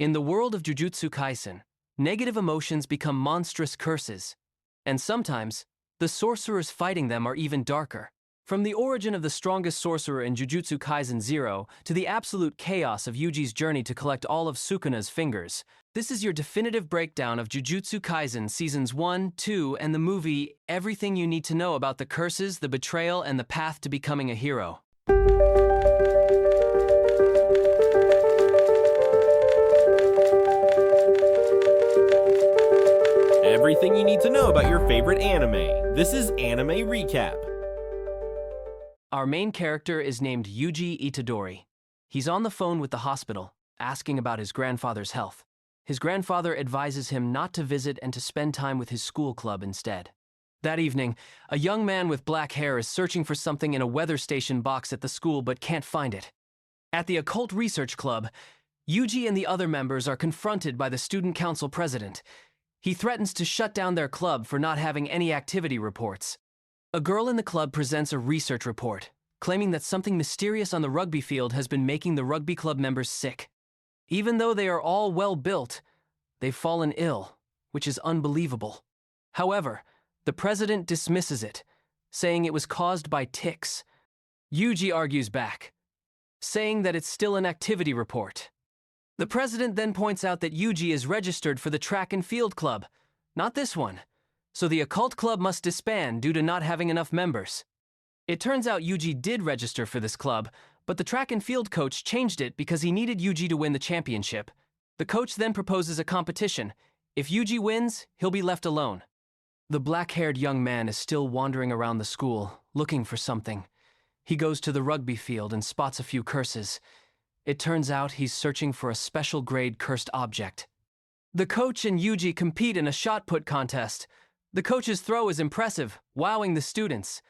In the world of Jujutsu Kaisen, negative emotions become monstrous curses, and sometimes, the sorcerers fighting them are even darker. From the origin of the strongest sorcerer in Jujutsu Kaisen 0 to the absolute chaos of Yuji's journey to collect all of Sukuna's fingers, this is your definitive breakdown of Jujutsu Kaisen Seasons 1, 2, and the movie, everything you need to know about the curses, the betrayal, and the path to becoming a hero. Everything you need to know about your favorite anime. This is Anime Recap. Our main character is named Yuji Itadori. He's on the phone with the hospital, asking about his grandfather's health. His grandfather advises him not to visit and to spend time with his school club instead. That evening, a young man with black hair is searching for something in a weather station box at the school but can't find it. At the Occult Research Club, Yuji and the other members are confronted by the student council president. He threatens to shut down their club for not having any activity reports. A girl in the club presents a research report, claiming that something mysterious on the rugby field has been making the rugby club members sick. Even though they are all well-built, they've fallen ill, which is unbelievable. However, the president dismisses it, saying it was caused by ticks. Yuji argues back, saying that it's still an activity report. The president then points out that Yuji is registered for the track and field club, not this one, so the occult club must disband due to not having enough members. It turns out Yuji did register for this club, but the track and field coach changed it because he needed Yuji to win the championship. The coach then proposes a competition. If Yuji wins, he'll be left alone. The black-haired young man is still wandering around the school, looking for something. He goes to the rugby field and spots a few curses. It turns out he's searching for a special grade cursed object. The coach and Yuji compete in a shot put contest. The coach's throw is impressive, wowing the students.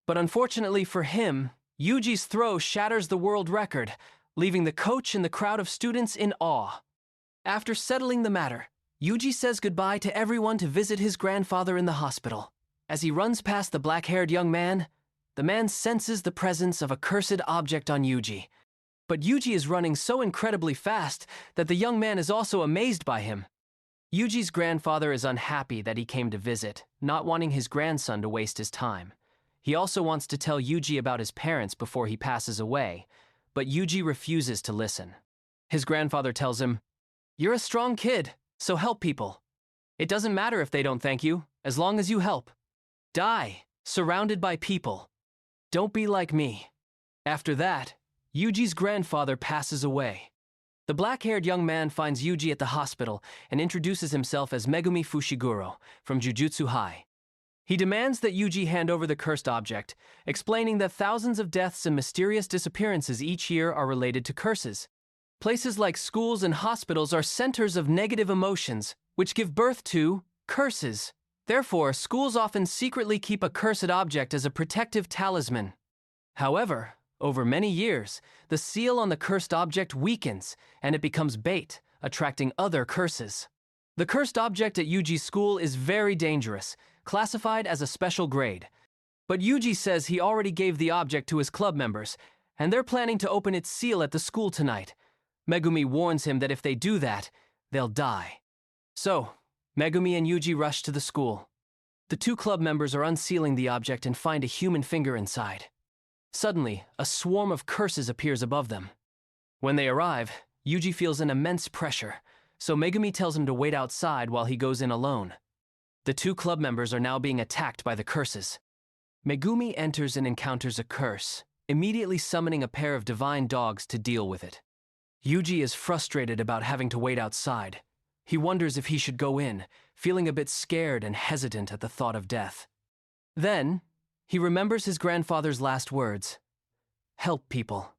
But unfortunately for him, Yuji's throw shatters the world record, leaving the coach and the crowd of students in awe. After settling the matter, Yuji says goodbye to everyone to visit his grandfather in the hospital. As he runs past the black-haired young man, the man senses the presence of a cursed object on Yuji. But Yuji is running so incredibly fast that the young man is also amazed by him. Yuji's grandfather is unhappy that he came to visit, not wanting his grandson to waste his time. He also wants to tell Yuji about his parents before he passes away, but Yuji refuses to listen. His grandfather tells him, "You're a strong kid, so help people. It doesn't matter if they don't thank you, as long as you help. Die, surrounded by people. Don't be like me." After that, Yuji's grandfather passes away. The black-haired young man finds Yuji at the hospital and introduces himself as Megumi Fushiguro from Jujutsu High. He demands that Yuji hand over the cursed object, explaining that thousands of deaths and mysterious disappearances each year are related to curses. Places like schools and hospitals are centers of negative emotions, which give birth to curses. Therefore, schools often secretly keep a cursed object as a protective talisman. However, over many years, the seal on the cursed object weakens, and it becomes bait, attracting other curses. The cursed object at Yuji's school is very dangerous, classified as a special grade. But Yuji says he already gave the object to his club members, and they're planning to open its seal at the school tonight. Megumi warns him that if they do that, they'll die. So, Megumi and Yuji rush to the school. The two club members are unsealing the object and find a human finger inside. Suddenly, a swarm of curses appears above them. When they arrive, Yuji feels an immense pressure, so Megumi tells him to wait outside while he goes in alone. The two club members are now being attacked by the curses. Megumi enters and encounters a curse, immediately summoning a pair of divine dogs to deal with it. Yuji is frustrated about having to wait outside. He wonders if he should go in, feeling a bit scared and hesitant at the thought of death. Then, he remembers his grandfather's last words, "Help people."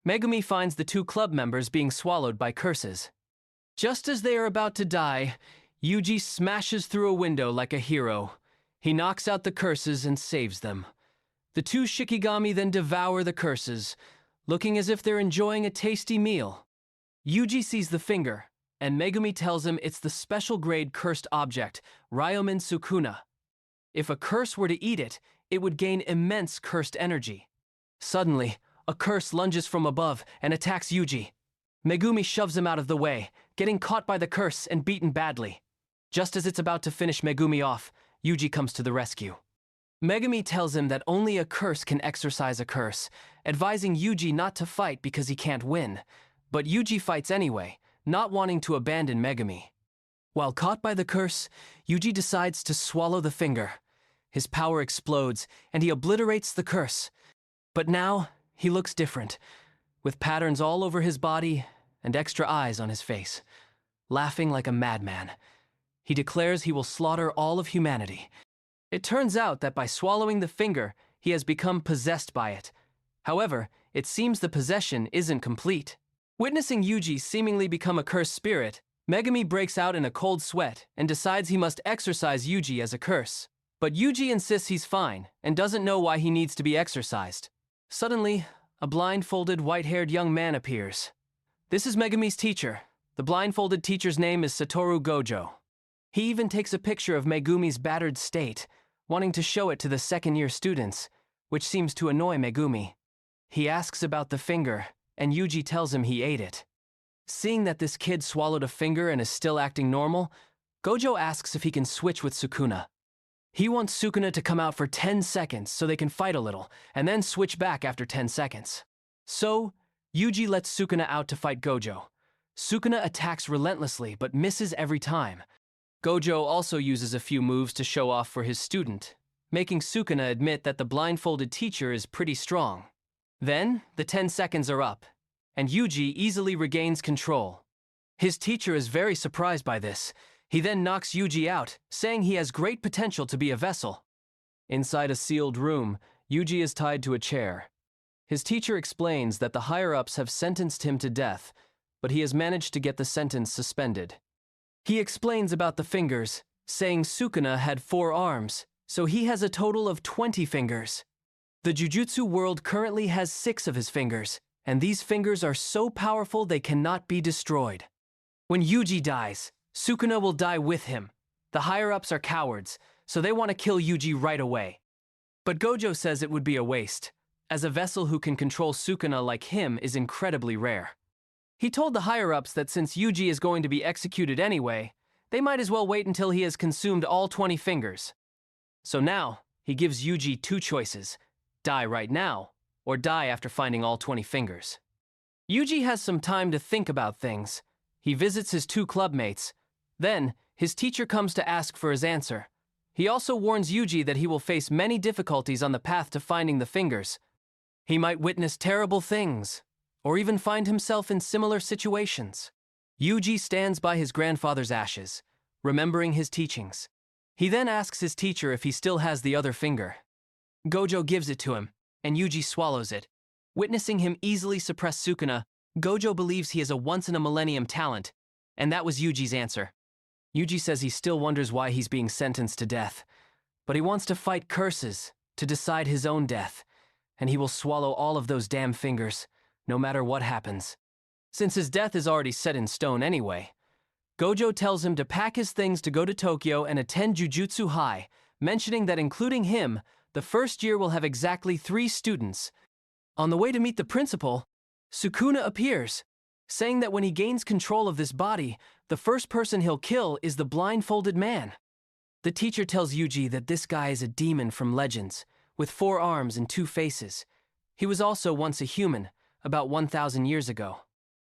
Megumi finds the two club members being swallowed by curses. Just as they are about to die, Yuji smashes through a window like a hero. He knocks out the curses and saves them. The two Shikigami then devour the curses, looking as if they're enjoying a tasty meal. Yuji sees the finger, and Megumi tells him it's the special grade cursed object, Ryomen Sukuna. If a curse were to eat it, it would gain immense cursed energy. Suddenly, a curse lunges from above and attacks Yuji. Megumi shoves him out of the way, getting caught by the curse and beaten badly. Just as it's about to finish Megumi off, Yuji comes to the rescue. Megumi tells him that only a curse can exorcise a curse, advising Yuji not to fight because he can't win. But Yuji fights anyway, not wanting to abandon Megumi. While caught by the curse, Yuji decides to swallow the finger. His power explodes, and he obliterates the curse. But now, he looks different, with patterns all over his body and extra eyes on his face. Laughing like a madman, he declares he will slaughter all of humanity. It turns out that by swallowing the finger, he has become possessed by it. However, it seems the possession isn't complete. Witnessing Yuji seemingly become a cursed spirit, Megumi breaks out in a cold sweat and decides he must exorcise Yuji as a curse. But Yuji insists he's fine and doesn't know why he needs to be exorcised. Suddenly, a blindfolded, white-haired young man appears. This is Megumi's teacher. The blindfolded teacher's name is Satoru Gojo. He even takes a picture of Megumi's battered state, wanting to show it to the second-year students, which seems to annoy Megumi. He asks about the finger, and Yuji tells him he ate it. Seeing that this kid swallowed a finger and is still acting normal, Gojo asks if he can switch with Sukuna. He wants Sukuna to come out for 10 seconds so they can fight a little, and then switch back after 10 seconds. So, Yuji lets Sukuna out to fight Gojo. Sukuna attacks relentlessly but misses every time. Gojo also uses a few moves to show off for his student, making Sukuna admit that the blindfolded teacher is pretty strong. Then, the 10 seconds are up, and Yuji easily regains control. His teacher is very surprised by this. He then knocks Yuji out, saying he has great potential to be a vessel. Inside a sealed room, Yuji is tied to a chair. His teacher explains that the higher-ups have sentenced him to death, but he has managed to get the sentence suspended. He explains about the fingers, saying Sukuna had 4 arms, so he has a total of 20 fingers. The Jujutsu world currently has 6 of his fingers, and these fingers are so powerful they cannot be destroyed. When Yuji dies, Sukuna will die with him. The higher-ups are cowards, so they want to kill Yuji right away. But Gojo says it would be a waste, as a vessel who can control Sukuna like him is incredibly rare. He told the higher-ups that since Yuji is going to be executed anyway, they might as well wait until he has consumed all 20 fingers. So now, he gives Yuji 2 choices: die right now, or die after finding all 20 fingers. Yuji has some time to think about things. He visits his 2 clubmates. Then, his teacher comes to ask for his answer. He also warns Yuji that he will face many difficulties on the path to finding the fingers. He might witness terrible things, or even find himself in similar situations. Yuji stands by his grandfather's ashes, remembering his teachings. He then asks his teacher if he still has the other finger. Gojo gives it to him, and Yuji swallows it. Witnessing him easily suppress Sukuna, Gojo believes he is a once-in-a-millennium talent, and that was Yuji's answer. Yuji says he still wonders why he's being sentenced to death, but he wants to fight curses to decide his own death, and he will swallow all of those damn fingers, no matter what happens. Since his death is already set in stone anyway, Gojo tells him to pack his things to go to Tokyo and attend Jujutsu High, mentioning that including him, the first year will have exactly 3 students. On the way to meet the principal, Sukuna appears, saying that when he gains control of this body, the first person he'll kill is the blindfolded man. The teacher tells Yuji that this guy is a demon from legends, with 4 arms and 2 faces. He was also once a human, about 1,000 years ago.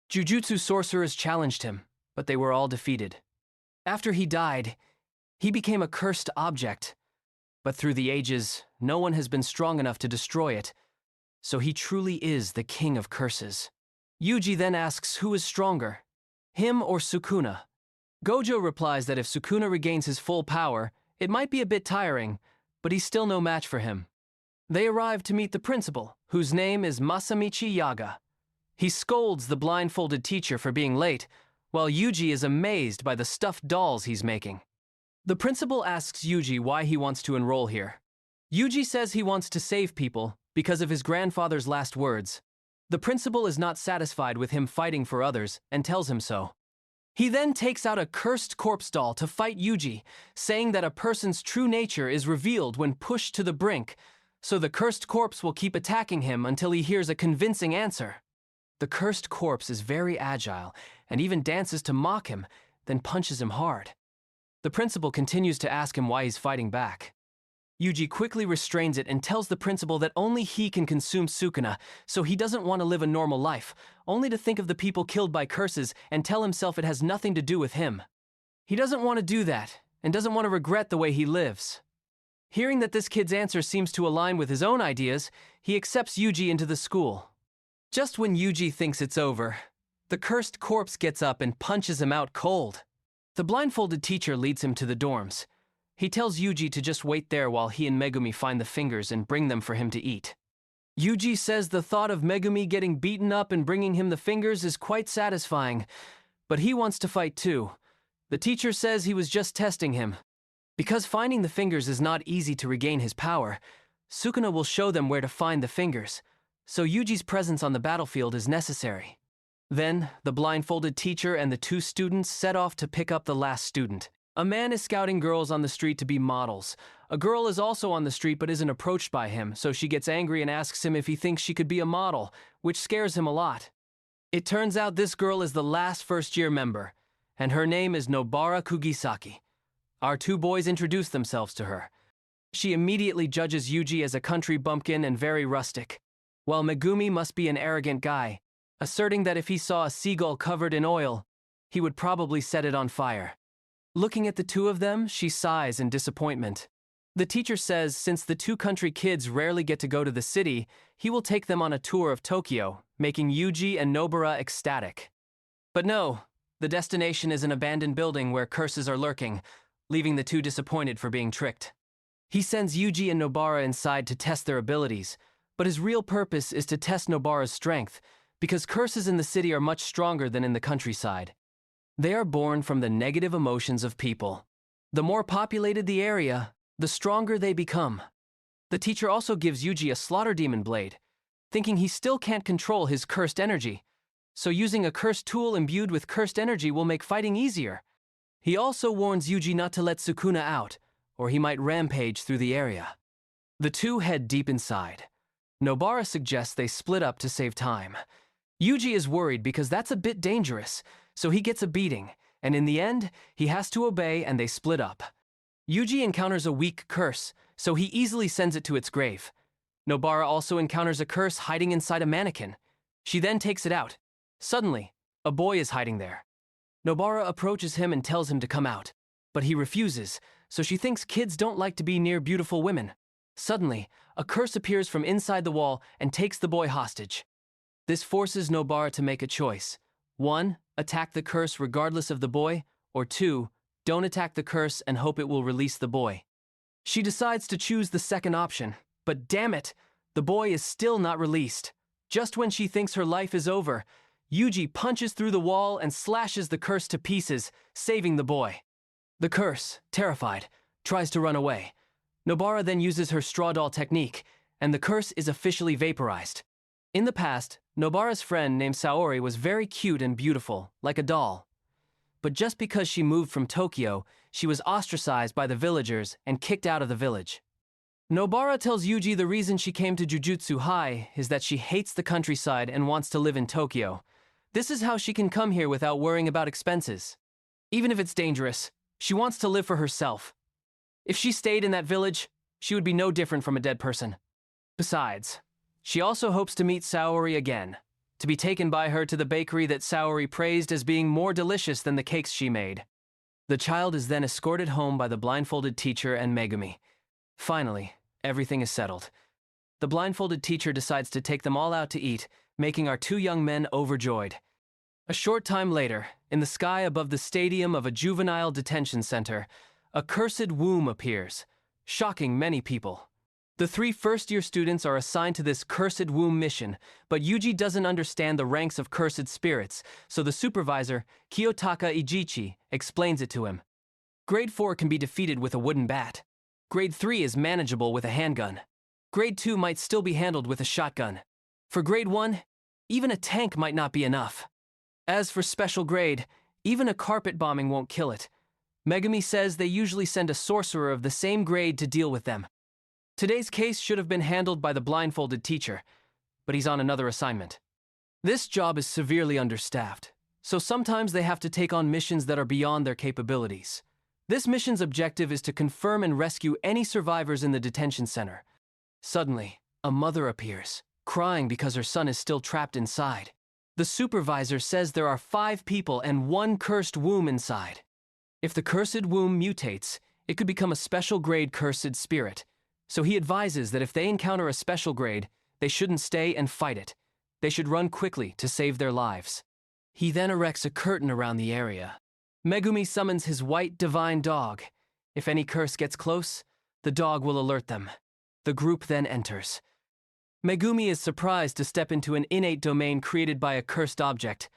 Jujutsu sorcerers challenged him, but they were all defeated. After he died, he became a cursed object, but through the ages, no one has been strong enough to destroy it, so he truly is the king of curses. Yuji then asks who is stronger, him or Sukuna. Gojo replies that if Sukuna regains his full power, it might be a bit tiring, but he's still no match for him. They arrive to meet the principal, whose name is Masamichi Yaga. He scolds the blindfolded teacher for being late, while Yuji is amazed by the stuffed dolls he's making. The principal asks Yuji why he wants to enroll here. Yuji says he wants to save people because of his grandfather's last words. The principal is not satisfied with him fighting for others and tells him so. He then takes out a cursed corpse doll to fight Yuji, saying that a person's true nature is revealed when pushed to the brink, so the cursed corpse will keep attacking him until he hears a convincing answer. The cursed corpse is very agile and even dances to mock him, then punches him hard. The principal continues to ask him why he's fighting back. Yuji quickly restrains it and tells the principal that only he can consume Sukuna, so he doesn't want to live a normal life, only to think of the people killed by curses and tell himself it has nothing to do with him. He doesn't want to do that, and doesn't want to regret the way he lives. Hearing that this kid's answer seems to align with his own ideas, he accepts Yuji into the school. Just when Yuji thinks it's over, the cursed corpse gets up and punches him out cold. The blindfolded teacher leads him to the dorms. He tells Yuji to just wait there while he and Megumi find the fingers and bring them for him to eat. Yuji says the thought of Megumi getting beaten up and bringing him the fingers is quite satisfying, but he wants to fight too. The teacher says he was just testing him. Because finding the fingers is not easy to regain his power, Sukuna will show them where to find the fingers, so Yuji's presence on the battlefield is necessary. Then, the blindfolded teacher and the two students set off to pick up the last student. A man is scouting girls on the street to be models. A girl is also on the street but isn't approached by him, so she gets angry and asks him if he thinks she could be a model, which scares him a lot. It turns out this girl is the last first-year member, and her name is Nobara Kugisaki. Our two boys introduce themselves to her. She immediately judges Yuji as a country bumpkin and very rustic, while Megumi must be an arrogant guy, asserting that if he saw a seagull covered in oil, he would probably set it on fire. Looking at the two of them, she sighs in disappointment. The teacher says since the two country kids rarely get to go to the city, he will take them on a tour of Tokyo, making Yuji and Nobara ecstatic. But no, the destination is an abandoned building where curses are lurking, leaving the two disappointed for being tricked. He sends Yuji and Nobara inside to test their abilities, but his real purpose is to test Nobara's strength, because curses in the city are much stronger than in the countryside. They are born from the negative emotions of people. The more populated the area, the stronger they become. The teacher also gives Yuji a slaughter demon blade, thinking he still can't control his cursed energy, so using a cursed tool imbued with cursed energy will make fighting easier. He also warns Yuji not to let Sukuna out, or he might rampage through the area. The two head deep inside. Nobara suggests they split up to save time. Yuji is worried because that's a bit dangerous, so he gets a beating, and in the end, he has to obey and they split up. Yuji encounters a weak curse, so he easily sends it to its grave. Nobara also encounters a curse hiding inside a mannequin. She then takes it out. Suddenly, a boy is hiding there. Nobara approaches him and tells him to come out, but he refuses, so she thinks kids don't like to be near beautiful women. Suddenly, a curse appears from inside the wall and takes the boy hostage. This forces Nobara to make a choice. 1. Attack the curse regardless of the boy, or 2. Don't attack the curse and hope it will release the boy. She decides to choose the second option, but damn it, the boy is still not released. Just when she thinks her life is over, Yuji punches through the wall and slashes the curse to pieces, saving the boy. The curse, terrified, tries to run away. Nobara then uses her straw doll technique, and the curse is officially vaporized. In the past, Nobara's friend named Saori was very cute and beautiful, like a doll. But just because she moved from Tokyo, she was ostracized by the villagers and kicked out of the village. Nobara tells Yuji the reason she came to Jujutsu High is that she hates the countryside and wants to live in Tokyo. This is how she can come here without worrying about expenses. Even if it's dangerous, she wants to live for herself. If she stayed in that village, she would be no different from a dead person. Besides, she also hopes to meet Saori again, to be taken by her to the bakery that Saori praised as being more delicious than the cakes she made. The child is then escorted home by the blindfolded teacher and Megumi. Finally, everything is settled. The blindfolded teacher decides to take them all out to eat, making our two young men overjoyed. A short time later, in the sky above the stadium of a juvenile detention center, a cursed womb appears, shocking many people. The 3 first-year students are assigned to this cursed womb mission, but Yuji doesn't understand the ranks of cursed spirits, so the supervisor, Kiyotaka Ijichi, explains it to him. Grade 4 can be defeated with a wooden bat. Grade 3 is manageable with a handgun. Grade 2 might still be handled with a shotgun. For Grade 1, even a tank might not be enough. As for special grade, even a carpet bombing won't kill it. Megumi says they usually send a sorcerer of the same grade to deal with them. Today's case should have been handled by the blindfolded teacher, but he's on another assignment. This job is severely understaffed, so sometimes they have to take on missions that are beyond their capabilities. This mission's objective is to confirm and rescue any survivors in the detention center. Suddenly, a mother appears, crying because her son is still trapped inside. The supervisor says there are 5 people and 1 cursed womb inside. If the cursed womb mutates, it could become a special grade cursed spirit. So he advises that if they encounter a special grade, they shouldn't stay and fight it. They should run quickly to save their lives. He then erects a curtain around the area. Megumi summons his white divine dog. If any curse gets close, the dog will alert them. The group then enters. Megumi is surprised to step into an innate domain created by a cursed object,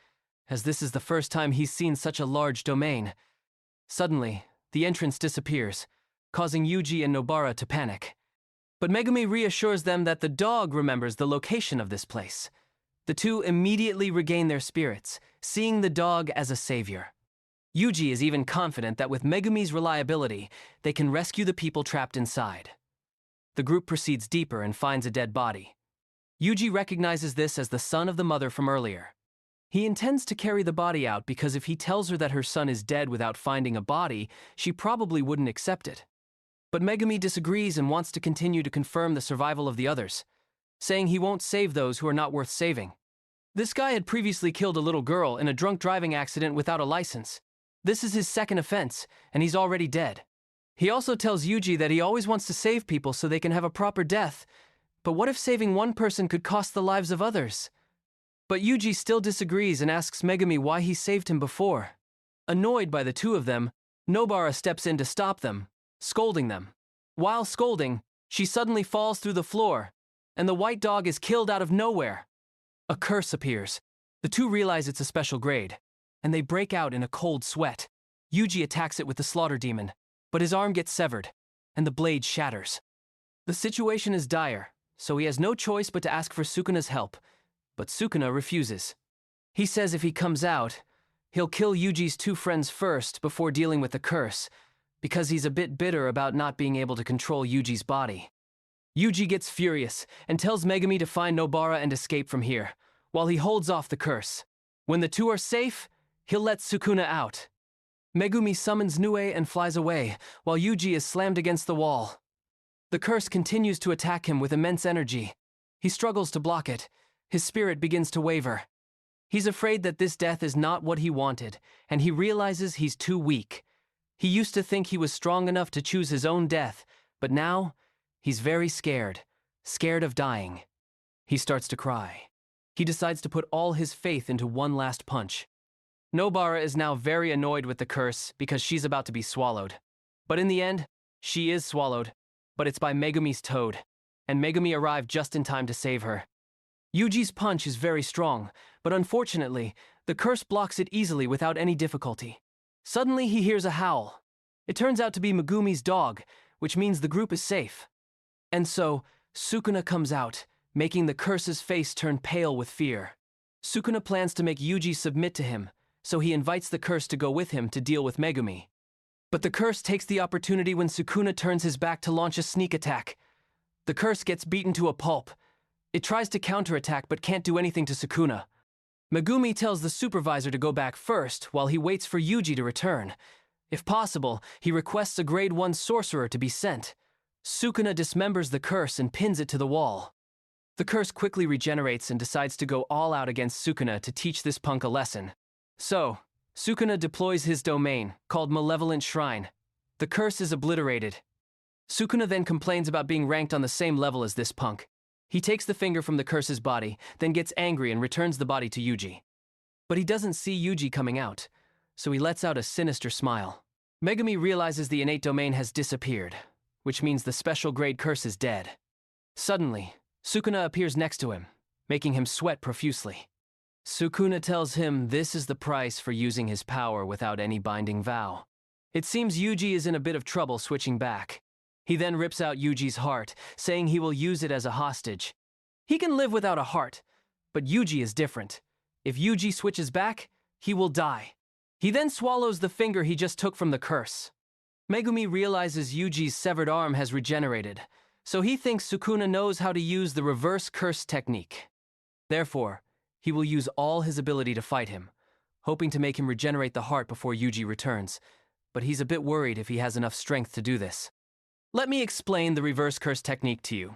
as this is the first time he's seen such a large domain. Suddenly, the entrance disappears, causing Yuji and Nobara to panic. But Megumi reassures them that the dog remembers the location of this place. The two immediately regain their spirits, seeing the dog as a savior. Yuji is even confident that with Megumi's reliability, they can rescue the people trapped inside. The group proceeds deeper and finds a dead body. Yuji recognizes this as the son of the mother from earlier. He intends to carry the body out because if he tells her that her son is dead without finding a body, she probably wouldn't accept it. But Megumi disagrees and wants to continue to confirm the survival of the others, saying he won't save those who are not worth saving. This guy had previously killed a little girl in a drunk driving accident without a license. This is his second offense, and he's already dead. He also tells Yuji that he always wants to save people so they can have a proper death. But what if saving one person could cost the lives of others? But Yuji still disagrees and asks Megumi why he saved him before. Annoyed by the two of them, Nobara steps in to stop them, scolding them. While scolding, she suddenly falls through the floor, and the white dog is killed out of nowhere. A curse appears. The two realize it's a special grade, and they break out in a cold sweat. Yuji attacks it with the slaughter demon, but his arm gets severed, and the blade shatters. The situation is dire, so he has no choice but to ask for Sukuna's help, but Sukuna refuses. He says if he comes out, he'll kill Yuji's 2 friends first before dealing with the curse, because he's a bit bitter about not being able to control Yuji's body. Yuji gets furious and tells Megumi to find Nobara and escape from here, while he holds off the curse. When the two are safe, he'll let Sukuna out. Megumi summons Nue and flies away, while Yuji is slammed against the wall. The curse continues to attack him with immense energy. He struggles to block it. His spirit begins to waver. He's afraid that this death is not what he wanted, and he realizes he's too weak. He used to think he was strong enough to choose his own death, but now, he's very scared of dying. He starts to cry. He decides to put all his faith into one last punch. Nobara is now very annoyed with the curse because she's about to be swallowed. But in the end, she is swallowed, but it's by Megumi's toad, and Megumi arrived just in time to save her. Yuji's punch is very strong, but unfortunately, the curse blocks it easily without any difficulty. Suddenly he hears a howl. It turns out to be Megumi's dog, which means the group is safe. And so, Sukuna comes out, making the curse's face turn pale with fear. Sukuna plans to make Yuji submit to him, so he invites the curse to go with him to deal with Megumi. But the curse takes the opportunity when Sukuna turns his back to launch a sneak attack. The curse gets beaten to a pulp. It tries to counterattack but can't do anything to Sukuna. Megumi tells the supervisor to go back first while he waits for Yuji to return. If possible, he requests a grade 1 sorcerer to be sent. Sukuna dismembers the curse and pins it to the wall. The curse quickly regenerates and decides to go all out against Sukuna to teach this punk a lesson. So, Sukuna deploys his domain, called Malevolent Shrine. The curse is obliterated. Sukuna then complains about being ranked on the same level as this punk. He takes the finger from the curse's body, then gets angry and returns the body to Yuji. But he doesn't see Yuji coming out, so he lets out a sinister smile. Megumi realizes the innate domain has disappeared, which means the special grade curse is dead. Suddenly, Sukuna appears next to him, making him sweat profusely. Sukuna tells him this is the price for using his power without any binding vow. It seems Yuji is in a bit of trouble switching back. He then rips out Yuji's heart, saying he will use it as a hostage. He can live without a heart, but Yuji is different. If Yuji switches back, he will die. He then swallows the finger he just took from the curse. Megumi realizes Yuji's severed arm has regenerated, so he thinks Sukuna knows how to use the reverse curse technique. Therefore, he will use all his ability to fight him, hoping to make him regenerate the heart before Yuji returns, but he's a bit worried if he has enough strength to do this. Let me explain the reverse curse technique to you.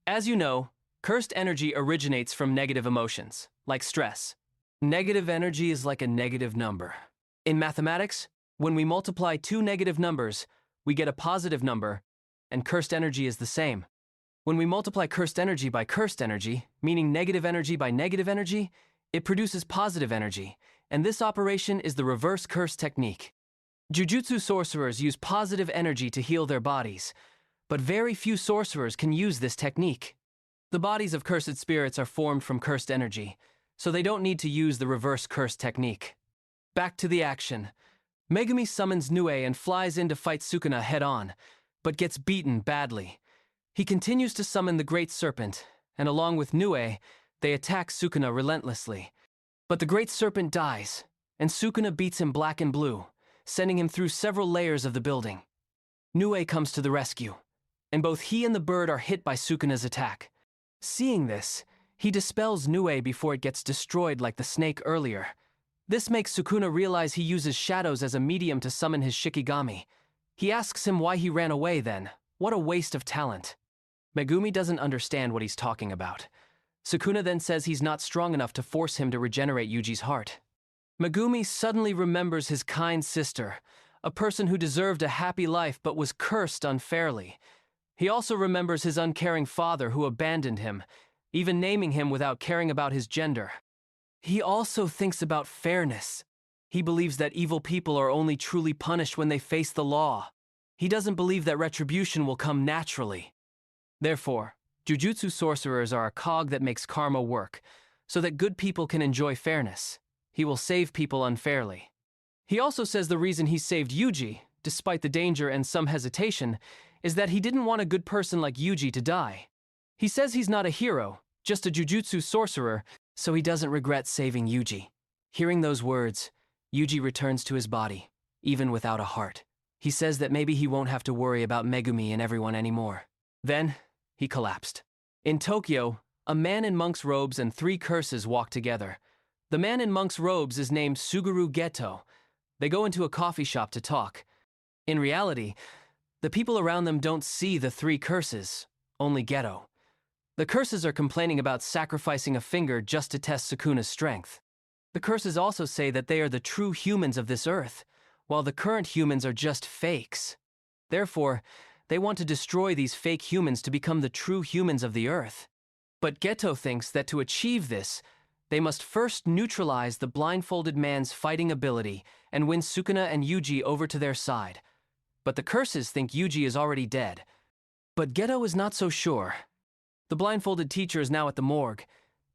As you know, cursed energy originates from negative emotions, like stress. Negative energy is like a negative number. In mathematics, when we multiply two negative numbers, we get a positive number, and cursed energy is the same. When we multiply cursed energy by cursed energy, meaning negative energy by negative energy, it produces positive energy, and this operation is the reverse curse technique. Jujutsu sorcerers use positive energy to heal their bodies, but very few sorcerers can use this technique. The bodies of cursed spirits are formed from cursed energy, so they don't need to use the reverse curse technique. Back to the action. Megumi summons Nue and flies in to fight Sukuna head-on, but gets beaten badly. He continues to summon the Great Serpent, and along with Nue, they attack Sukuna relentlessly. But the Great Serpent dies, and Sukuna beats him black and blue, sending him through several layers of the building. Nue comes to the rescue, and both he and the bird are hit by Sukuna's attack. Seeing this, he dispels Nue before it gets destroyed like the snake earlier. This makes Sukuna realize he uses shadows as a medium to summon his Shikigami. He asks him why he ran away then. What a waste of talent. Megumi doesn't understand what he's talking about. Sukuna then says he's not strong enough to force him to regenerate Yuji's heart. Megumi suddenly remembers his kind sister, a person who deserved a happy life but was cursed unfairly. He also remembers his uncaring father who abandoned him, even naming him without caring about his gender. He also thinks about fairness. He believes that evil people are only truly punished when they face the law. He doesn't believe that retribution will come naturally. Therefore, Jujutsu sorcerers are a cog that makes karma work, so that good people can enjoy fairness. He will save people unfairly. He also says the reason he saved Yuji, despite the danger and some hesitation, is that he didn't want a good person like Yuji to die. He says he's not a hero, just a Jujutsu sorcerer, so he doesn't regret saving Yuji. Hearing those words, Yuji returns to his body, even without a heart. He says that maybe he won't have to worry about Megumi and everyone anymore. Then, he collapsed. In Tokyo, a man in monk's robes and 3 curses walk together. The man in monk's robes is named Suguru Geto. They go into a coffee shop to talk. In reality, the people around them don't see the 3 curses, only Geto. The curses are complaining about sacrificing a finger just to test Sukuna's strength. The curses also say that they are the true humans of this earth, while the current humans are just fakes. Therefore, they want to destroy these fake humans to become the true humans of the earth. But Geto thinks that to achieve this, they must first neutralize the blindfolded man's fighting ability and win Sukuna and Yuji over to their side. But the curses think Yuji is already dead. But Geto is not so sure. The blindfolded teacher is now at the morgue.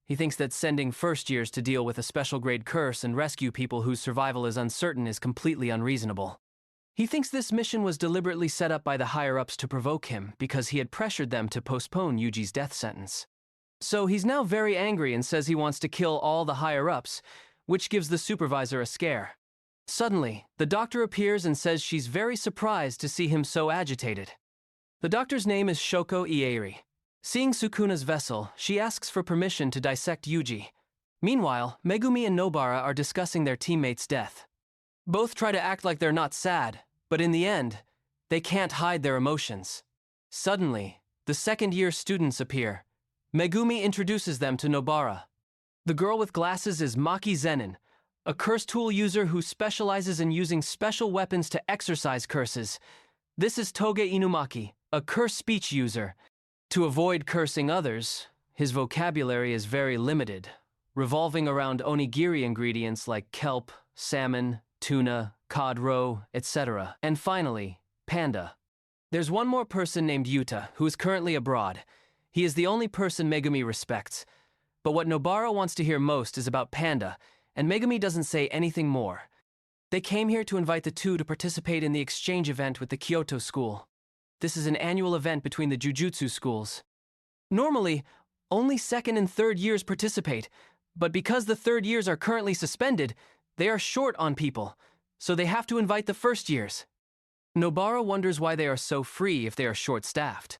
He thinks that sending first years to deal with a special grade curse and rescue people whose survival is uncertain is completely unreasonable. He thinks this mission was deliberately set up by the higher-ups to provoke him because he had pressured them to postpone Yuji's death sentence. So he's now very angry and says he wants to kill all the higher-ups, which gives the supervisor a scare. Suddenly, the doctor appears and says she's very surprised to see him so agitated. The doctor's name is Shoko Ieri. Seeing Sukuna's vessel, she asks for permission to dissect Yuji. Meanwhile, Megumi and Nobara are discussing their teammate's death. Both try to act like they're not sad, but in the end, they can't hide their emotions. Suddenly, the second-year students appear. Megumi introduces them to Nobara. The girl with glasses is Maki Zenin, a curse tool user who specializes in using special weapons to exorcise curses. This is Toge Inumaki, a curse speech user. To avoid cursing others, his vocabulary is very limited, revolving around onigiri ingredients like kelp, salmon, tuna, cod roe, etc. And finally, Panda. There's one more person named Yuta, who is currently abroad. He is the only person Megumi respects. But what Nobara wants to hear most is about Panda, and Megumi doesn't say anything more. They came here to invite the two to participate in the exchange event with the Kyoto school. This is an annual event between the Jujutsu schools. Normally, only second and third years participate, but because the third years are currently suspended, they are short on people, so they have to invite the first years. Nobara wonders why they are so free if they are short-staffed.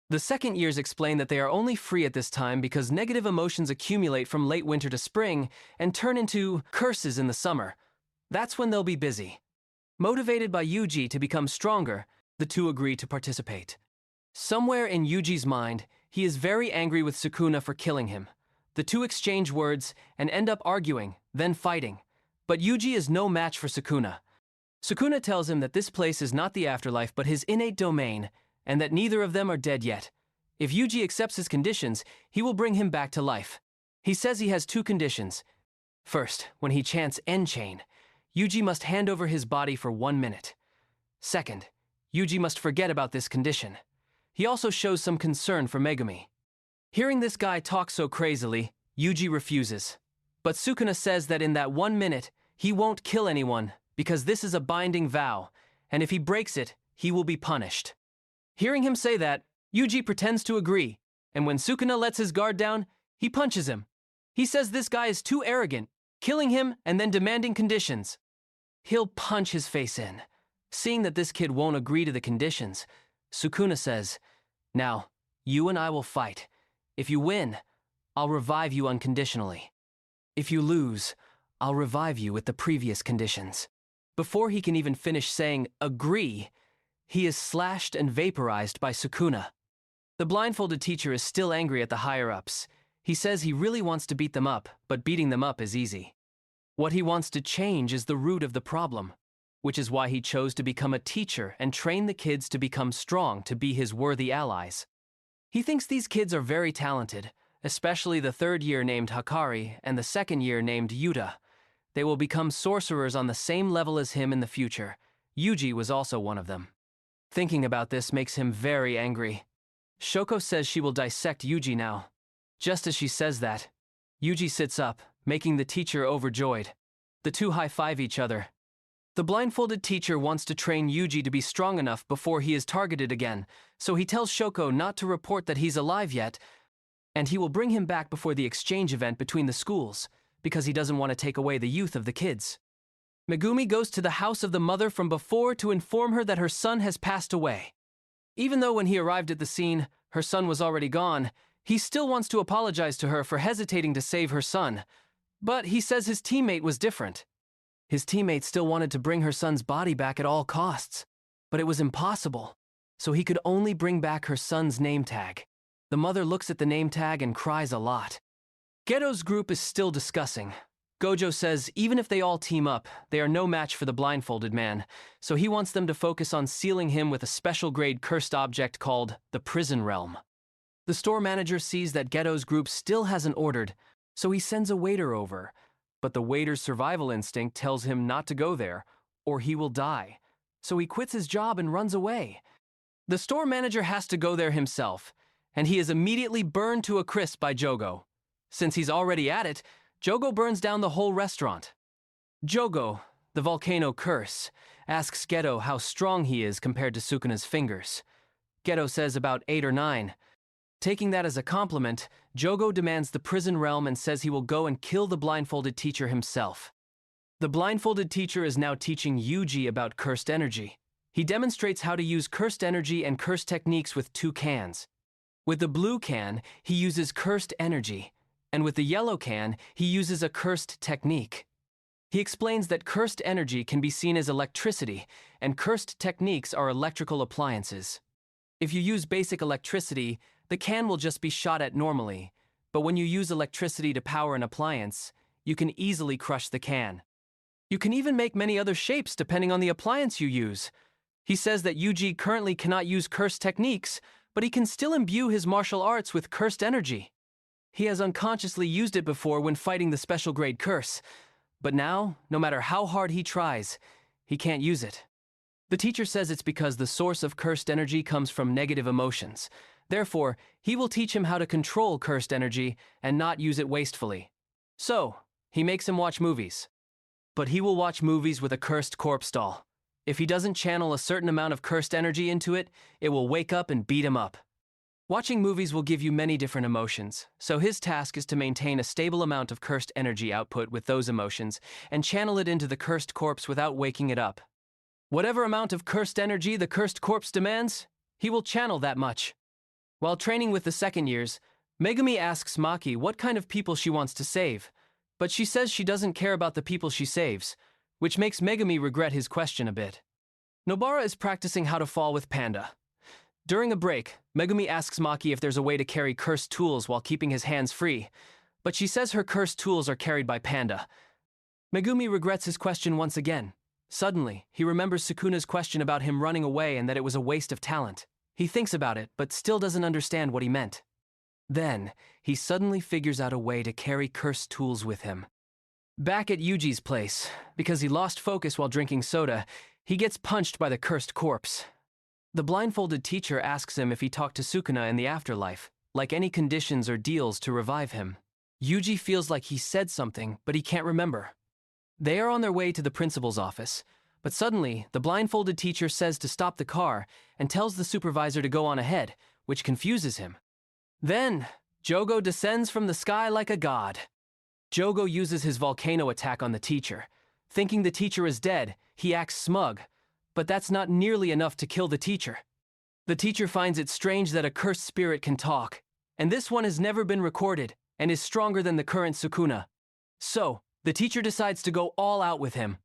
The second years explain that they are only free at this time because negative emotions accumulate from late winter to spring and turn into curses in the summer. That's when they'll be busy. Motivated by Yuji to become stronger, the two agree to participate. Somewhere in Yuji's mind, he is very angry with Sukuna for killing him. The two exchange words and end up arguing, then fighting. But Yuji is no match for Sukuna. Sukuna tells him that this place is not the afterlife but his innate domain, and that neither of them are dead yet. If Yuji accepts his conditions, he will bring him back to life. He says he has two conditions. First, when he chants N-Chain, Yuji must hand over his body for 1 minute. Second, Yuji must forget about this condition. He also shows some concern for Megumi. Hearing this guy talk so crazily, Yuji refuses. But Sukuna says that in that 1 minute, he won't kill anyone because this is a binding vow, and if he breaks it, he will be punished. Hearing him say that, Yuji pretends to agree, and when Sukuna lets his guard down, he punches him. He says this guy is too arrogant, killing him and then demanding conditions. He'll punch his face in. Seeing that this kid won't agree to the conditions, Sukuna says, "Now, you and I will fight. If you win, I'll revive you unconditionally. If you lose, I'll revive you with the previous conditions." Before he can even finish saying agree, he is slashed and vaporized by Sukuna. The blindfolded teacher is still angry at the higher-ups. He says he really wants to beat them up, but beating them up is easy. What he wants to change is the root of the problem, which is why he chose to become a teacher and train the kids to become strong to be his worthy allies. He thinks these kids are very talented, especially the third year named Hakari and the second year named Yuta. They will become sorcerers on the same level as him in the future. Yuji was also one of them. Thinking about this makes him very angry. Shoko says she will dissect Yuji now. Just as she says that, Yuji sits up, making the teacher overjoyed. The two high-five each other. The blindfolded teacher wants to train Yuji to be strong enough before he is targeted again, so he tells Shoko not to report that he's alive yet, and he will bring him back before the exchange event between the schools, because he doesn't want to take away the youth of the kids. Megumi goes to the house of the mother from before to inform her that her son has passed away. Even though when he arrived at the scene, her son was already gone, he still wants to apologize to her for hesitating to save her son. But he says his teammate was different. His teammate still wanted to bring her son's body back at all costs, but it was impossible, so he could only bring back her son's name tag. The mother looks at the name tag and cries a lot. Geto's group is still discussing. Gojo says even if they all team up, they are no match for the blindfolded man, so he wants them to focus on sealing him with a special grade cursed object called the Prison Realm. The store manager sees that Geto's group still hasn't ordered, so he sends a waiter over, but the waiter's survival instinct tells him not to go there, or he will die, so he quits his job and runs away. The store manager has to go there himself, and he is immediately burned to a crisp by Jogo. Since he's already at it, Jogo burns down the whole restaurant. Jogo, the volcano curse, asks Geto how strong he is compared to Sukuna's fingers. Geto says about 8 or 9. Taking that as a compliment, Jogo demands the prison realm and says he will go and kill the blindfolded teacher himself. The blindfolded teacher is now teaching Yuji about cursed energy. He demonstrates how to use cursed energy and cursed techniques with 2 cans. With the blue can, he uses cursed energy, and with the yellow can, he uses a cursed technique. He explains that cursed energy can be seen as electricity, and cursed techniques are electrical appliances. If you use basic electricity, the can will just be shot at normally, but when you use electricity to power an appliance, you can easily crush the can. You can even make many other shapes depending on the appliance you use. He says that Yuji currently cannot use cursed techniques, but he can still imbue his martial arts with cursed energy. He has unconsciously used it before when fighting the special grade curse, but now, no matter how hard he tries, he can't use it. The teacher says it's because the source of cursed energy comes from negative emotions. Therefore, he will teach him how to control cursed energy and not use it wastefully. So, he makes him watch movies. But he will watch movies with a cursed corpse doll. If he doesn't channel a certain amount of cursed energy into it, it will wake up and beat him up. Watching movies will give you many different emotions, so his task is to maintain a stable amount of cursed energy output with those emotions and channel it into the cursed corpse without waking it up. Whatever amount of cursed energy the cursed corpse demands, he will channel that much. While training with the second years, Megumi asks Maki what kind of people she wants to save, but she says she doesn't care about the people she saves, which makes Megumi regret his question a bit. Nobara is practicing how to fall with Panda. During a break, Megumi asks Maki if there's a way to carry cursed tools while keeping his hands free, but she says her cursed tools are carried by Panda. Megumi regrets his question once again. Suddenly, he remembers Sukuna's question about him running away and that it was a waste of talent. He thinks about it, but still doesn't understand what he meant. Then, he suddenly figures out a way to carry cursed tools with him. Back at Yuji's place, because he lost focus while drinking soda, he gets punched by the cursed corpse. The blindfolded teacher asks him if he talked to Sukuna in the afterlife, like any conditions or deals to revive him. Yuji feels like he said something, but he can't remember. They are on their way to the principal's office, but suddenly, the blindfolded teacher says to stop the car and tells the supervisor to go on ahead, which confuses him. Then, Jogo descends from the sky like a god. Jogo uses his volcano attack on the teacher. Thinking the teacher is dead, he acts smug, but that's not nearly enough to kill the teacher. The teacher finds it strange that a cursed spirit can talk, and this one has never been recorded and is stronger than the current Sukuna. So, the teacher decides to go all out with him.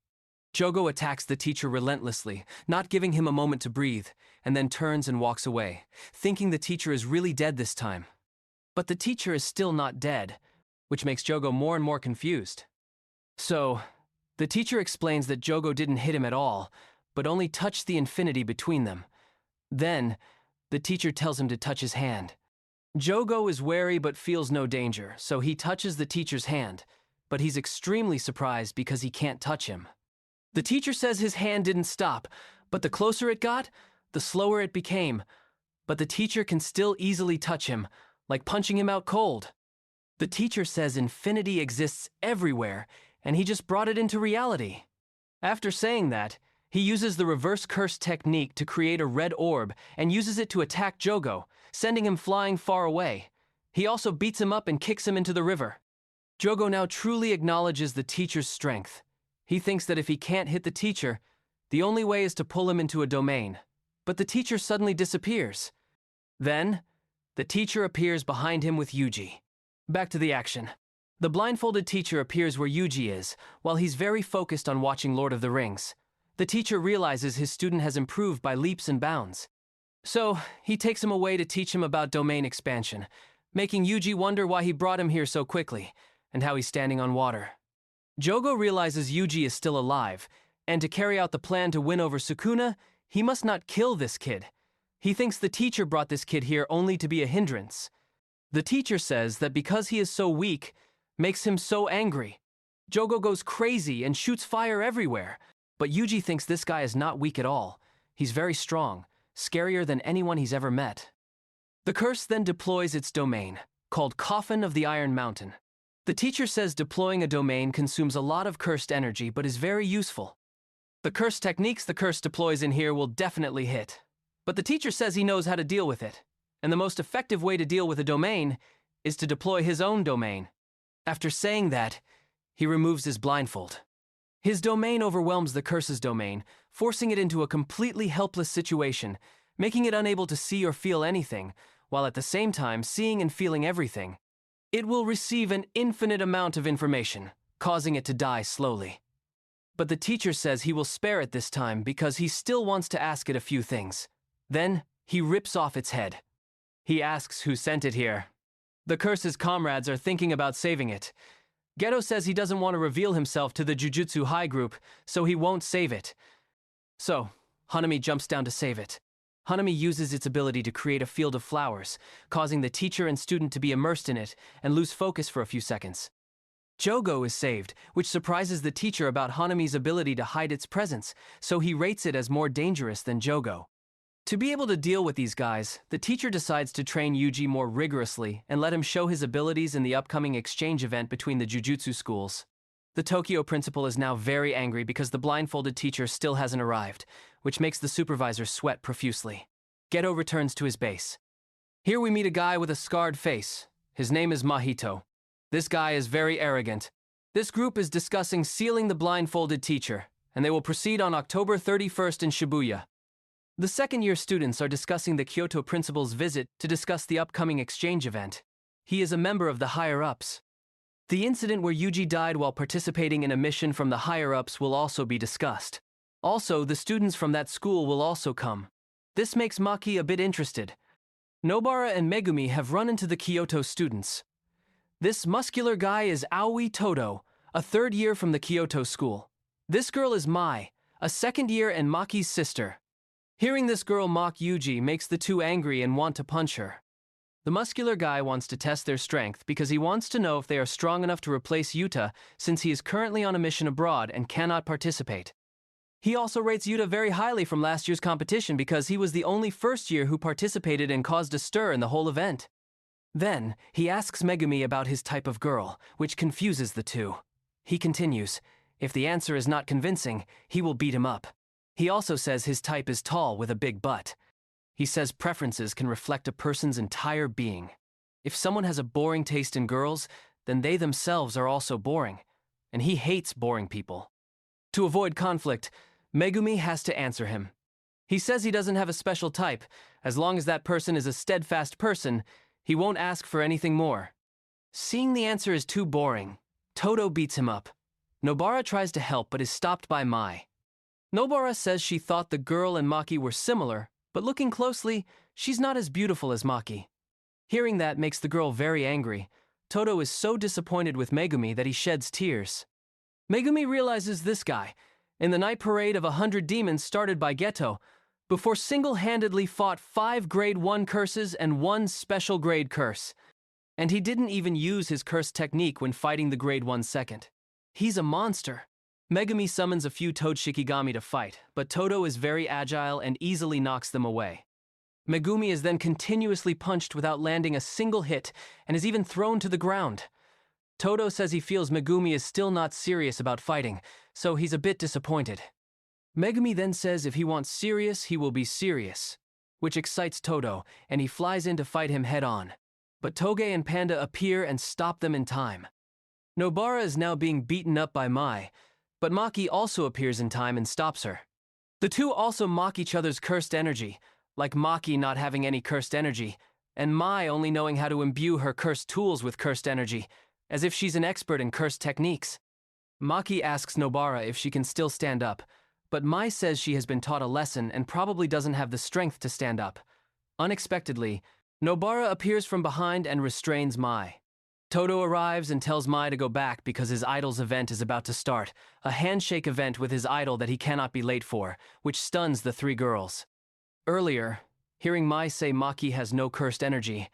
Jogo attacks the teacher relentlessly, not giving him a moment to breathe, and then turns and walks away, thinking the teacher is really dead this time. But the teacher is still not dead, which makes Jogo more and more confused. So, the teacher explains that Jogo didn't hit him at all, but only touched the infinity between them. Then, the teacher tells him to touch his hand. Jogo is wary but feels no danger, so he touches the teacher's hand, but he's extremely surprised because he can't touch him. The teacher says his hand didn't stop, but the closer it got, the slower it became. But the teacher can still easily touch him, like punching him out cold. The teacher says infinity exists everywhere, and he just brought it into reality. After saying that, he uses the reverse curse technique to create a red orb and uses it to attack Jogo, sending him flying far away. He also beats him up and kicks him into the river. Jogo now truly acknowledges the teacher's strength. He thinks that if he can't hit the teacher, the only way is to pull him into a domain. But the teacher suddenly disappears. Then, the teacher appears behind him with Yuji. Back to the action. The blindfolded teacher appears where Yuji is, while he's very focused on watching Lord of the Rings. The teacher realizes his student has improved by leaps and bounds. So, he takes him away to teach him about domain expansion, making Yuji wonder why he brought him here so quickly, and how he's standing on water. Jogo realizes Yuji is still alive, and to carry out the plan to win over Sukuna, he must not kill this kid. He thinks the teacher brought this kid here only to be a hindrance. The teacher says that because he is so weak, makes him so angry. Jogo goes crazy and shoots fire everywhere, but Yuji thinks this guy is not weak at all. He's very strong, scarier than anyone he's ever met. The curse then deploys its domain, called Coffin of the Iron Mountain. The teacher says deploying a domain consumes a lot of cursed energy but is very useful. The curse techniques the curse deploys in here will definitely hit. But the teacher says he knows how to deal with it, and the most effective way to deal with a domain is to deploy his own domain. After saying that, he removes his blindfold. His domain overwhelms the curse's domain, forcing it into a completely helpless situation, making it unable to see or feel anything, while at the same time seeing and feeling everything. It will receive an infinite amount of information, causing it to die slowly. But the teacher says he will spare it this time because he still wants to ask it a few things. Then, he rips off its head. He asks who sent it here. The curse's comrades are thinking about saving it. Geto says he doesn't want to reveal himself to the Jujutsu High group, so he won't save it. So, Hanami jumps down to save it. Hanami uses its ability to create a field of flowers, causing the teacher and student to be immersed in it and lose focus for a few seconds. Jogo is saved, which surprises the teacher about Hanami's ability to hide its presence, so he rates it as more dangerous than Jogo. To be able to deal with these guys, the teacher decides to train Yuji more rigorously and let him show his abilities in the upcoming exchange event between the Jujutsu schools. The Tokyo principal is now very angry because the blindfolded teacher still hasn't arrived, which makes the supervisor sweat profusely. Geto returns to his base. Here we meet a guy with a scarred face. His name is Mahito. This guy is very arrogant. This group is discussing sealing the blindfolded teacher, and they will proceed on October 31st in Shibuya. The second-year students are discussing the Kyoto principal's visit to discuss the upcoming exchange event. He is a member of the higher-ups. The incident where Yuji died while participating in a mission from the higher-ups will also be discussed. Also, the students from that school will also come. This makes Maki a bit interested. Nobara and Megumi have run into the Kyoto students. This muscular guy is Aoi Todo, a third year from the Kyoto school. This girl is Mai, a second year and Maki's sister. Hearing this girl mock Yuji makes the two angry and want to punch her. The muscular guy wants to test their strength because he wants to know if they are strong enough to replace Yuta since he is currently on a mission abroad and cannot participate. He also rates Yuta very highly from last year's competition because he was the only first year who participated and caused a stir in the whole event. Then, he asks Megumi about his type of girl, which confuses the two. He continues, if the answer is not convincing, he will beat him up. He also says his type is tall with a big butt. He says preferences can reflect a person's entire being. If someone has a boring taste in girls, then they themselves are also boring, and he hates boring people. To avoid conflict, Megumi has to answer him. He says he doesn't have a special type. As long as that person is a steadfast person, he won't ask for anything more. Seeing the answer is too boring, Todo beats him up. Nobara tries to help but is stopped by Mai. Nobara says she thought the girl and Maki were similar, but looking closely, she's not as beautiful as Maki. Hearing that makes the girl very angry. Todo is so disappointed with Megumi that he sheds tears. Megumi realizes this guy, in the night parade of 100 demons started by Geto, before single-handedly fought 5 grade 1 curses and 1 special grade curse. And he didn't even use his curse technique when fighting the grade 1 second. He's a monster. Megumi summons a few Toad Shikigami to fight, but Todo is very agile and easily knocks them away. Megumi is then continuously punched without landing a single hit and is even thrown to the ground. Todo says he feels Megumi is still not serious about fighting, so he's a bit disappointed. Megumi then says if he wants serious, he will be serious, which excites Todo, and he flies in to fight him head-on. But Toge and Panda appear and stop them in time. Nobara is now being beaten up by Mai, but Maki also appears in time and stops her. The two also mock each other's cursed energy, like Maki not having any cursed energy, and Mai only knowing how to imbue her cursed tools with cursed energy, as if she's an expert in cursed techniques. Maki asks Nobara if she can still stand up, but Mai says she has been taught a lesson and probably doesn't have the strength to stand up. Unexpectedly, Nobara appears from behind and restrains Mai. Todo arrives and tells Mai to go back because his idol's event is about to start, a handshake event with his idol that he cannot be late for, which stuns the 3 girls. Earlier, hearing Mai say Maki has no cursed energy,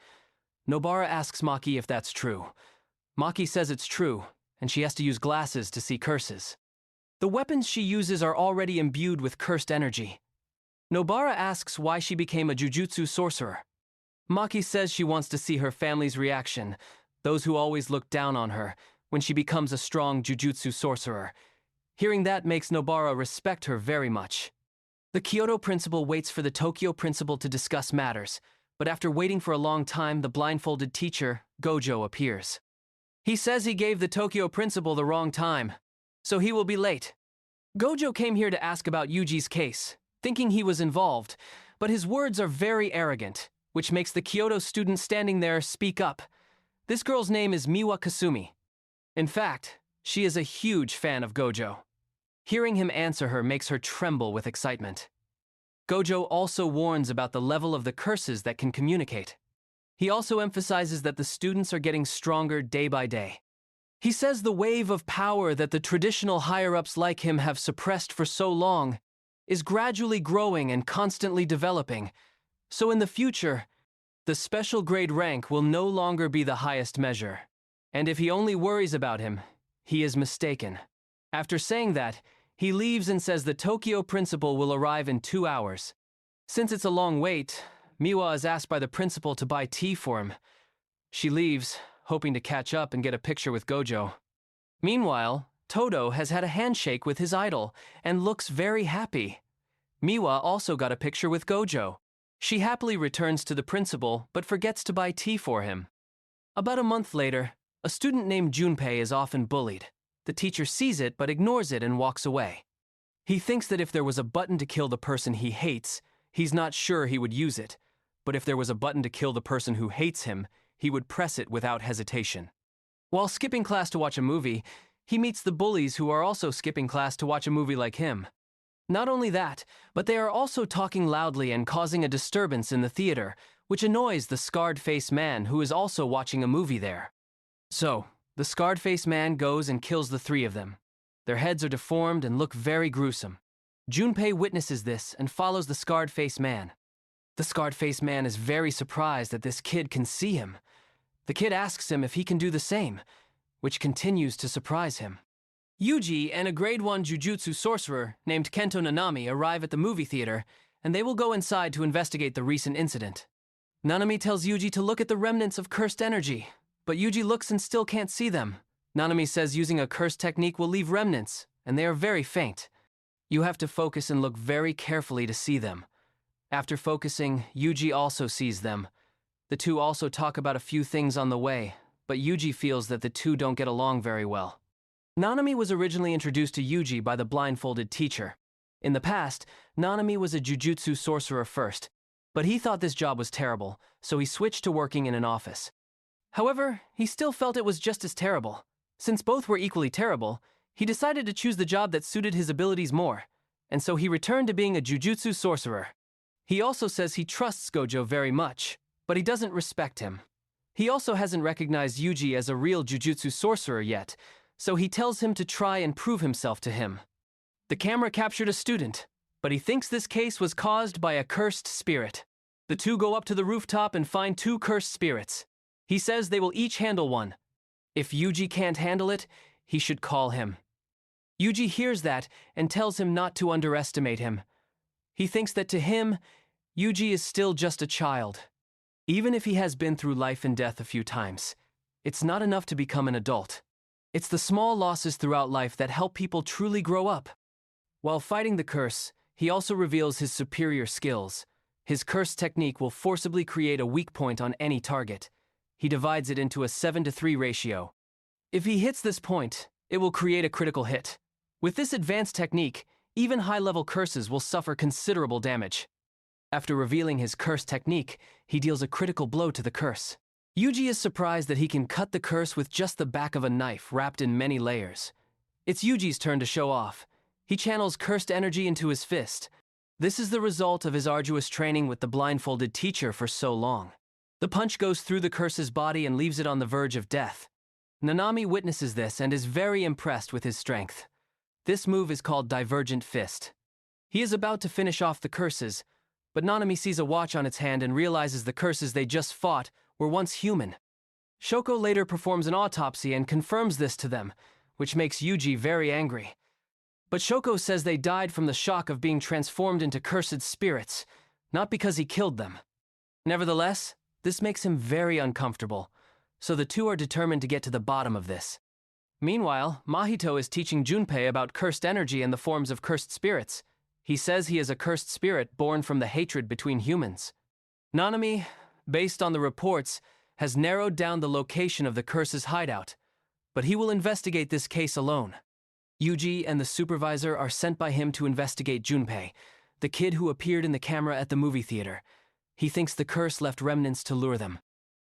Nobara asks Maki if that's true. Maki says it's true, and she has to use glasses to see curses. The weapons she uses are already imbued with cursed energy. Nobara asks why she became a Jujutsu sorcerer. Maki says she wants to see her family's reaction, those who always look down on her, when she becomes a strong Jujutsu sorcerer. Hearing that makes Nobara respect her very much. The Kyoto principal waits for the Tokyo principal to discuss matters, but after waiting for a long time, the blindfolded teacher, Gojo, appears. He says he gave the Tokyo principal the wrong time, so he will be late. Gojo came here to ask about Yuji's case, thinking he was involved, but his words are very arrogant, which makes the Kyoto student standing there speak up. This girl's name is Miwa Kasumi. In fact, she is a huge fan of Gojo. Hearing him answer her makes her tremble with excitement. Gojo also warns about the level of the curses that can communicate. He also emphasizes that the students are getting stronger day by day. He says the wave of power that the traditional higher-ups like him have suppressed for so long is gradually growing and constantly developing. So in the future, the special grade rank will no longer be the highest measure. And if he only worries about him, he is mistaken. After saying that, he leaves and says the Tokyo principal will arrive in 2 hours. Since it's a long wait, Miwa is asked by the principal to buy tea for him. She leaves, hoping to catch up and get a picture with Gojo. Meanwhile, Todo has had a handshake with his idol and looks very happy. Miwa also got a picture with Gojo. She happily returns to the principal but forgets to buy tea for him. About a month later, a student named Junpei is often bullied. The teacher sees it but ignores it and walks away. He thinks that if there was a button to kill the person he hates, He's not sure he would use it, but if there was a button to kill the person who hates him, he would press it without hesitation. While skipping class to watch a movie, he meets the bullies who are also skipping class to watch a movie like him. Not only that, but they are also talking loudly and causing a disturbance in the theater, which annoys the scarred-faced man who is also watching a movie there. So, the scarred-faced man goes and kills the three of them. Their heads are deformed and look very gruesome. Junpei witnesses this and follows the scarred-faced man. The scarred-faced man is very surprised that this kid can see him. The kid asks him if he can do the same, which continues to surprise him. Yuji and a grade 1 Jujutsu sorcerer named Kento Nanami arrive at the movie theater, and they will go inside to investigate the recent incident. Nanami tells Yuji to look at the remnants of cursed energy, but Yuji looks and still can't see them. Nanami says using a cursed technique will leave remnants, and they are very faint. You have to focus and look very carefully to see them. After focusing, Yuji also sees them. The two also talk about a few things on the way, but Yuji feels that the two don't get along very well. Nanami was originally introduced to Yuji by the blindfolded teacher. In the past, Nanami was a Jujutsu sorcerer first, but he thought this job was terrible, so he switched to working in an office. However, he still felt it was just as terrible. Since both were equally terrible, he decided to choose the job that suited his abilities more, and so he returned to being a Jujutsu sorcerer. He also says he trusts Gojo very much, but he doesn't respect him. He also hasn't recognized Yuji as a real Jujutsu sorcerer yet, so he tells him to try and prove himself to him. The camera captured a student, but he thinks this case was caused by a cursed spirit. The two go up to the rooftop and find two cursed spirits. He says they will each handle one. If Yuji can't handle it, he should call him. Yuji hears that and tells him not to underestimate him. He thinks that to him, Yuji is still just a child. Even if he has been through life and death a few times, it's not enough to become an adult. It's the small losses throughout life that help people truly grow up. While fighting the curse, he also reveals his superior skills. His curse technique will forcibly create a weak point on any target. He divides it into a 7-to-3 ratio. If he hits this point, it will create a critical hit. With this advanced technique, even high-level curses will suffer considerable damage. After revealing his curse technique, he deals a critical blow to the curse. Yuji is surprised that he can cut the curse with just the back of a knife wrapped in many layers. It's Yuji's turn to show off. He channels cursed energy into his fist. This is the result of his arduous training with the blindfolded teacher for so long. The punch goes through the curse's body and leaves it on the verge of death. Nanami witnesses this and is very impressed with his strength. This move is called Divergent Fist. He is about to finish off the curses, but Nanami sees a watch on its hand and realizes the curses they just fought were once human. Shoko later performs an autopsy and confirms this to them, which makes Yuji very angry. But Shoko says they died from the shock of being transformed into cursed spirits, not because he killed them. Nevertheless, this makes him very uncomfortable, so the two are determined to get to the bottom of this. Meanwhile, Mahito is teaching Junpei about cursed energy and the forms of cursed spirits. He says he is a cursed spirit born from the hatred between humans. Nanami, based on the reports, has narrowed down the location of the curse's hideout, but he will investigate this case alone. Yuji and the supervisor are sent by him to investigate Junpei, the kid who appeared in the camera at the movie theater. He thinks the curse left remnants to lure them.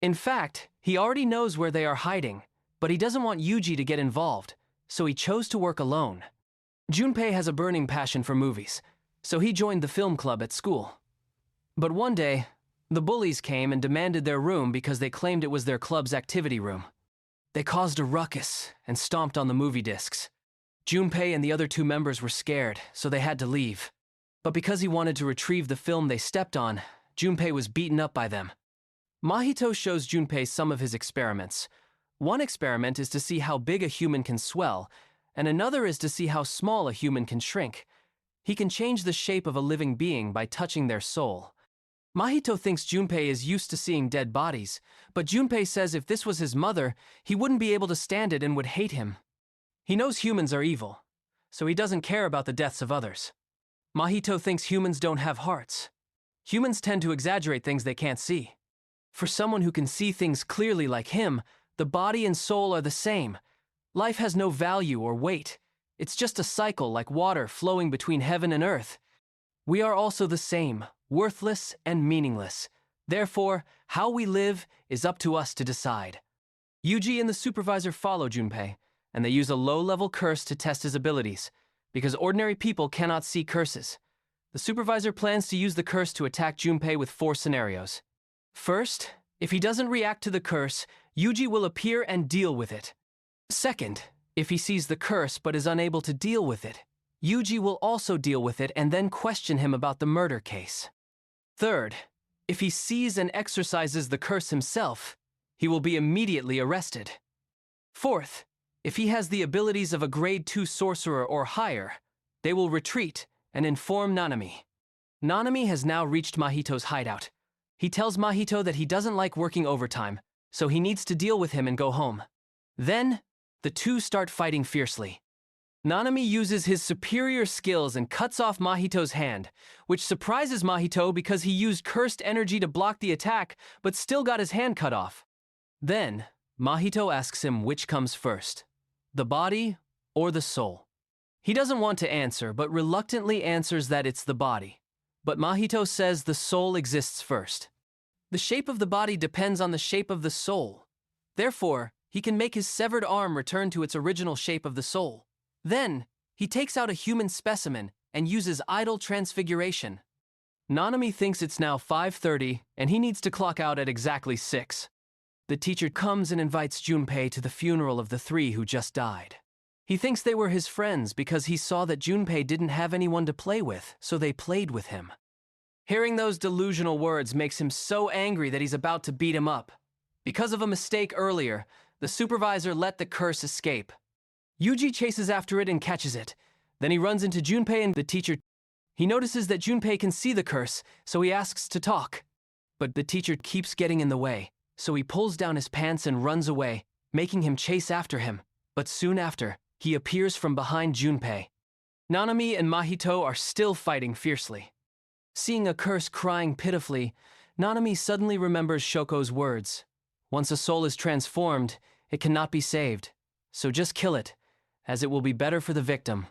In fact, he already knows where they are hiding, but he doesn't want Yuji to get involved, so he chose to work alone. Junpei has a burning passion for movies, so he joined the film club at school. But one day, the bullies came and demanded their room because they claimed it was their club's activity room. They caused a ruckus and stomped on the movie discs. Junpei and the other two members were scared, so they had to leave. But because he wanted to retrieve the film they stepped on, Junpei was beaten up by them. Mahito shows Junpei some of his experiments. One experiment is to see how big a human can swell, and another is to see how small a human can shrink. He can change the shape of a living being by touching their soul. Mahito thinks Junpei is used to seeing dead bodies, but Junpei says if this was his mother, he wouldn't be able to stand it and would hate him. He knows humans are evil, so he doesn't care about the deaths of others. Mahito thinks humans don't have hearts. Humans tend to exaggerate things they can't see. For someone who can see things clearly like him, the body and soul are the same. Life has no value or weight. It's just a cycle like water flowing between heaven and earth. We are also the same, worthless and meaningless. Therefore, how we live is up to us to decide. Yuji and the supervisor follow Junpei, and they use a low-level curse to test his abilities, because ordinary people cannot see curses. The supervisor plans to use the curse to attack Junpei with 4 scenarios. First, if he doesn't react to the curse, Yuji will appear and deal with it. Second, if he sees the curse but is unable to deal with it, Yuji will also deal with it and then question him about the murder case. Third, if he sees and exercises the curse himself, he will be immediately arrested. Fourth, if he has the abilities of a grade 2 sorcerer or higher, they will retreat and inform Nanami. Nanami has now reached Mahito's hideout. He tells Mahito that he doesn't like working overtime, so he needs to deal with him and go home. Then, the two start fighting fiercely. Nanami uses his superior skills and cuts off Mahito's hand, which surprises Mahito because he used cursed energy to block the attack, but still got his hand cut off. Then, Mahito asks him which comes first, the body or the soul. He doesn't want to answer, but reluctantly answers that it's the body. But Mahito says the soul exists first. The shape of the body depends on the shape of the soul. Therefore, he can make his severed arm return to its original shape of the soul. Then, he takes out a human specimen and uses idle transfiguration. Nanami thinks it's now 5:30 and he needs to clock out at exactly 6. The teacher comes and invites Junpei to the funeral of the 3 who just died. He thinks they were his friends because he saw that Junpei didn't have anyone to play with, so they played with him. Hearing those delusional words makes him so angry that he's about to beat him up. Because of a mistake earlier, the supervisor let the curse escape. Yuji chases after it and catches it. Then he runs into Junpei and the teacher. He notices that Junpei can see the curse, so he asks to talk. But the teacher keeps getting in the way, so he pulls down his pants and runs away, making him chase after him. But soon after, he appears from behind Junpei. Nanami and Mahito are still fighting fiercely. Seeing a curse crying pitifully, Nanami suddenly remembers Shoko's words. Once a soul is transformed, it cannot be saved. So just kill it, as it will be better for the victim.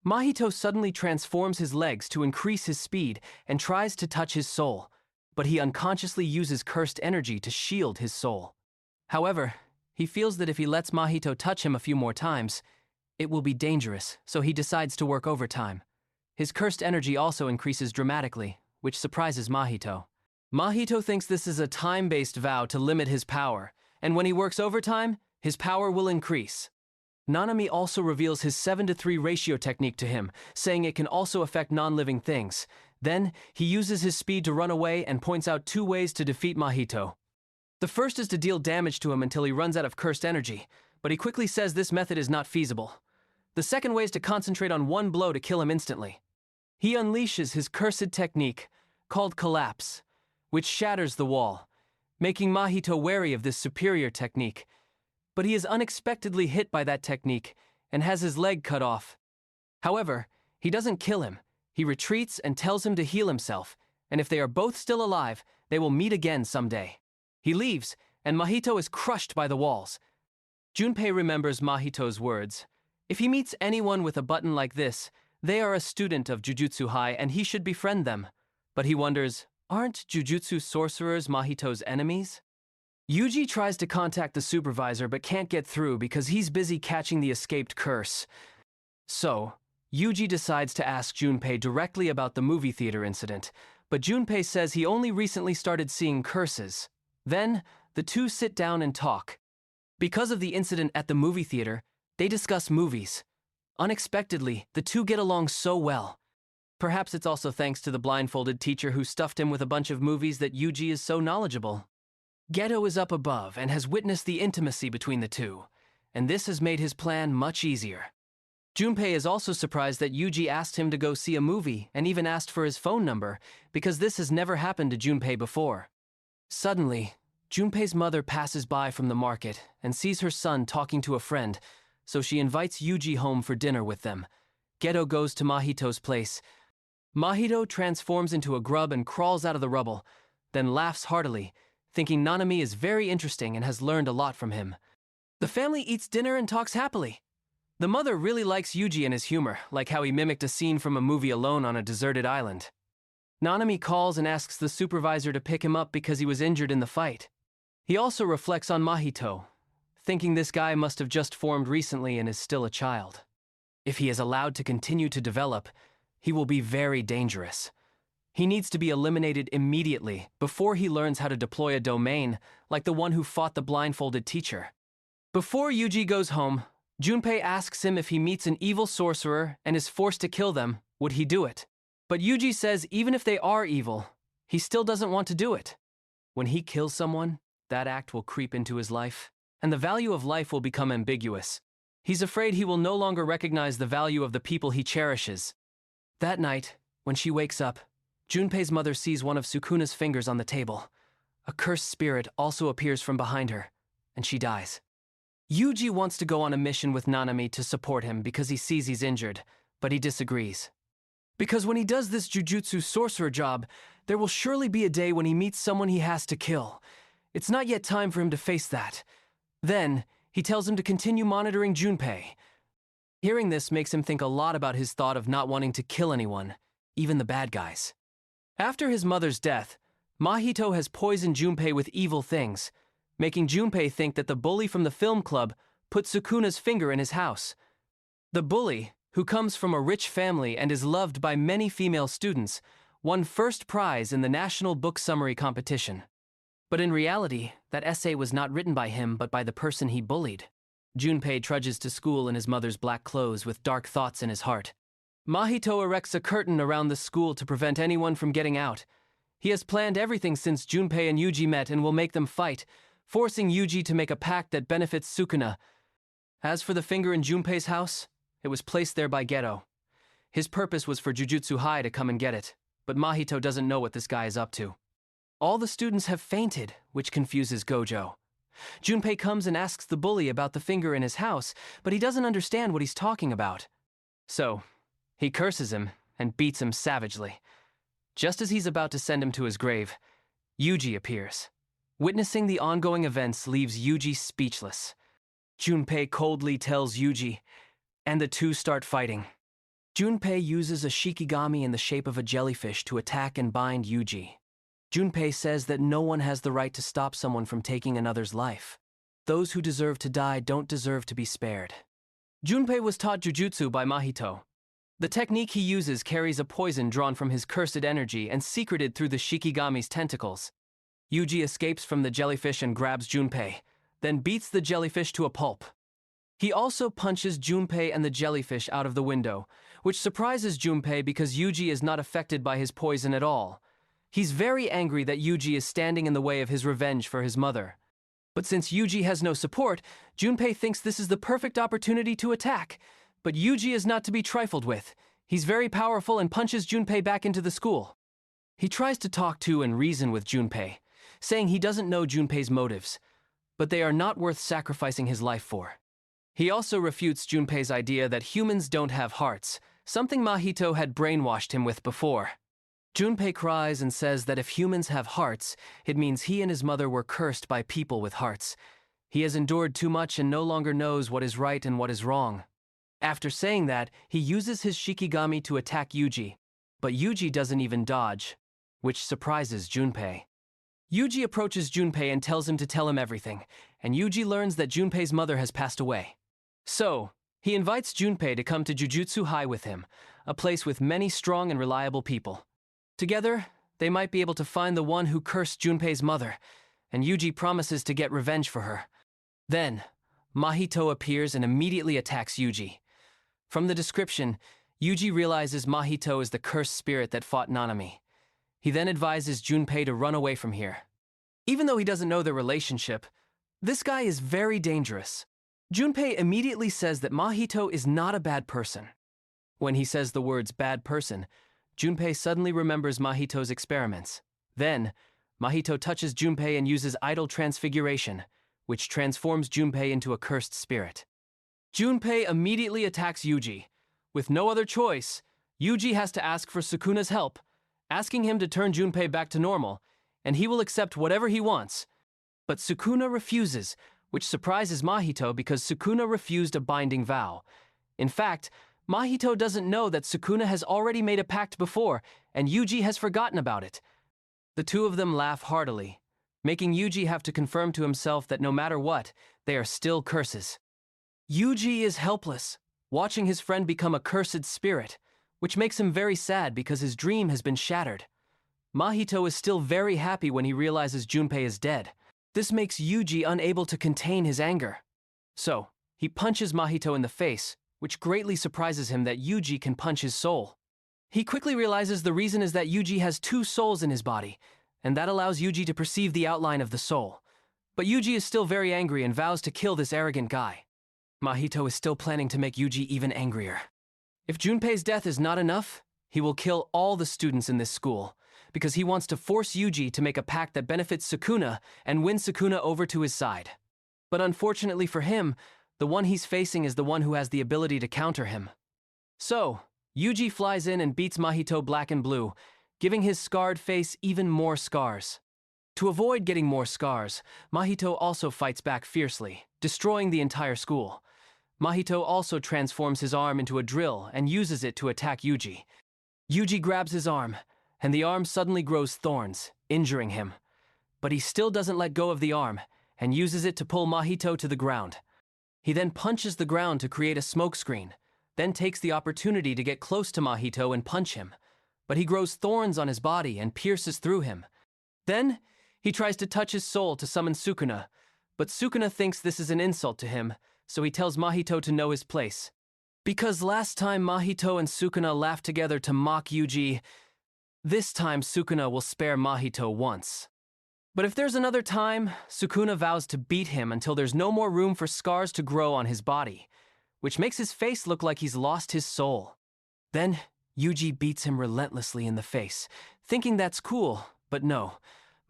Mahito suddenly transforms his legs to increase his speed and tries to touch his soul, but he unconsciously uses cursed energy to shield his soul. However, he feels that if he lets Mahito touch him a few more times, it will be dangerous, so he decides to work overtime. His cursed energy also increases dramatically, which surprises Mahito. Mahito thinks this is a time-based vow to limit his power, and when he works overtime, his power will increase. Nanami also reveals his 7:3 ratio technique to him, saying it can also affect non-living things. Then, he uses his speed to run away and points out 2 ways to defeat Mahito. The first is to deal damage to him until he runs out of cursed energy, but he quickly says this method is not feasible. The second way is to concentrate on 1 blow to kill him instantly. He unleashes his cursed technique, called Collapse, which shatters the wall, making Mahito wary of this superior technique. But he is unexpectedly hit by that technique and has his leg cut off. However, he doesn't kill him. He retreats and tells him to heal himself, and if they are both still alive, they will meet again someday. He leaves, and Mahito is crushed by the walls. Junpei remembers Mahito's words. If he meets anyone with a button like this, they are a student of Jujutsu High and he should befriend them. But he wonders, aren't Jujutsu sorcerers Mahito's enemies? Yuji tries to contact the supervisor but can't get through because he's busy catching the escaped curse. So, Yuji decides to ask Junpei directly about the movie theater incident, but Junpei says he only recently started seeing curses. Then, the two sit down and talk. Because of the incident at the movie theater, they discuss movies. Unexpectedly, the two get along so well. Perhaps it's also thanks to the blindfolded teacher who stuffed him with a bunch of movies that Yuji is so knowledgeable. Geto is up above and has witnessed the intimacy between the two, and this has made his plan much easier. Junpei is also surprised that Yuji asked him to go see a movie and even asked for his phone number, because this has never happened to Junpei before. Suddenly, Junpei's mother passes by from the market and sees her son talking to a friend, so she invites Yuji home for dinner with them. Geto goes to Mahito's place. Mahito transforms into a grub and crawls out of the rubble, then laughs heartily, thinking Nanami is very interesting and has learned a lot from him. The family eats dinner and talks happily. The mother really likes Yuji and his humor, like how he mimicked a scene from a movie alone on a deserted island. Nanami calls and asks the supervisor to pick him up because he was injured in the fight. He also reflects on Mahito, thinking this guy must have just formed recently and is still a child. If he is allowed to continue to develop, he will be very dangerous. He needs to be eliminated immediately before he learns how to deploy a domain like the one who fought the blindfolded teacher. Before Yuji goes home, Junpei asks him if he meets an evil sorcerer and is forced to kill them, would he do it? But Yuji says even if they are evil, he still doesn't want to do it. When he kills someone, that act will creep into his life, and the value of life will become ambiguous. He's afraid he will no longer recognize the value of the people he cherishes. That night, when she wakes up, Junpei's mother sees one of Sukuna's fingers on the table. A cursed spirit also appears from behind her, and she dies. Yuji wants to go on a mission with Nanami to support him because he sees he's injured, but he disagrees. Because when he does this Jujutsu sorcerer job, there will surely be a day when he meets someone he has to kill. It's not yet time for him to face that. Then, he tells him to continue monitoring Junpei. Hearing this makes him think a lot about his thought of not wanting to kill anyone, even the bad guys. After his mother's death, Mahito has poisoned Junpei with evil things, making Junpei think that the bully from the film club put Sukuna's finger in his house. The bully, who comes from a rich family and is loved by many female students, won first prize in the National Book Summary competition. But in reality, that essay was not written by him but by the person he bullied. Junpei trudges to school in his mother's black clothes with dark thoughts in his heart. Mahito erects a curtain around the school to prevent anyone from getting out. He has planned everything since Junpei and Yuji met and will make them fight, forcing Yuji to make a pact that benefits Sukuna. As for the finger in Junpei's house, it was placed there by Geto. His purpose was for Jujutsu High to come and get it, but Mahito doesn't know what this guy is up to. All the students have fainted, which confuses Gojo. Junpei comes and asks the bully about the finger in his house, but he doesn't understand what he's talking about. So, he curses him and beats him savagely. Just as he's about to send him to his grave, Yuji appears. Witnessing the ongoing events leaves Yuji speechless. Junpei coldly tells Yuji, and the two start fighting. Junpei uses a shikigami in the shape of a jellyfish to attack and bind Yuji. Junpei says that no one has the right to stop someone from taking another's life. Those who deserve to die don't deserve to be spared. Junpei was taught jujutsu by Mahito. The technique he uses carries a poison drawn from his cursed energy and secreted through the shikigami's tentacles. Yuji escapes from the jellyfish and grabs Junpei, then beats the jellyfish to a pulp. He also punches Junpei and the jellyfish out of the window, which surprises Junpei because Yuji is not affected by his poison at all. He's very angry that Yuji is standing in the way of his revenge for his mother. But since Yuji has no support, Junpei thinks this is the perfect opportunity to attack. But Yuji is not to be trifled with. He's very powerful and punches Junpei back into the school. He tries to talk to and reason with Junpei, saying he doesn't know Junpei's motives, but they are not worth sacrificing his life for. He also refutes Junpei's idea that humans don't have hearts, something Mahito had brainwashed him with before. Junpei cries and says that if humans have hearts, it means he and his mother were cursed by people with hearts. He has endured too much and no longer knows what is right and what is wrong. After saying that, he uses his shikigami to attack Yuji, but Yuji doesn't even dodge, which surprises Junpei. Yuji approaches Junpei and tells him to tell him everything, and Yuji learns that Junpei's mother has passed away. So, he invites Junpei to come to Jujutsu High with him, a place with many strong and reliable people. Together, they might be able to find the one who cursed Junpei's mother, and Yuji promises to get revenge for her. Then, Mahito appears and immediately attacks Yuji. From the description, Yuji realizes Mahito is the cursed spirit that fought Nanami. He then advises Junpei to run away from here. Even though he doesn't know their relationship, this guy is very dangerous. Junpei immediately says that Mahito is not a bad person. When he says the words bad person, Junpei suddenly remembers Mahito's experiments. Then, Mahito touches Junpei and uses idol transfiguration, which transforms Junpei into a cursed spirit. Junpei immediately attacks Yuji. With no other choice, Yuji has to ask for Sukuna's help, asking him to turn Junpei back to normal, and he will accept whatever he wants. But Sukuna refuses, which surprises Mahito because Sukuna refused a binding vow. In fact, Mahito doesn't know that Sukuna has already made a pact before, and Yuji has forgotten about it. The two of them laugh heartily, making Yuji have to confirm to himself that no matter what, they are still curses. Yuji is helpless, watching his friend become a cursed spirit, which makes him very sad because his dream has been shattered. Mahito is still very happy when he realizes Junpei is dead. This makes Yuji unable to contain his anger. So, he punches Mahito in the face, which greatly surprises him that Yuji can punch his soul. He quickly realizes the reason is that Yuji has two souls in his body, and that allows Yuji to perceive the outline of the soul. But Yuji is still very angry and vows to kill this arrogant guy. Mahito is still planning to make Yuji even angrier. If Junpei's death is not enough, he will kill all the students in this school, because he wants to force Yuji to make a pact that benefits Sukuna and win Sukuna over to his side. But unfortunately for him, the one he's facing is the one who has the ability to counter him. So, Yuji flies in and beats Mahito black and blue, giving his scarred face even more scars. To avoid getting more scars, Mahito also fights back fiercely, destroying the entire school. Mahito also transforms his arm into a drill and uses it to attack Yuji. Yuji grabs his arm, and the arm suddenly grows thorns, injuring him. But he still doesn't let go of the arm, and uses it to pull Mahito to the ground. He then punches the ground to create a smokescreen, then takes the opportunity to get close to Mahito and punch him. But he grows thorns on his body and pierces through him. Then, he tries to touch his soul to summon Sukuna, but Sukuna thinks this is an insult to him, so he tells Mahito to know his place. Because last time Mahito and Sukuna laughed together to mock Yuji, this time Sukuna will spare Mahito once. But if there's another time, Sukuna vows to beat him until there's no more room for scars to grow on his body, which makes his face look like he's lost his soul. Then, Yuji beats him relentlessly in the face, thinking that's cool, but no.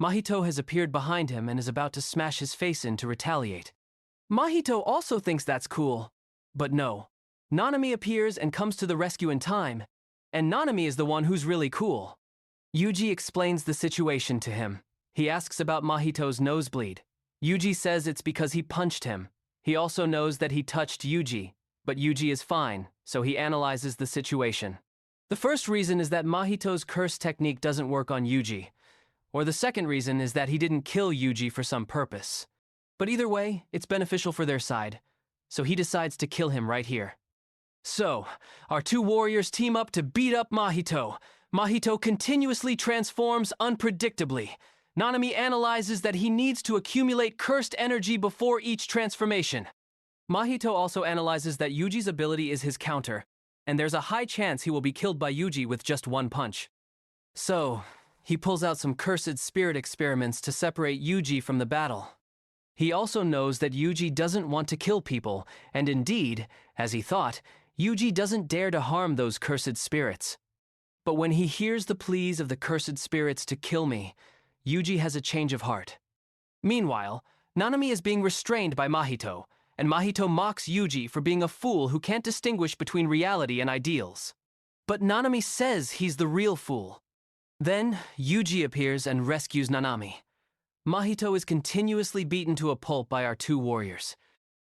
Mahito has appeared behind him and is about to smash his face in to retaliate. Mahito also thinks that's cool, but no. Nanami appears and comes to the rescue in time, and Nanami is the one who's really cool. Yuji explains the situation to him. He asks about Mahito's nosebleed. Yuji says it's because he punched him. He also knows that he touched Yuji, but Yuji is fine, so he analyzes the situation. The first reason is that Mahito's curse technique doesn't work on Yuji, or the second reason is that he didn't kill Yuji for some purpose. But either way, it's beneficial for their side, so he decides to kill him right here. So, our two warriors team up to beat up Mahito. Mahito continuously transforms unpredictably. Nanami analyzes that he needs to accumulate cursed energy before each transformation. Mahito also analyzes that Yuji's ability is his counter, and there's a high chance he will be killed by Yuji with just one punch. So, he pulls out some cursed spirit experiments to separate Yuji from the battle. He also knows that Yuji doesn't want to kill people, and indeed, as he thought, Yuji doesn't dare to harm those cursed spirits. But when he hears the pleas of the cursed spirits to kill me, Yuji has a change of heart. Meanwhile, Nanami is being restrained by Mahito, and Mahito mocks Yuji for being a fool who can't distinguish between reality and ideals. But Nanami says he's the real fool. Then, Yuji appears and rescues Nanami. Mahito is continuously beaten to a pulp by our two warriors.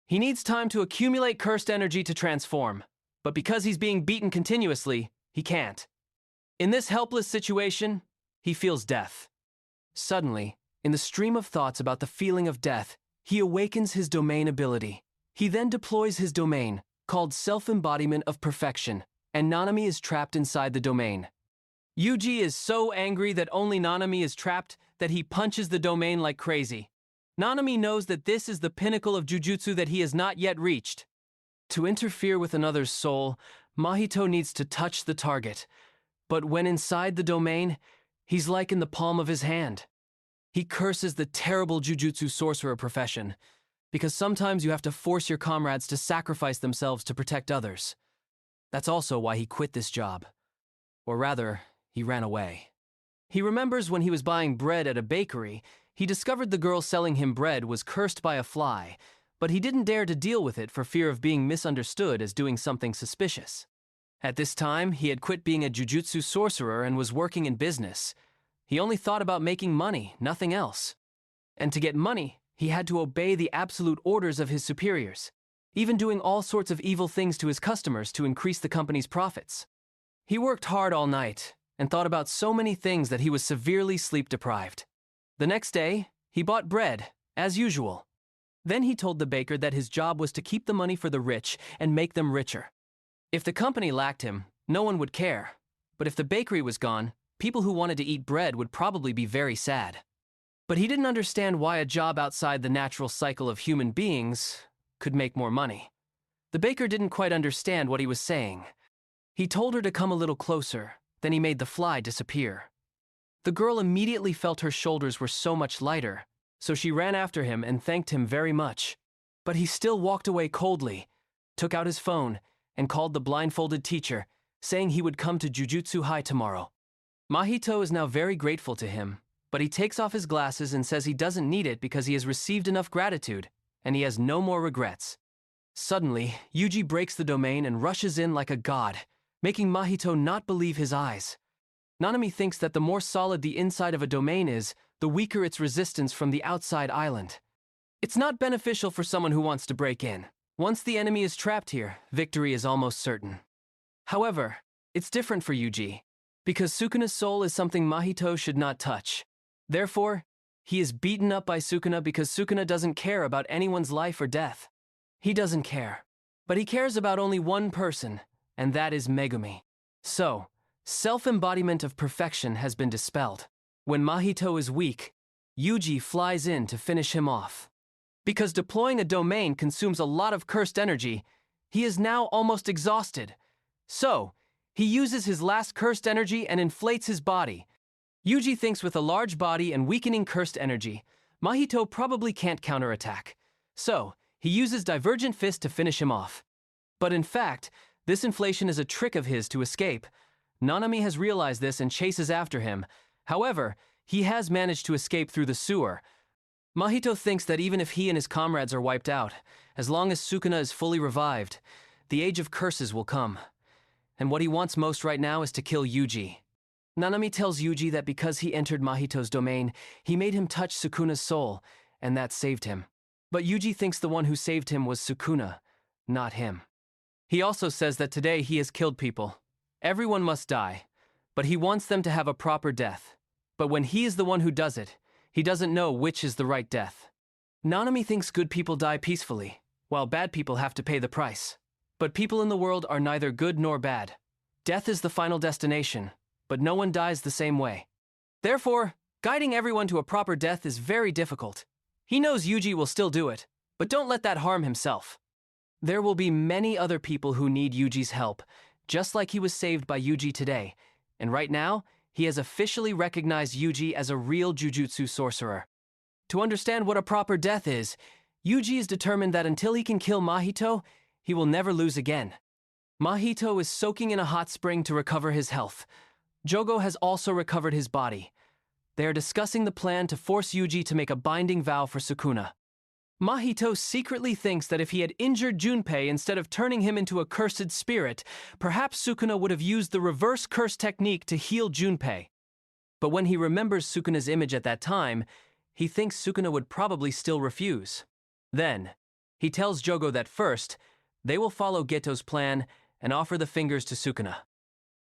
He needs time to accumulate cursed energy to transform, but because he's being beaten continuously, he can't. In this helpless situation, he feels death. Suddenly, in the stream of thoughts about the feeling of death, he awakens his domain ability. He then deploys his domain, called Self-Embodiment of Perfection, and Nanami is trapped inside the domain. Yuji is so angry that only Nanami is trapped that he punches the domain like crazy. Nanami knows that this is the pinnacle of Jujutsu that he has not yet reached. To interfere with another's soul, Mahito needs to touch the target, but when inside the domain, he's like in the palm of his hand. He curses the terrible Jujutsu sorcerer profession, because sometimes you have to force your comrades to sacrifice themselves to protect others. That's also why he quit this job. Or rather, he ran away. He remembers when he was buying bread at a bakery, he discovered the girl selling him bread was cursed by a fly, but he didn't dare to deal with it for fear of being misunderstood as doing something suspicious. At this time, he had quit being a Jujutsu sorcerer and was working in business. He only thought about making money, nothing else. And to get money, he had to obey the absolute orders of his superiors. even doing all sorts of evil things to his customers to increase the company's profits. He worked hard all night and thought about so many things that he was severely sleep-deprived. The next day, he bought bread, as usual. Then he told the baker that his job was to keep the money for the rich and make them richer. If the company lacked him, no one would care. But if the bakery was gone, people who wanted to eat bread would probably be very sad. But he didn't understand why a job outside the natural cycle of human beings could make more money. The baker didn't quite understand what he was saying. He told her to come a little closer, then he made the fly disappear. The girl immediately felt her shoulders were so much lighter, so she ran after him and thanked him very much. But he still walked away coldly, took out his phone, and called the blindfolded teacher, saying he would come to Jujutsu High tomorrow. Mahito is now very grateful to him, but he takes off his glasses and says he doesn't need it because he has received enough gratitude, and he has no more regrets. Suddenly, Yuji breaks the domain and rushes in like a god, making Mahito not believe his eyes. Nanami thinks that the more solid the inside of a domain is, the weaker its resistance from the outside island. It's not beneficial for someone who wants to break in. Once the enemy is trapped here, victory is almost certain. However, it's different for Yuji, because Sukuna's soul is something Mahito should not touch. Therefore, he is beaten up by Sukuna because Sukuna doesn't care about anyone's life or death. He doesn't care. But he cares about only one person, and that is Megumi. So, self-embodiment of perfection has been dispelled. When Mahito is weak, Yuji flies in to finish him off. Because deploying a domain consumes a lot of cursed energy, he is now almost exhausted. So, he uses his last cursed energy and inflates his body. Yuji thinks with a large body and weakening cursed energy, Mahito probably can't counterattack. So, he uses Divergent Fist to finish him off. But in fact, this inflation is a trick of his to escape. Nanami has realized this and chases after him. However, he has managed to escape through the sewer. Mahito thinks that even if he and his comrades are wiped out, as long as Sukuna is fully revived, the Age of Curses will come. And what he wants most right now is to kill Yuji. Nanami tells Yuji that because he entered Mahito's domain, he made him touch Sukuna's soul, and that saved him. But Yuji thinks the one who saved him was Sukuna, not him. He also says that today he has killed people. Everyone must die, but he wants them to have a proper death. But when he is the one who does it, he doesn't know which is the right death. Nanami thinks good people die peacefully, while bad people have to pay the price. But people in the world are neither good nor bad. Death is the final destination, but no one dies the same way. Therefore, guiding everyone to a proper death is very difficult. He knows Yuji will still do it, but don't let that harm himself. There will be many other people who need Yuji's help, just like he was saved by Yuji today, and right now, he has officially recognized Yuji as a real Jujutsu sorcerer. To understand what a proper death is, Yuji is determined that until he can kill Mahito, he will never lose again. Mahito is soaking in a hot spring to recover his health. Jogo has also recovered his body. They are discussing the plan to force Yuji to make a binding vow for Sukuna. Mahito secretly thinks that if he had injured Junpei instead of turning him into a cursed spirit, perhaps Sukuna would have used the reverse curse technique to heal Junpei. But when he remembers Sukuna's image at that time, he thinks Sukuna would probably still refuse. Then, he tells Jogo that first, they will follow Geto's plan and offer the fingers to Sukuna.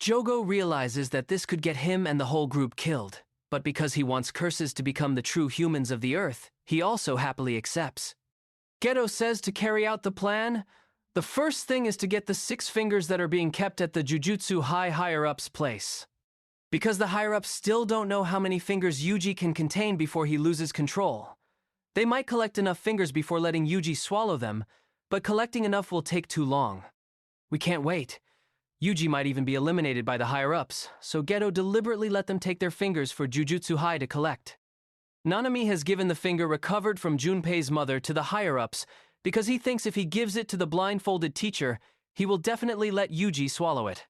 Jogo realizes that this could get him and the whole group killed, but because he wants curses to become the true humans of the earth, he also happily accepts. Geto says to carry out the plan, the first thing is to get the 6 fingers that are being kept at the Jujutsu higher-ups place. Because the higher-ups still don't know how many fingers Yuji can contain before he loses control. They might collect enough fingers before letting Yuji swallow them, but collecting enough will take too long. We can't wait. Yuji might even be eliminated by the higher-ups, so Geto deliberately let them take their fingers for Jujutsu High to collect. Nanami has given the finger recovered from Junpei's mother to the higher-ups because he thinks if he gives it to the blindfolded teacher, he will definitely let Yuji swallow it.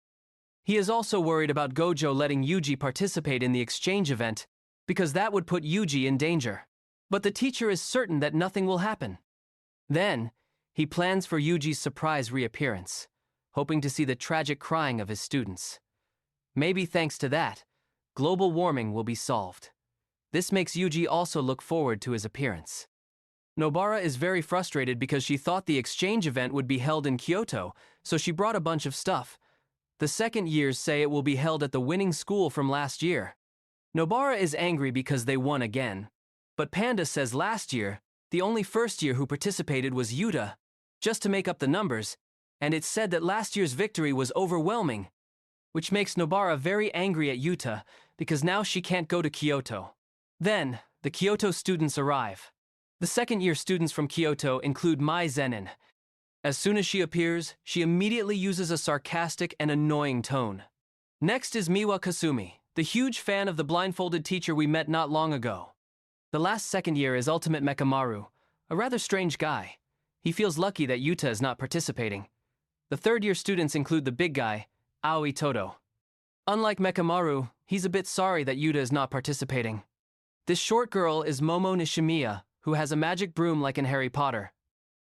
He is also worried about Gojo letting Yuji participate in the exchange event because that would put Yuji in danger. But the teacher is certain that nothing will happen. Then, he plans for Yuji's surprise reappearance, hoping to see the tragic crying of his students. Maybe thanks to that, global warming will be solved. This makes Yuji also look forward to his appearance. Nobara is very frustrated because she thought the exchange event would be held in Kyoto, so she brought a bunch of stuff. The second years say it will be held at the winning school from last year. Nobara is angry because they won again. But Panda says last year, the only first year who participated was Yuta, just to make up the numbers, and it's said that last year's victory was overwhelming, which makes Nobara very angry at Yuta because now she can't go to Kyoto. Then, the Kyoto students arrive. The second-year students from Kyoto include Mai Zenin. As soon as she appears, she immediately uses a sarcastic and annoying tone. Next is Miwa Kasumi, the huge fan of the blindfolded teacher we met not long ago. The last second year is Ultimate Mekamaru, a rather strange guy. He feels lucky that Yuta is not participating. The third-year students include the big guy, Aoi Todo. Unlike Mekamaru, he's a bit sorry that Yuta is not participating. This short girl is Momo Nishimiya, who has a magic broom like in Harry Potter.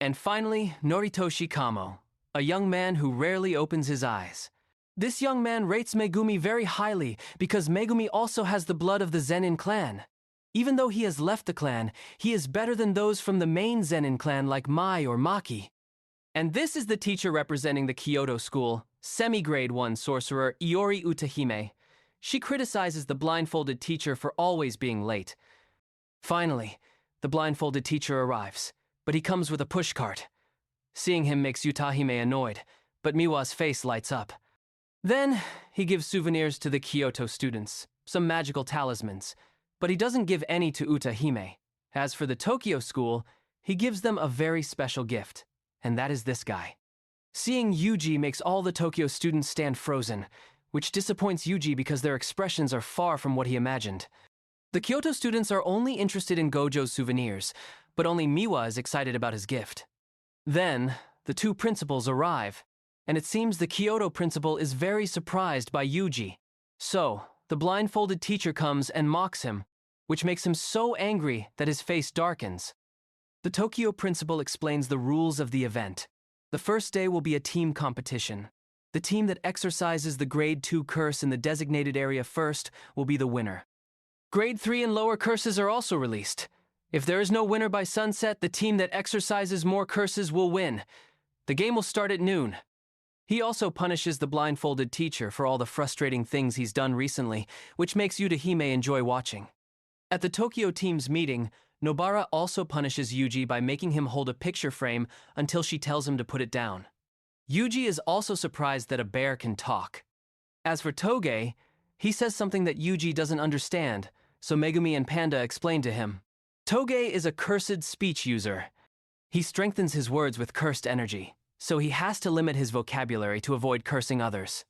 And finally, Noritoshi Kamo, a young man who rarely opens his eyes. This young man rates Megumi very highly because Megumi also has the blood of the Zenin clan. Even though he has left the clan, he is better than those from the main Zenin clan like Mai or Maki. And this is the teacher representing the Kyoto school, semi-grade 1 sorcerer Iori Utahime. She criticizes the blindfolded teacher for always being late. Finally, the blindfolded teacher arrives, but he comes with a pushcart. Seeing him makes Utahime annoyed, but Miwa's face lights up. Then, he gives souvenirs to the Kyoto students, some magical talismans, but he doesn't give any to Utahime. As for the Tokyo school, he gives them a very special gift, and that is this guy. Seeing Yuji makes all the Tokyo students stand frozen, which disappoints Yuji because their expressions are far from what he imagined. The Kyoto students are only interested in Gojo's souvenirs, but only Miwa is excited about his gift. Then, the two principals arrive, and it seems the Kyoto principal is very surprised by Yuji. So, the blindfolded teacher comes and mocks him, which makes him so angry that his face darkens. The Tokyo principal explains the rules of the event. The first day will be a team competition. The team that exercises the Grade 2 curse in the designated area first will be the winner. Grade 3 and lower curses are also released. If there is no winner by sunset, the team that exercises more curses will win. The game will start at noon. He also punishes the blindfolded teacher for all the frustrating things he's done recently, which makes Utahime enjoy watching. At the Tokyo team's meeting, Nobara also punishes Yuji by making him hold a picture frame until she tells him to put it down. Yuji is also surprised that a bear can talk. As for Toge, he says something that Yuji doesn't understand, so Megumi and Panda explain to him. Toge is a cursed speech user. He strengthens his words with cursed energy, so he has to limit his vocabulary to avoid cursing others.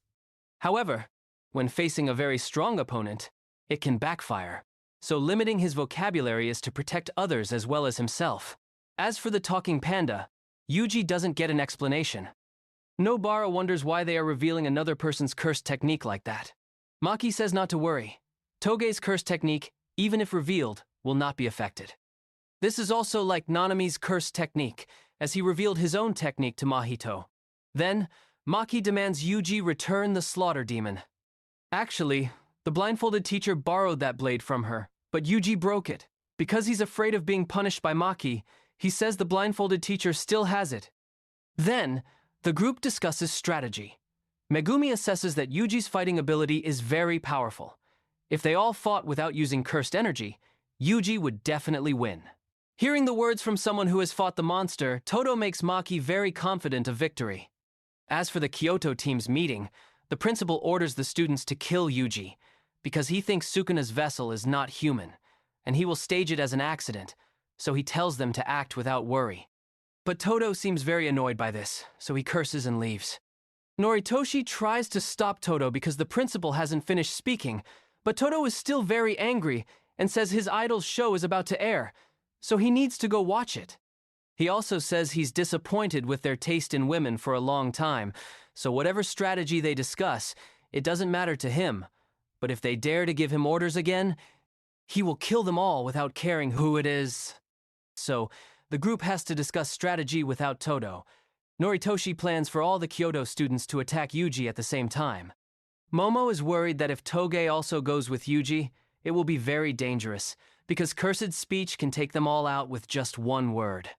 However, when facing a very strong opponent, it can backfire, so limiting his vocabulary is to protect others as well as himself. As for the talking panda, Yuji doesn't get an explanation. Nobara wonders why they are revealing another person's curse technique like that. Maki says not to worry. Toge's curse technique, even if revealed, will not be affected. This is also like Nanami's curse technique, as he revealed his own technique to Mahito. Then, Maki demands Yuji return the slaughter demon. Actually, the blindfolded teacher borrowed that blade from her, but Yuji broke it. Because he's afraid of being punished by Maki, he says the blindfolded teacher still has it. Then, the group discusses strategy. Megumi assesses that Yuji's fighting ability is very powerful. If they all fought without using cursed energy, Yuji would definitely win. Hearing the words from someone who has fought the monster, Todo makes Maki very confident of victory. As for the Kyoto team's meeting, the principal orders the students to kill Yuji, because he thinks Sukuna's vessel is not human, and he will stage it as an accident, so he tells them to act without worry. But Todo seems very annoyed by this, so he curses and leaves. Noritoshi tries to stop Todo because the principal hasn't finished speaking, but Todo is still very angry and says his idol's show is about to air, so he needs to go watch it. He also says he's disappointed with their taste in women for a long time, so whatever strategy they discuss, it doesn't matter to him. But if they dare to give him orders again, he will kill them all without caring who it is. So, the group has to discuss strategy without Todo. Noritoshi plans for all the Kyoto students to attack Yuji at the same time. Momo is worried that if Toge also goes with Yuji, it will be very dangerous, because cursed speech can take them all out with just one word.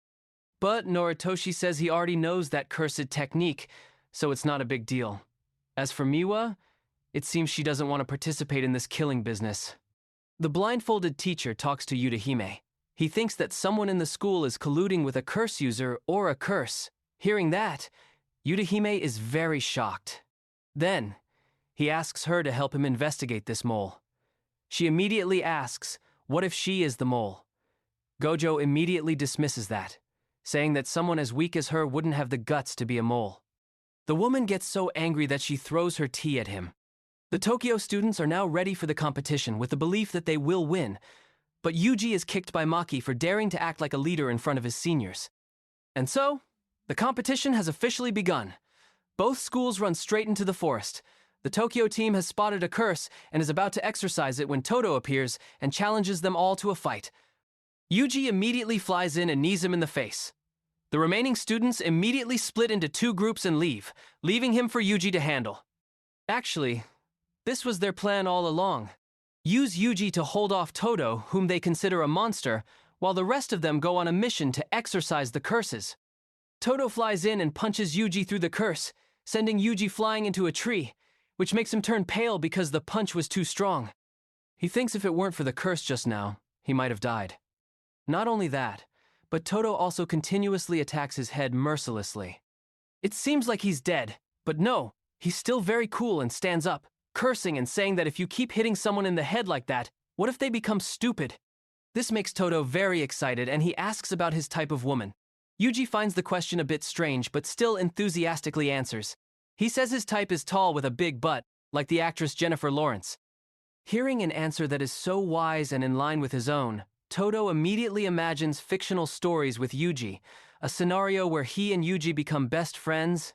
But Noritoshi says he already knows that cursed technique, so it's not a big deal. As for Miwa, it seems she doesn't want to participate in this killing business. The blindfolded teacher talks to Yutahime. He thinks that someone in the school is colluding with a curse user or a curse. Hearing that, Yutahime is very shocked. Then, he asks her to help him investigate this mole. She immediately asks, what if she is the mole? Gojo immediately dismisses that, saying that someone as weak as her wouldn't have the guts to be a mole. The woman gets so angry that she throws her tea at him. The Tokyo students are now ready for the competition with the belief that they will win, but Yuji is kicked by Maki for daring to act like a leader in front of his seniors. And so, the competition has officially begun. Both schools run straight into the forest. The Tokyo team has spotted a curse and is about to exorcise it when Todo appears and challenges them all to a fight. Yuji immediately flies in and knees him in the face. The remaining students immediately split into two groups and leave, leaving him for Yuji to handle. Actually, this was their plan all along. Use Yuji to hold off Todo, whom they consider a monster, while the rest of them go on a mission to exorcise the curses. Todo flies in and punches Yuji through the curse, sending Yuji flying into a tree, which makes him turn pale because the punch was too strong. He thinks if it weren't for the curse just now, he might have died. Not only that, but Todo also continuously attacks his head mercilessly. It seems like he's dead, but no, he's still very cool and stands up, cursing and saying that if you keep hitting someone in the head like that, what if they become stupid? This makes Todo very excited and he asks about his type of woman. Yuji finds the question a bit strange but still enthusiastically answers. He says his type is tall with a big butt, like the actress Jennifer Lawrence. Hearing an answer that is so wise and in line with his own, Todo immediately imagines fictional stories with Yuji, a scenario where he and Yuji become best friends,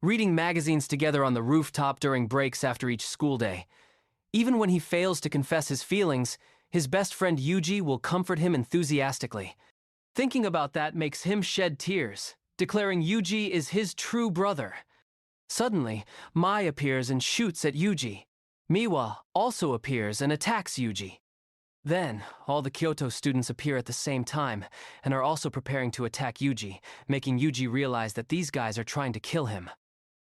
reading magazines together on the rooftop during breaks after each school day. Even when he fails to confess his feelings, his best friend Yuji will comfort him enthusiastically. Thinking about that makes him shed tears, declaring Yuji is his true brother. Suddenly, Mai appears and shoots at Yuji. Miwa also appears and attacks Yuji. Then, all the Kyoto students appear at the same time and are also preparing to attack Yuji, making Yuji realize that these guys are trying to kill him.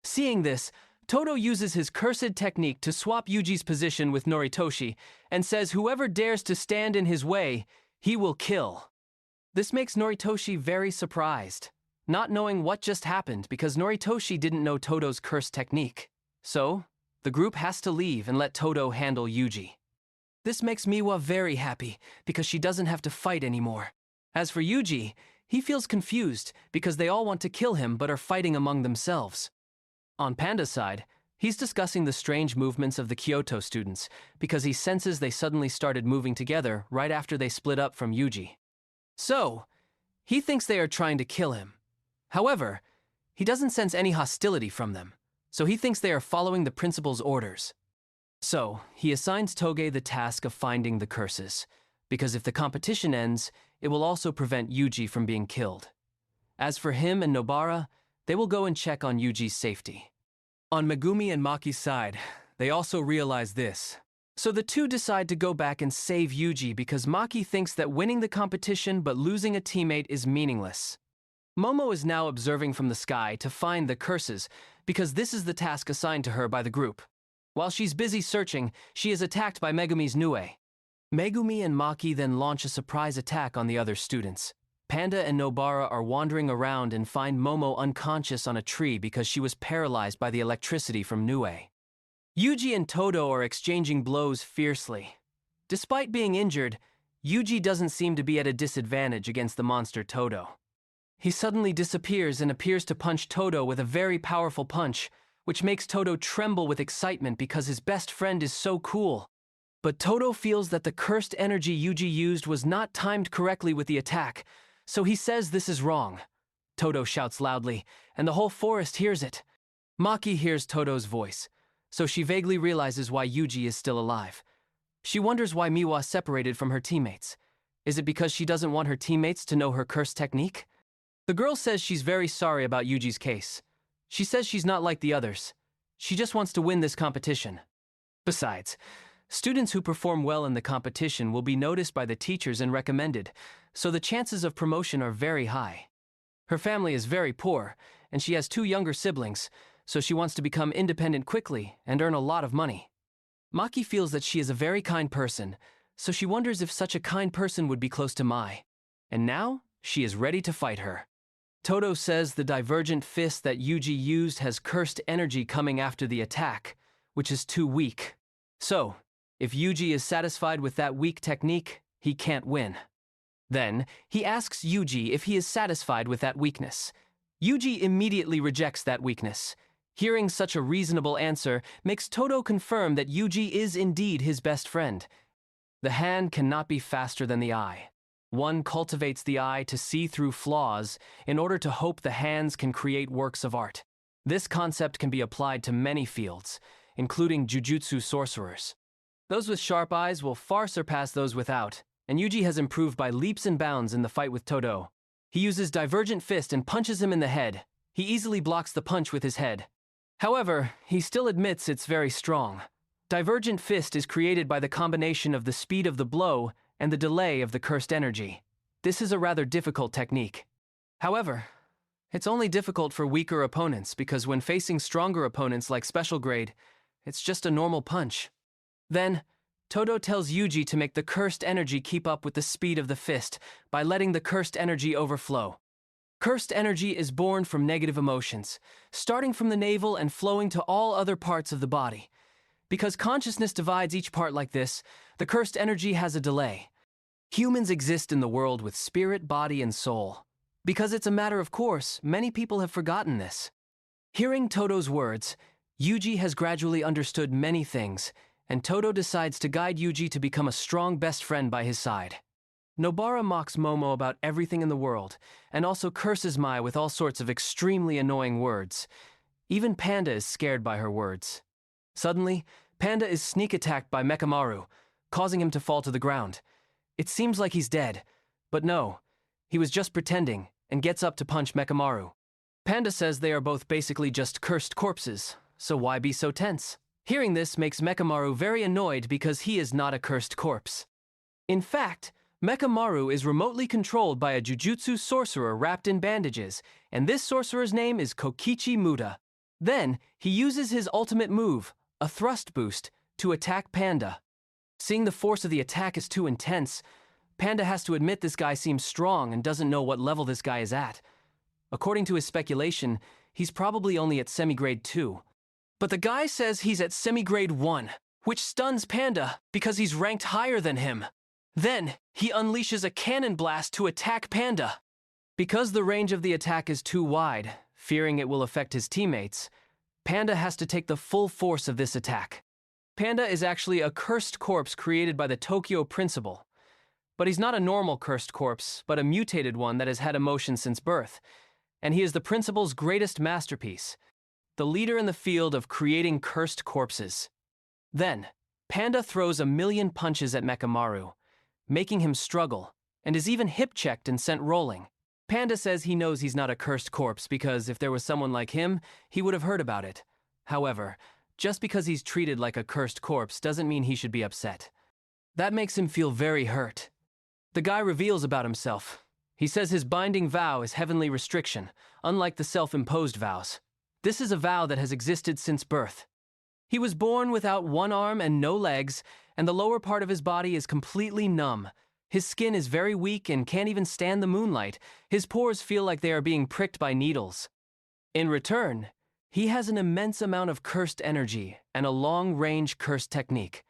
Seeing this, Todo uses his cursed technique to swap Yuji's position with Noritoshi and says whoever dares to stand in his way, he will kill. This makes Noritoshi very surprised, not knowing what just happened because Noritoshi didn't know Todo's curse technique. So, the group has to leave and let Todo handle Yuji. This makes Miwa very happy because she doesn't have to fight anymore. As for Yuji, he feels confused because they all want to kill him but are fighting among themselves. On Panda's side, he's discussing the strange movements of the Kyoto students because he senses they suddenly started moving together right after they split up from Yuji. So, he thinks they are trying to kill him. However, he doesn't sense any hostility from them, so he thinks they are following the principal's orders. So, he assigns Toge the task of finding the curses, because if the competition ends, it will also prevent Yuji from being killed. As for him and Nobara, they will go and check on Yuji's safety. On Megumi and Maki's side, they also realize this. So the two decide to go back and save Yuji because Maki thinks that winning the competition but losing a teammate is meaningless. Momo is now observing from the sky to find the curses because this is the task assigned to her by the group. While she's busy searching, she is attacked by Megumi's Nue. Megumi and Maki then launch a surprise attack on the other students. Panda and Nobara are wandering around and find Momo unconscious on a tree because she was paralyzed by the electricity from Nue. Yuji and Todo are exchanging blows fiercely. Despite being injured, Yuji doesn't seem to be at a disadvantage against the monster Todo. He suddenly disappears and appears to punch Todo with a very powerful punch, which makes Todo tremble with excitement because his best friend is so cool. But Todo feels that the cursed energy Yuji used was not timed correctly with the attack, so he says this is wrong. Todo shouts loudly, and the whole forest hears it. Maki hears Todo's voice, so she vaguely realizes why Yuji is still alive. She wonders why Miwa separated from her teammates. Is it because she doesn't want her teammates to know her curse technique? The girl says she's very sorry about Yuji's case. She says she's not like the others. She just wants to win this competition. Besides, Students who perform well in the competition will be noticed by the teachers and recommended, so the chances of promotion are very high. Her family is very poor, and she has 2 younger siblings, so she wants to become independent quickly and earn a lot of money. Maki feels that she is a very kind person, so she wonders if such a kind person would be close to Mai. And now, she is ready to fight her. Todo says the divergent fist that Yuji used has cursed energy coming after the attack, which is too weak. So, if Yuji is satisfied with that weak technique, he can't win. Then, he asks Yuji if he is satisfied with that weakness. Yuji immediately rejects that weakness. Hearing such a reasonable answer makes Todo confirm that Yuji is indeed his best friend. The hand cannot be faster than the eye. One cultivates the eye to see through flaws in order to hope the hands can create works of art. This concept can be applied to many fields, including jujutsu sorcerers. Those with sharp eyes will far surpass those without, and Yuji has improved by leaps and bounds in the fight with Todo. He uses divergent fist and punches him in the head. He easily blocks the punch with his head. However, he still admits it's very strong. Divergent fist is created by the combination of the speed of the blow and the delay of the cursed energy. This is a rather difficult technique. However, it's only difficult for weaker opponents because when facing stronger opponents like special grade, it's just a normal punch. Then, Todo tells Yuji to make the cursed energy keep up with the speed of the fist by letting the cursed energy overflow. Cursed energy is born from negative emotions, starting from the navel and flowing to all other parts of the body. Because consciousness divides each part like this, the cursed energy has a delay. Humans exist in the world with spirit, body, and soul. Because it's a matter of course, many people have forgotten this. Hearing Todo's words, Yuji has gradually understood many things, and Todo decides to guide Yuji to become a strong best friend by his side. Nobara mocks Momo about everything in the world, and also curses Mai with all sorts of extremely annoying words. Even Panda is scared by her words. Suddenly, Panda is sneak attacked by Mekamaru, causing him to fall to the ground. It seems like he's dead, but no, he was just pretending, and gets up to punch Mekamaru. Panda says they are both basically just cursed corpses, so why be so tense? Hearing this makes Mekamaru very annoyed because he is not a cursed corpse. In fact, Mekamaru is remotely controlled by a jujutsu sorcerer wrapped in bandages, and this sorcerer's name is Kokichi Muda. Then, he uses his ultimate move, a thrust boost, to attack Panda. Seeing the force of the attack is too intense, Panda has to admit this guy seems strong and doesn't know what level this guy is at. According to his speculation, he's probably only at semi-grade 2. But the guy says he's at semi-grade 1, which stuns Panda because he's ranked higher than him. Then, he unleashes a cannon blast to attack Panda. Because the range of the attack is too wide, fearing it will affect his teammates, Panda has to take the full force of this attack. Panda is actually a cursed corpse created by the Tokyo Principal. But he's not a normal cursed corpse, but a mutated one that has had emotion since birth. And he is the Principal's greatest masterpiece, the leader in the field of creating cursed corpses. Then, Panda throws 1,000,000 punches at Mekamaru, making him struggle, and is even hip-checked and sent rolling. Panda says he knows he's not a cursed corpse because if there was someone like him, he would have heard about it. However, just because he's treated like a cursed corpse doesn't mean he should be upset. That makes him feel very hurt. The guy reveals about himself. He says his binding vow is heavenly restriction, unlike the self-imposed vows. This is a vow that has existed since birth. He was born without one arm and no legs, and the lower part of his body is completely numb. His skin is very weak and can't even stand the moonlight. His pores feel like they are being pricked by needles. In return, he has an immense amount of cursed energy and a long-range cursed technique.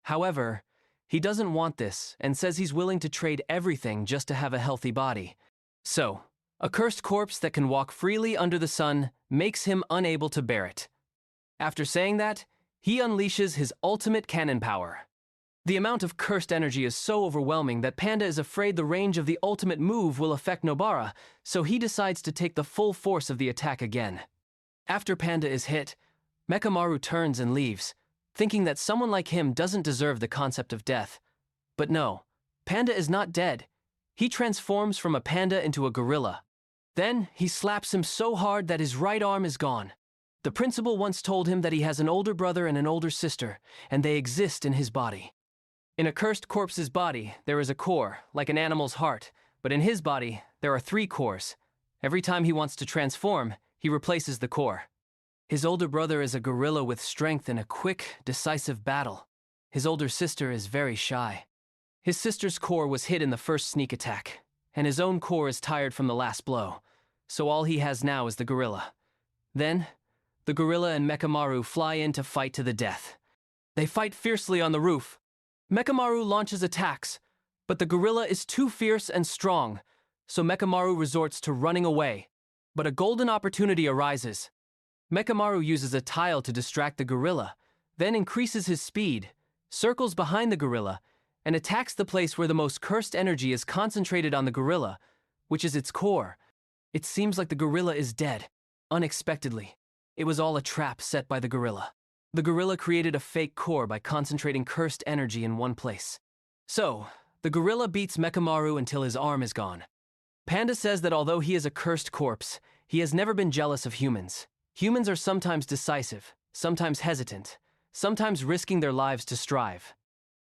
However, he doesn't want this and says he's willing to trade everything just to have a healthy body. So, a cursed corpse that can walk freely under the sun makes him unable to bear it. After saying that, he unleashes his ultimate cannon power. The amount of cursed energy is so overwhelming that Panda is afraid the range of the ultimate move will affect Nobara, so he decides to take the full force of the attack again. After Panda is hit, Mekamaru turns and leaves, thinking that someone like him doesn't deserve the concept of death. But no, Panda is not dead. He transforms from a panda into a gorilla. Then, he slaps him so hard that his right arm is gone. The principal once told him that he has an older brother and an older sister, and they exist in his body. In a cursed corpse's body, there is a core, like an animal's heart, but in his body, there are 3 cores. Every time he wants to transform, he replaces the core. His older brother is a gorilla with strength in a quick, decisive battle. His older sister is very shy. His sister's core was hit in the first sneak attack, and his own core is tired from the last blow, so all he has now is the gorilla. Then, the gorilla and Mechamaru fly in to fight to the death. They fight fiercely on the roof. Mechamaru launches attacks, but the gorilla is too fierce and strong, so Mechamaru resorts to running away. But a golden opportunity arises. Mechamaru uses a tile to distract the gorilla, then increases his speed, circles behind the gorilla, and attacks the place where the most cursed energy is concentrated on the gorilla, which is its core. It seems like the gorilla is dead, unexpectedly. It was all a trap set by the gorilla. The gorilla created a fake core by concentrating cursed energy in one place. So, the gorilla beats Mechamaru until his arm is gone. Panda says that although he is a cursed corpse, he has never been jealous of humans. Humans are sometimes decisive, sometimes hesitant, sometimes risking their lives to strive.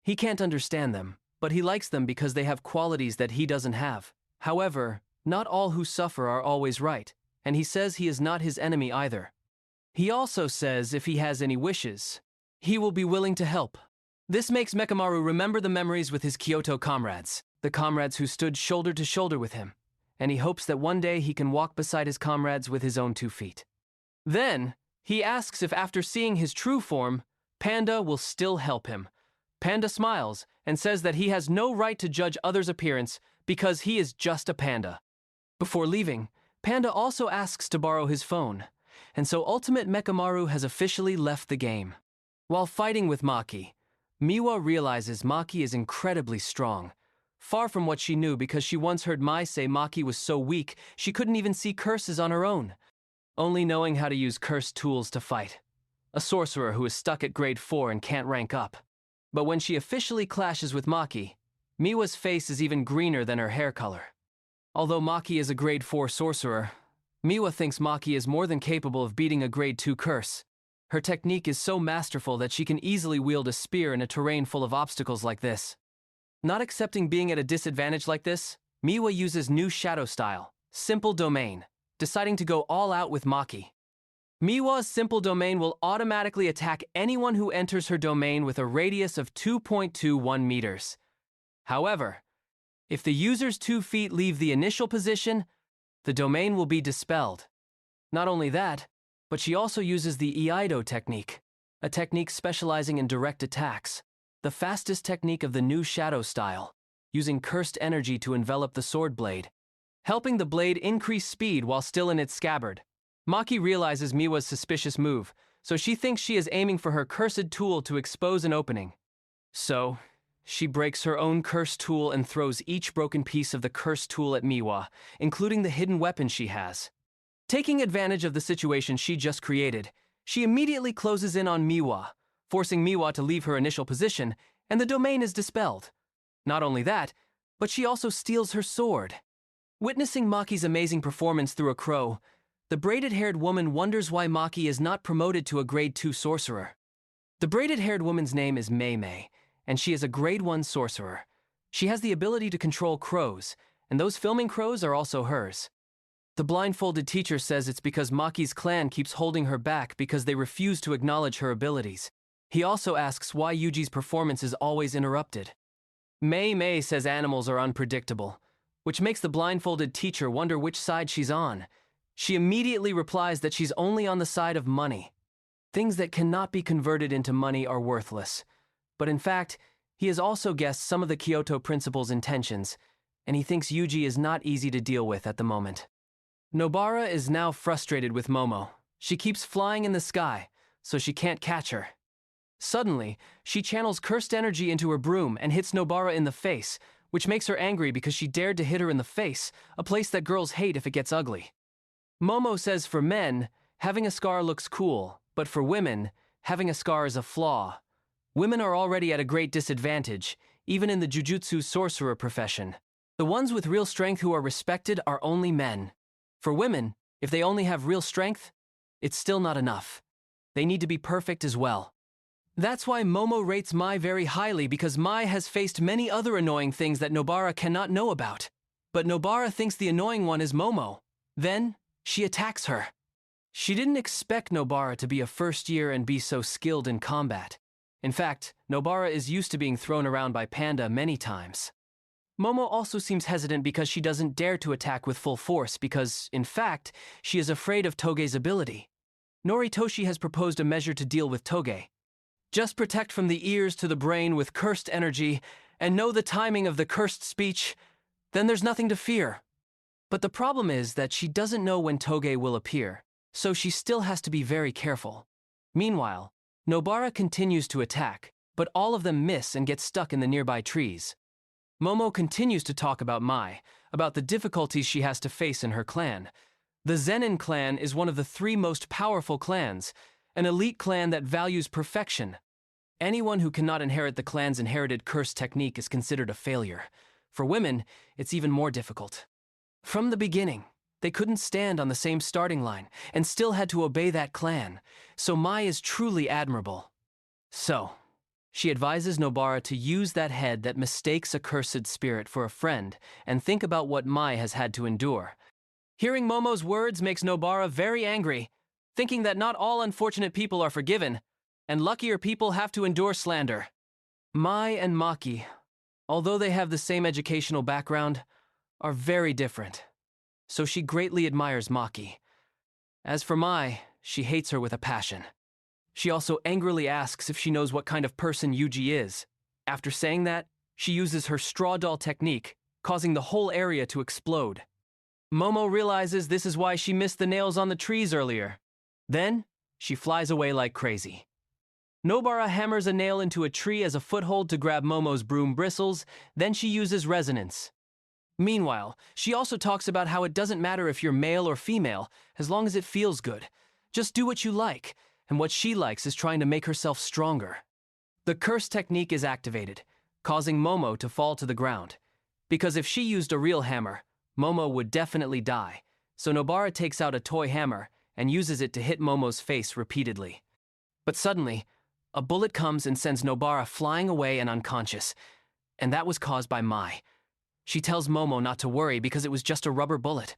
He can't understand them, but he likes them because they have qualities that he doesn't have. However, not all who suffer are always right, and he says he is not his enemy either. He also says if he has any wishes, he will be willing to help. This makes Mechamaru remember the memories with his Kyoto comrades, the comrades who stood shoulder to shoulder with him, and he hopes that one day he can walk beside his comrades with his own 2 feet. Then, he asks if after seeing his true form, Panda will still help him. Panda smiles and says that he has no right to judge others' appearance because he is just a panda. Before leaving, Panda also asks to borrow his phone, and so Ultimate Mechamaru has officially left the game. While fighting with Maki, Miwa realizes Maki is incredibly strong, far from what she knew because she once heard Mai say Maki was so weak she couldn't even see curses on her own, only knowing how to use cursed tools to fight. A sorcerer who is stuck at grade 4 and can't rank up. But when she officially clashes with Maki, Miwa's face is even greener than her hair color. Although Maki is a grade 4 sorcerer, Miwa thinks Maki is more than capable of beating a grade 2 curse. Her technique is so masterful that she can easily wield a spear in a terrain full of obstacles like this. Not accepting being at a disadvantage like this, Miwa uses new shadow style, Simple Domain, deciding to go all out with Maki. Miwa's Simple Domain will automatically attack anyone who enters her domain with a radius of 2.21 meters. However, if the user's 2 feet leave the initial position, the domain will be dispelled. Not only that, but she also uses the Iaido technique, a technique specializing in direct attacks, the fastest technique of the new shadow style, using cursed energy to envelop the sword blade, helping the blade increase speed while still in its scabbard. Maki realizes Miwa's suspicious move, so she thinks she is aiming for her cursed tool to expose an opening. So, she breaks her own cursed tool and throws each broken piece of the cursed tool at Miwa, including the hidden weapon she has. Taking advantage of the situation she just created, she immediately closes in on Miwa, forcing Miwa to leave her initial position, and the domain is dispelled. Not only that, but she also steals her sword. Witnessing Maki's amazing performance through a crow, the braided-haired woman wonders why Maki is not promoted to a grade 2 sorcerer. The braided-haired woman's name is Mei Mei, and she is a grade 1 sorcerer. She has the ability to control crows, and those filming crows are also hers. The blindfolded teacher says it's because Maki's clan keeps holding her back because they refuse to acknowledge her abilities. He also asks why Yuji's performance is always interrupted. Mei Mei says animals are unpredictable, which makes the blindfolded teacher wonder which side she's on. She immediately replies that she's only on the side of money. Things that cannot be converted into money are worthless. But in fact, he has also guessed some of the Kyoto principal's intentions, and he thinks Yuji is not easy to deal with at the moment. Nobara is now frustrated with Momo. She keeps flying in the sky, so she can't catch her. Suddenly, she channels cursed energy into her broom and hits Nobara in the face, which makes her angry because she dared to hit her in the face, a place that girls hate if it gets ugly. Momo says for men, having a scar looks cool, but for women, having a scar is a flaw. Women are already at a great disadvantage, even in the Jujutsu sorcerer profession. The ones with real strength who are respected are only men. For women, if they only have real strength, it's still not enough. They need to be perfect as well. That's why Momo rates Mai very highly, because Mai has faced many other annoying things that Nobara cannot know about. But Nobara thinks the annoying one is Momo. Then, she attacks her. She didn't expect Nobara to be a first year and be so skilled in combat. In fact, Nobara is used to being thrown around by Panda many times. Momo also seems hesitant because she doesn't dare to attack with full force because, in fact, she is afraid of Toge's ability. Noritoshi has proposed a measure to deal with Toge. Just protect from the ears to the brain with cursed energy and know the timing of the cursed speech, then there's nothing to fear. But the problem is that she doesn't know when Toge will appear, so she still has to be very careful. Meanwhile, Nobara continues to attack, but all of them miss and get stuck in the nearby trees. Momo continues to talk about Mai, about the difficulties she has to face in her clan. The Zenin clan is one of the 3 most powerful clans, an elite clan that values perfection. Anyone who cannot inherit the clan's inherited curse technique is considered a failure. For women, it's even more difficult. From the beginning, they couldn't stand on the same starting line and still had to obey that clan, so Mai is truly admirable. So, she advises Nobara to use that head that mistakes a cursed spirit for a friend and think about what Mai has had to endure. Hearing Momo's words makes Nobara very angry, thinking that not all unfortunate people are forgiven, and luckier people have to endure slander. Mai and Maki, although they have the same educational background, are very different. So she greatly admires Maki. As for Mai, she hates her with a passion. She also angrily asks if she knows what kind of person Yuji is. After saying that, she uses her straw doll technique, causing the whole area to explode. Momo realizes this is why she missed the nails on the trees earlier. Then, she flies away like crazy. Nobara hammers a nail into a tree as a foothold to grab Momo's broom bristles, then she uses resonance. Meanwhile, she also talks about how it doesn't matter if you're male or female, as long as it feels good. Just do what you like, and what she likes is trying to make herself stronger. The curse technique is activated, causing Momo to fall to the ground. Because if she used a real hammer, Momo would definitely die, so Nobara takes out a toy hammer and uses it to hit Momo's face repeatedly. But suddenly, a bullet comes and sends Nobara flying away and unconscious, and that was caused by Mai. She tells Momo not to worry because it was just a rubber bullet.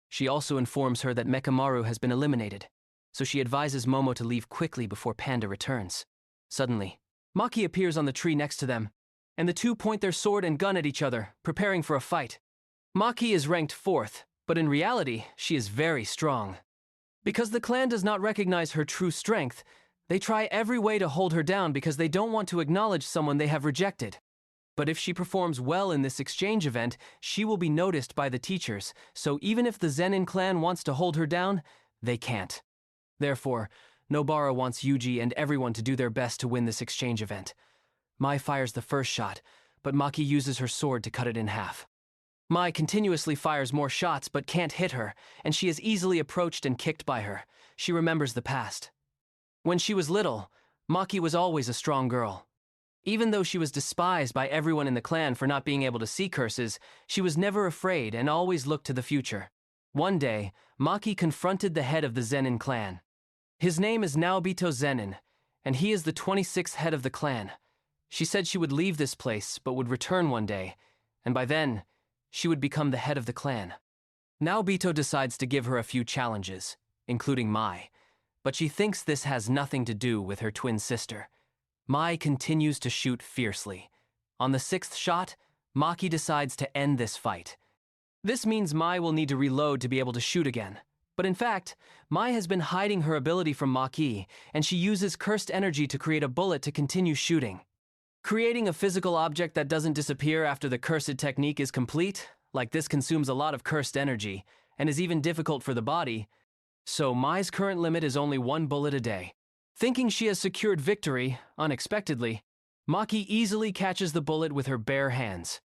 She also informs her that Mekamaru has been eliminated, so she advises Momo to leave quickly before Panda returns. Suddenly, Maki appears on the tree next to them, and the two point their sword and gun at each other, preparing for a fight. Maki is ranked 4th, but in reality, she is very strong. Because the clan does not recognize her true strength, they try every way to hold her down because they don't want to acknowledge someone they have rejected. But if she performs well in this exchange event, she will be noticed by the teachers, so even if the Zenin clan wants to hold her down, they can't. Therefore, Nobara wants Yuji and everyone to do their best to win this exchange event. Mai fires the first shot, but Maki uses her sword to cut it in half. Mai continuously fires more shots but can't hit her, and she is easily approached and kicked by her. She remembers the past. When she was little, Maki was always a strong girl. Even though she was despised by everyone in the clan for not being able to see curses, she was never afraid and always looked to the future. One day, Maki confronted the head of the Zenin clan. His name is Naobito Zenin, and he is the 26th head of the clan. She said she would leave this place but would return one day, and by then, she would become the head of the clan. Naobito decides to give her a few challenges, including Mai, but she thinks this has nothing to do with her twin sister. Mai continues to shoot fiercely. On the 6th shot, Maki decides to end this fight. This means Mai will need to reload to be able to shoot again. But in fact, Mai has been hiding her ability from Maki, and she uses cursed energy to create a bullet to continue shooting. Creating a physical object that doesn't disappear after the cursed technique is complete, like this consumes a lot of cursed energy, and is even difficult for the body, so Mai's current limit is only 1 bullet a day. Thinking she has secured victory, unexpectedly, Maki easily catches the bullet with her bare hands.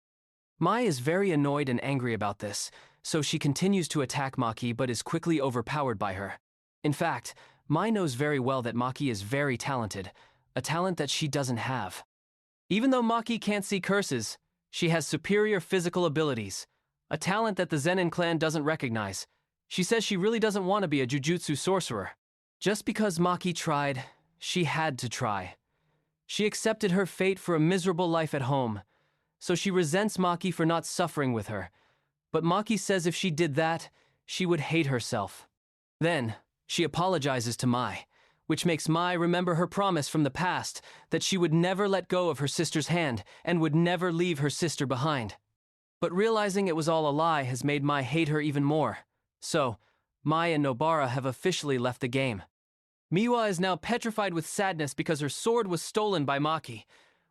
Mai is very annoyed and angry about this, so she continues to attack Maki but is quickly overpowered by her. In fact, Mai knows very well that Maki is very talented, a talent that she doesn't have. Even though Maki can't see curses, she has superior physical abilities, a talent that the Zenin clan doesn't recognize. She says she really doesn't want to be a Jujutsu sorcerer, Just because Maki tried, she had to try. She accepted her fate for a miserable life at home, so she resents Maki for not suffering with her. But Maki says if she did that, she would hate herself. Then, she apologizes to Mai, which makes Mai remember her promise from the past that she would never let go of her sister's hand and would never leave her sister behind. But realizing it was all a lie has made Mai hate her even more. So, Mai and Nobara have officially left the game. Miwa is now petrified with sadness because her sword was stolen by Maki.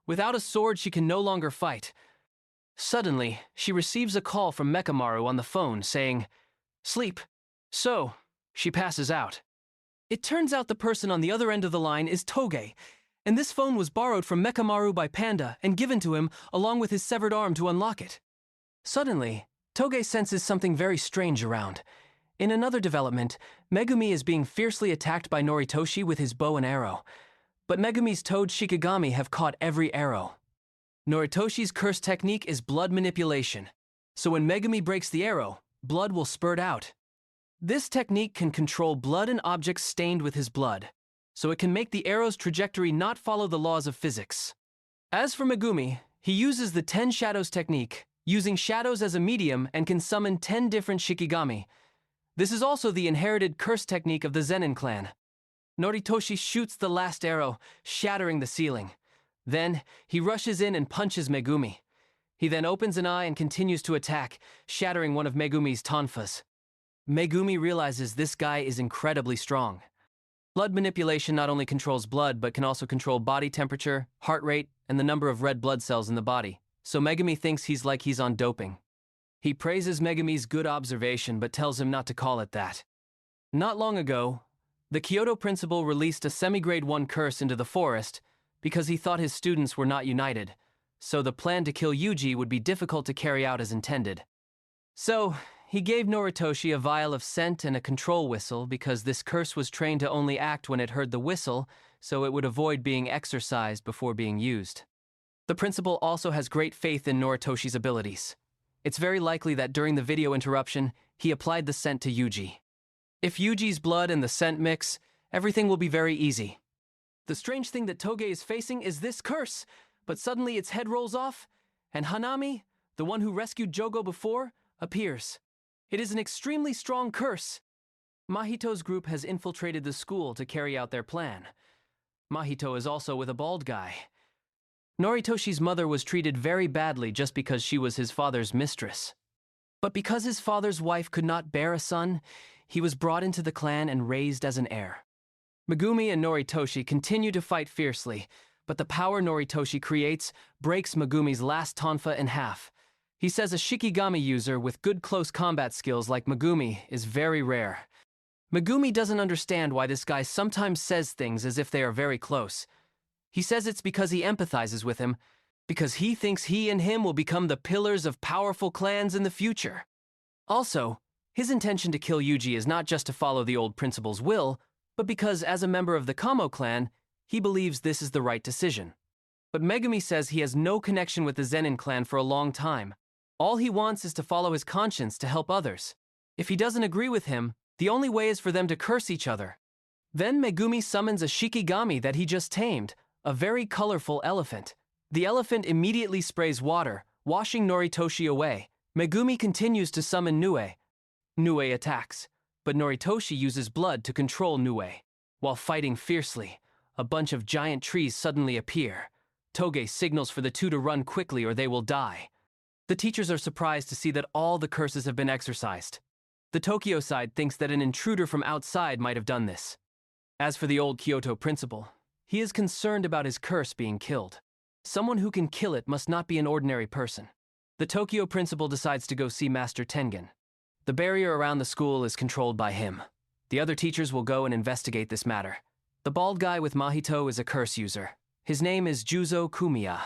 Without a sword, she can no longer fight. Suddenly, she receives a call from Mekamaru on the phone saying, "Sleep." So, she passes out. It turns out the person on the other end of the line is Toge, and this phone was borrowed from Mekamaru by Panda and given to him along with his severed arm to unlock it. Suddenly, Toge senses something very strange around. In another development, Megumi is being fiercely attacked by Noritoshi with his bow and arrow, but Megumi's Toad Shikigami have caught every arrow. Noritoshi's curse technique is blood manipulation, so when Megumi breaks the arrow, blood will spurt out. This technique can control blood and objects stained with his blood, so it can make the arrow's trajectory not follow the laws of physics. As for Megumi, he uses the 10 Shadows technique, using shadows as a medium and can summon 10 different Shikigami. This is also the inherited curse technique of the Zenin clan. Noritoshi shoots the last arrow, shattering the ceiling. Then, he rushes in and punches Megumi. He then opens an eye and continues to attack, shattering one of Megumi's tonfas. Megumi realizes this guy is incredibly strong. Blood manipulation not only controls blood, but can also control body temperature, heart rate, and the number of red blood cells in the body, so Megumi thinks he's on doping. He praises Megumi's good observation, but tells him not to call it that. Not long ago, the Kyoto principal released a semi-grade 1 curse into the forest because he thought his students were not united, so the plan to kill Yuji would be difficult to carry out as intended. So, he gave Noritoshi a vial of scent and a control whistle because this curse was trained to only act when it heard the whistle, so it would avoid being exorcised before being used. The principal also has great faith in Noritoshi's abilities. It's very likely that during the video interruption, he applied the scent to Yuji. If Yuji's blood and the scent mix, everything will be very easy. The strange thing that Toge is facing is this curse, but suddenly its head rolls off, and Hanami, the one who rescued Jogo before, appears. It is an extremely strong curse. Mahito's group has infiltrated the school to carry out their plan. Mahito is also with a bald guy. Noritoshi's mother was treated very badly just because she was his father's mistress. But because his father's wife could not bear a son, he was brought into the clan and raised as an heir. Megumi and Noritoshi continue to fight fiercely, but the power Noritoshi creates breaks Megumi's last tonfa in half. He says a Shikigami user with good close combat skills like Megumi is very rare. Megumi doesn't understand why this guy sometimes says things as if they are very close. He says it's because he empathizes with him, because he thinks he and him will become the pillars of powerful clans in the future. Also, his intention to kill Yuji is not just to follow the old principal's will, but because as a member of the Kamo clan, he believes this is the right decision. But Megumi says he has no connection with the Zenin clan for a long time. All he wants is to follow his conscience to help others. If he doesn't agree with him, the only way is for them to curse each other. Then Megumi summons a Shikigami that he just tamed, a very colorful elephant. The elephant immediately sprays water, washing Noritoshi away. Megumi continues to summon Nue. Nue attacks, but Noritoshi uses blood to control Nue. While fighting fiercely, a bunch of giant trees suddenly appear. Toge signals for the two to run quickly or they will die. The teachers are surprised to see that all the curses have been exorcised. The Tokyo side thinks that an intruder from outside might have done this. As for the old Kyoto principal, he is concerned about his curse being killed. Someone who can kill it must not be an ordinary person. The Tokyo principal decides to go see Master Tengen. The barrier around the school is controlled by him. The other teachers will go and investigate this matter. The bald guy with Mahito is a curse user. His name is Juzo Kumiya.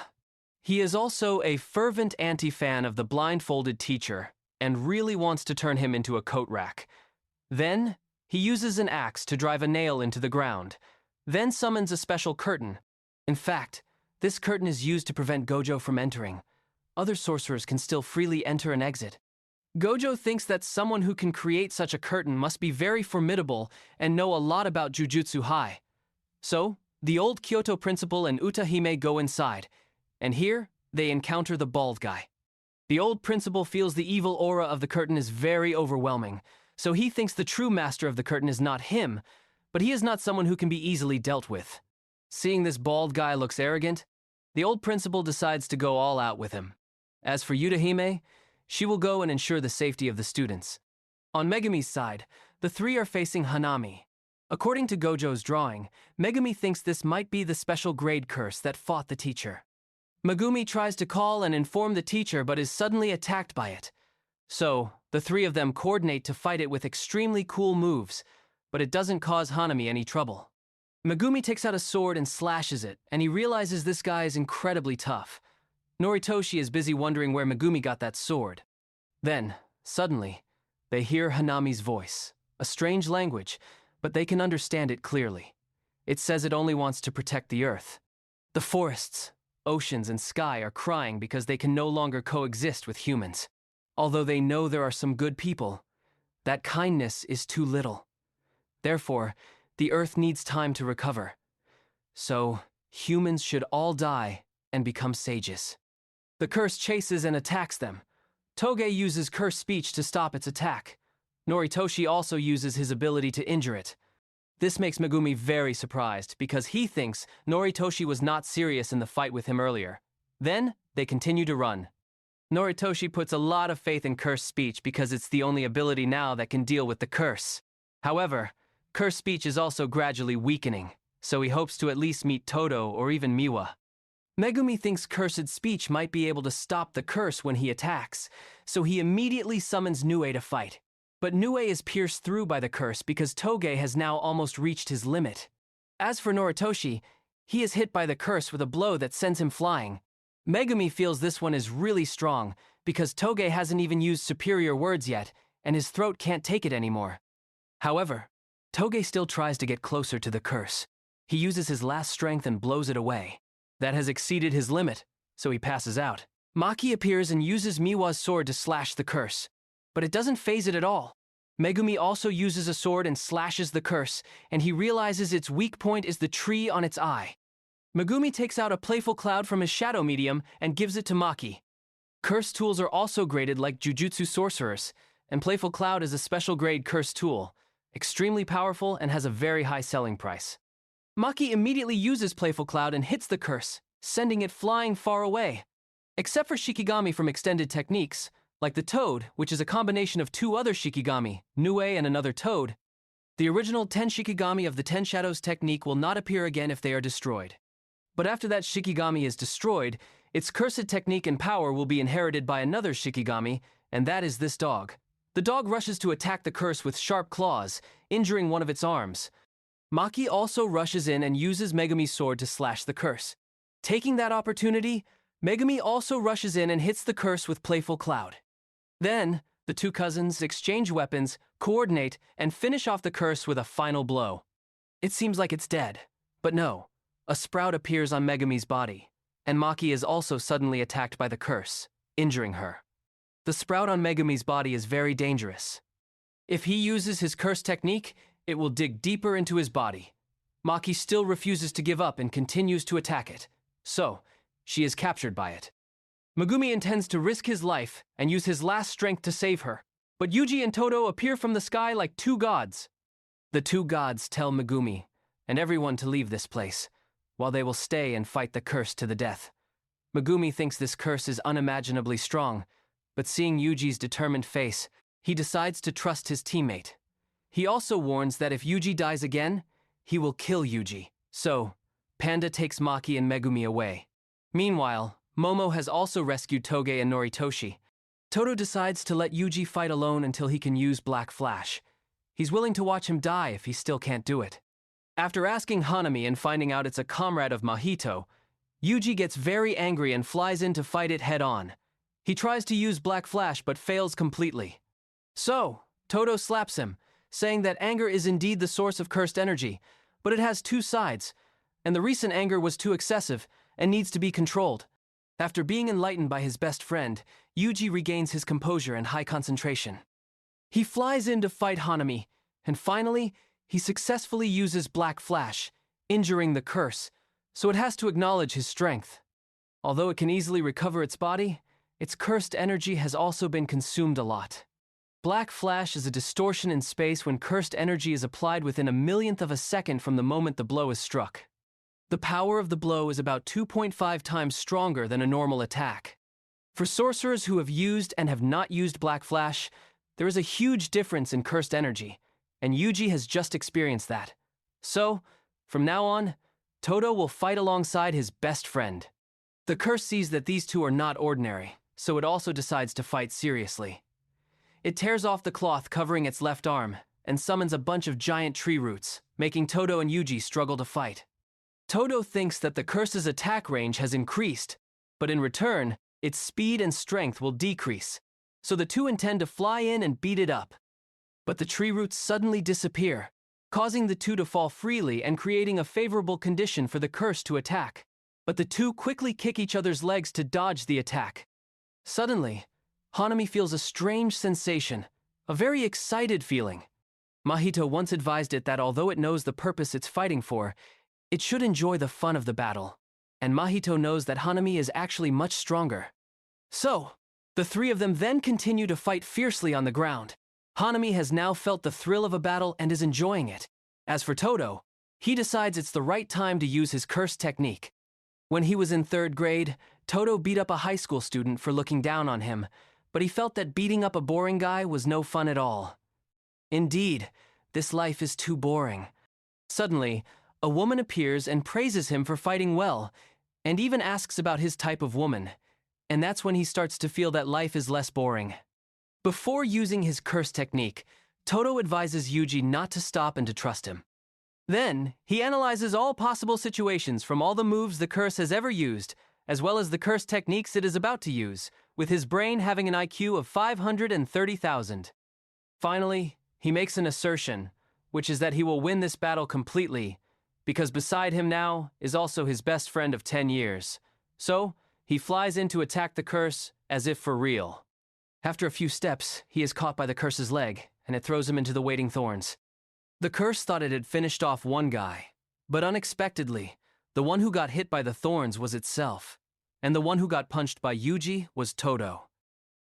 He is also a fervent anti-fan of the blindfolded teacher and really wants to turn him into a coat rack. Then, he uses an axe to drive a nail into the ground, then summons a special curtain. In fact, this curtain is used to prevent Gojo from entering. Other sorcerers can still freely enter and exit. Gojo thinks that someone who can create such a curtain must be very formidable and know a lot about Jujutsu High. So, the old Kyoto principal and Utahime go inside, and here they encounter the bald guy. The old principal feels the evil aura of the curtain is very overwhelming, so he thinks the true master of the curtain is not him, but he is not someone who can be easily dealt with. Seeing this bald guy looks arrogant, the old principal decides to go all out with him. As for Utahime, she will go and ensure the safety of the students. On Megumi's side, the three are facing Hanami. According to Gojo's drawing, Megumi thinks this might be the special grade curse that fought the teacher. Megumi tries to call and inform the teacher but is suddenly attacked by it. So, the three of them coordinate to fight it with extremely cool moves, but it doesn't cause Hanami any trouble. Megumi takes out a sword and slashes it, and he realizes this guy is incredibly tough. Noritoshi is busy wondering where Megumi got that sword. Then, suddenly, they hear Hanami's voice, a strange language, but they can understand it clearly. It says it only wants to protect the earth. The forests, oceans, and sky are crying because they can no longer coexist with humans. Although they know there are some good people, that kindness is too little. Therefore, the earth needs time to recover. So, humans should all die and become sages. The curse chases and attacks them. Toge uses curse speech to stop its attack. Noritoshi also uses his ability to injure it. This makes Megumi very surprised because he thinks Noritoshi was not serious in the fight with him earlier. Then, they continue to run. Noritoshi puts a lot of faith in curse speech because it's the only ability now that can deal with the curse. However, curse speech is also gradually weakening, so he hopes to at least meet Todo or even Miwa. Megumi thinks cursed speech might be able to stop the curse when he attacks, so he immediately summons Nue to fight. But Nue is pierced through by the curse because Toge has now almost reached his limit. As for Noritoshi, he is hit by the curse with a blow that sends him flying. Megumi feels this one is really strong because Toge hasn't even used superior words yet, and his throat can't take it anymore. However, Toge still tries to get closer to the curse. He uses his last strength and blows it away. That has exceeded his limit, so he passes out. Maki appears and uses Miwa's sword to slash the curse, but it doesn't faze it at all. Megumi also uses a sword and slashes the curse, and he realizes its weak point is the tree on its eye. Megumi takes out a playful cloud from his shadow medium and gives it to Maki. Curse tools are also graded like Jujutsu sorcerers, and playful cloud is a special grade curse tool, extremely powerful and has a very high selling price. Maki immediately uses playful cloud and hits the curse, sending it flying far away. Except for Shikigami from extended techniques, like the toad, which is a combination of two other Shikigami, Nue and another toad, the original 10 Shikigami of the 10 Shadows technique will not appear again if they are destroyed. But after that Shikigami is destroyed, its cursed technique and power will be inherited by another Shikigami, and that is this dog. The dog rushes to attack the curse with sharp claws, injuring one of its arms. Maki also rushes in and uses Megumi's sword to slash the curse. Taking that opportunity, Megumi also rushes in and hits the curse with playful cloud. Then, the two cousins exchange weapons, coordinate, and finish off the curse with a final blow. It seems like it's dead, but no. A sprout appears on Megumi's body, and Maki is also suddenly attacked by the curse, injuring her. The sprout on Megumi's body is very dangerous. If he uses his curse technique, it will dig deeper into his body. Maki still refuses to give up and continues to attack it, so she is captured by it. Megumi intends to risk his life and use his last strength to save her, but Yuji and Todo appear from the sky like two gods. The two gods tell Megumi and everyone to leave this place, while they will stay and fight the curse to the death. Megumi thinks this curse is unimaginably strong, but seeing Yuji's determined face, he decides to trust his teammate. He also warns that if Yuji dies again, he will kill Yuji. So, Panda takes Maki and Megumi away. Meanwhile, Momo has also rescued Toge and Noritoshi. Todo decides to let Yuji fight alone until he can use Black Flash. He's willing to watch him die if he still can't do it. After asking Hanami and finding out it's a comrade of Mahito, Yuji gets very angry and flies in to fight it head-on. He tries to use Black Flash but fails completely. So, Todo slaps him, saying that anger is indeed the source of cursed energy, but it has two sides, and the recent anger was too excessive and needs to be controlled. After being enlightened by his best friend, Yuji regains his composure and high concentration. He flies in to fight Hanami, and finally, he successfully uses Black Flash, injuring the curse, so it has to acknowledge his strength. Although it can easily recover its body, its cursed energy has also been consumed a lot. Black Flash is a distortion in space when cursed energy is applied within a millionth of a second from the moment the blow is struck. The power of the blow is about 2.5 times stronger than a normal attack. For sorcerers who have used and have not used Black Flash, there is a huge difference in cursed energy, and Yuji has just experienced that. So, from now on, Todo will fight alongside his best friend. The curse sees that these two are not ordinary, so it also decides to fight seriously. It tears off the cloth covering its left arm and summons a bunch of giant tree roots, making Todo and Yuji struggle to fight. Todo thinks that the curse's attack range has increased, but in return, its speed and strength will decrease, so the two intend to fly in and beat it up. But the tree roots suddenly disappear, causing the two to fall freely and creating a favorable condition for the curse to attack. But the two quickly kick each other's legs to dodge the attack. Suddenly, Hanami feels a strange sensation, a very excited feeling. Mahito once advised it that although it knows the purpose it's fighting for, it should enjoy the fun of the battle. And Mahito knows that Hanami is actually much stronger. So, the three of them then continue to fight fiercely on the ground. Hanami has now felt the thrill of a battle and is enjoying it. As for Todo, he decides it's the right time to use his curse technique. When he was in 3rd grade, Todo beat up a high school student for looking down on him, but he felt that beating up a boring guy was no fun at all. Indeed, this life is too boring. Suddenly, a woman appears and praises him for fighting well, and even asks about his type of woman, and that's when he starts to feel that life is less boring. Before using his curse technique, Todo advises Yuji not to stop and to trust him. Then, he analyzes all possible situations from all the moves the curse has ever used, as well as the curse techniques it is about to use, with his brain having an IQ of 530,000. Finally, he makes an assertion, which is that he will win this battle completely, because beside him now is also his best friend of 10 years. So, he flies in to attack the curse as if for real. After a few steps, he is caught by the curse's leg, and it throws him into the waiting thorns. The curse thought it had finished off one guy, but unexpectedly, the one who got hit by the thorns was itself, and the one who got punched by Yuji was Todo.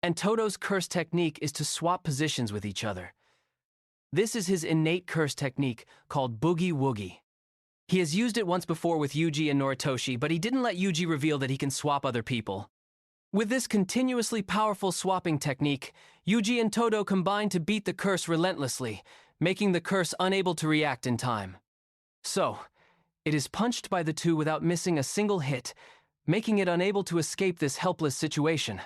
And Todo's curse technique is to swap positions with each other. This is his innate curse technique called Boogie Woogie. He has used it once before with Yuji and Noritoshi, but he didn't let Yuji reveal that he can swap other people. With this continuously powerful swapping technique, Yuji and Todo combine to beat the curse relentlessly, making the curse unable to react in time. So, it is punched by the two without missing a single hit, making it unable to escape this helpless situation.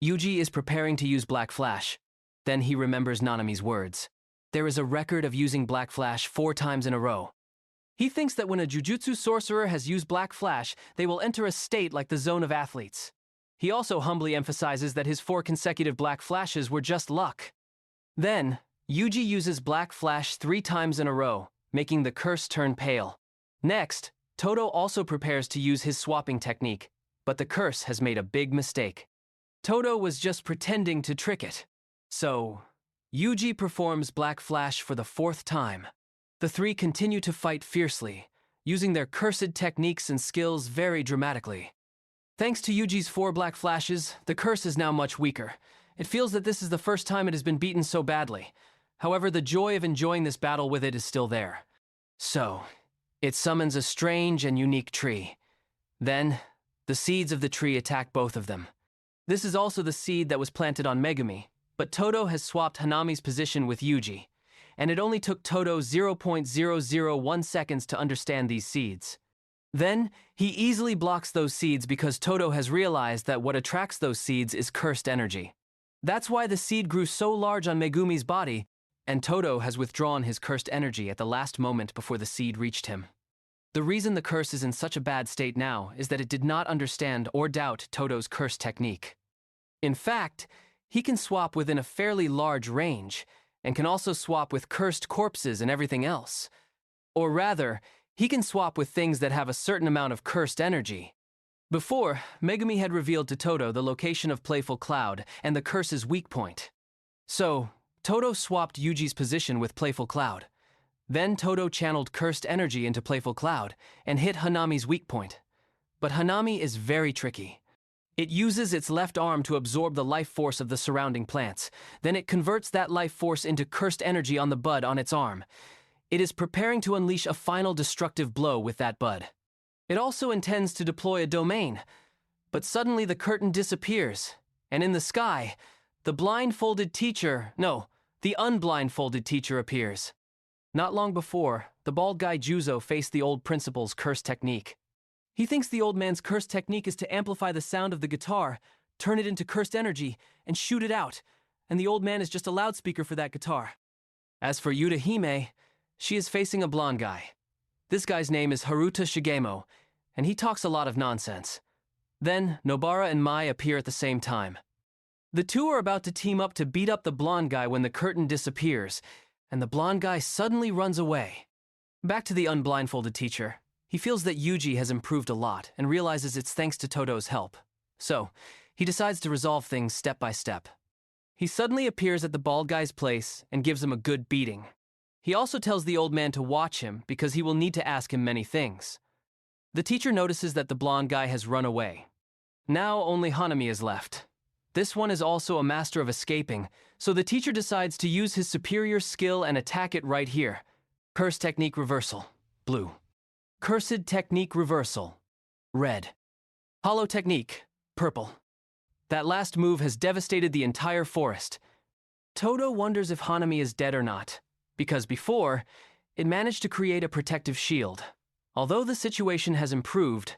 Yuji is preparing to use Black Flash. Then he remembers Nanami's words. There is a record of using Black Flash 4 times in a row. He thinks that when a Jujutsu sorcerer has used Black Flash, they will enter a state like the Zone of Athletes. He also humbly emphasizes that his 4 consecutive Black Flashes were just luck. Then, Yuji uses Black Flash 3 times in a row, making the curse turn pale. Next, Todo also prepares to use his swapping technique, but the curse has made a big mistake. Todo was just pretending to trick it. So, Yuji performs Black Flash for the 4th time. The three continue to fight fiercely, using their cursed techniques and skills very dramatically. Thanks to Yuji's 4 Black Flashes, the curse is now much weaker. It feels that this is the first time it has been beaten so badly. However, the joy of enjoying this battle with it is still there. So, it summons a strange and unique tree. Then, the seeds of the tree attack both of them. This is also the seed that was planted on Megumi, but Todo has swapped Hanami's position with Yuji, and it only took Todo 0.001 seconds to understand these seeds. Then, he easily blocks those seeds because Todo has realized that what attracts those seeds is cursed energy. That's why the seed grew so large on Megumi's body, and Todo has withdrawn his cursed energy at the last moment before the seed reached him. The reason the curse is in such a bad state now is that it did not understand or doubt Todo's curse technique. In fact, he can swap within a fairly large range, and can also swap with cursed corpses and everything else. Or rather, he can swap with things that have a certain amount of cursed energy. Before, Megumi had revealed to Todo the location of Playful Cloud and the curse's weak point. So, Todo swapped Yuji's position with Playful Cloud. Then Todo channeled cursed energy into Playful Cloud and hit Hanami's weak point. But Hanami is very tricky. It uses its left arm to absorb the life force of the surrounding plants. Then it converts that life force into cursed energy on the bud on its arm. It is preparing to unleash a final destructive blow with that bud. It also intends to deploy a domain. But suddenly the curtain disappears, and in the sky, the unblindfolded teacher appears. Not long before, the bald guy Juzo faced the old principal's curse technique. He thinks the old man's curse technique is to amplify the sound of the guitar, turn it into cursed energy, and shoot it out, and the old man is just a loudspeaker for that guitar. As for Yuta Hime, she is facing a blonde guy. This guy's name is Haruta Shigemo, and he talks a lot of nonsense. Then, Nobara and Mai appear at the same time. The two are about to team up to beat up the blonde guy when the curtain disappears, and the blonde guy suddenly runs away. Back to the unblindfolded teacher. He feels that Yuji has improved a lot and realizes it's thanks to Todo's help. So, he decides to resolve things step by step. He suddenly appears at the bald guy's place and gives him a good beating. He also tells the old man to watch him because he will need to ask him many things. The teacher notices that the blonde guy has run away. Now only Hanami is left. This one is also a master of escaping, so the teacher decides to use his superior skill and attack it right here. Curse technique reversal, blue. Cursed technique reversal, red. Hollow technique, purple. That last move has devastated the entire forest. Todo wonders if Hanami is dead or not, because before, it managed to create a protective shield. Although the situation has improved,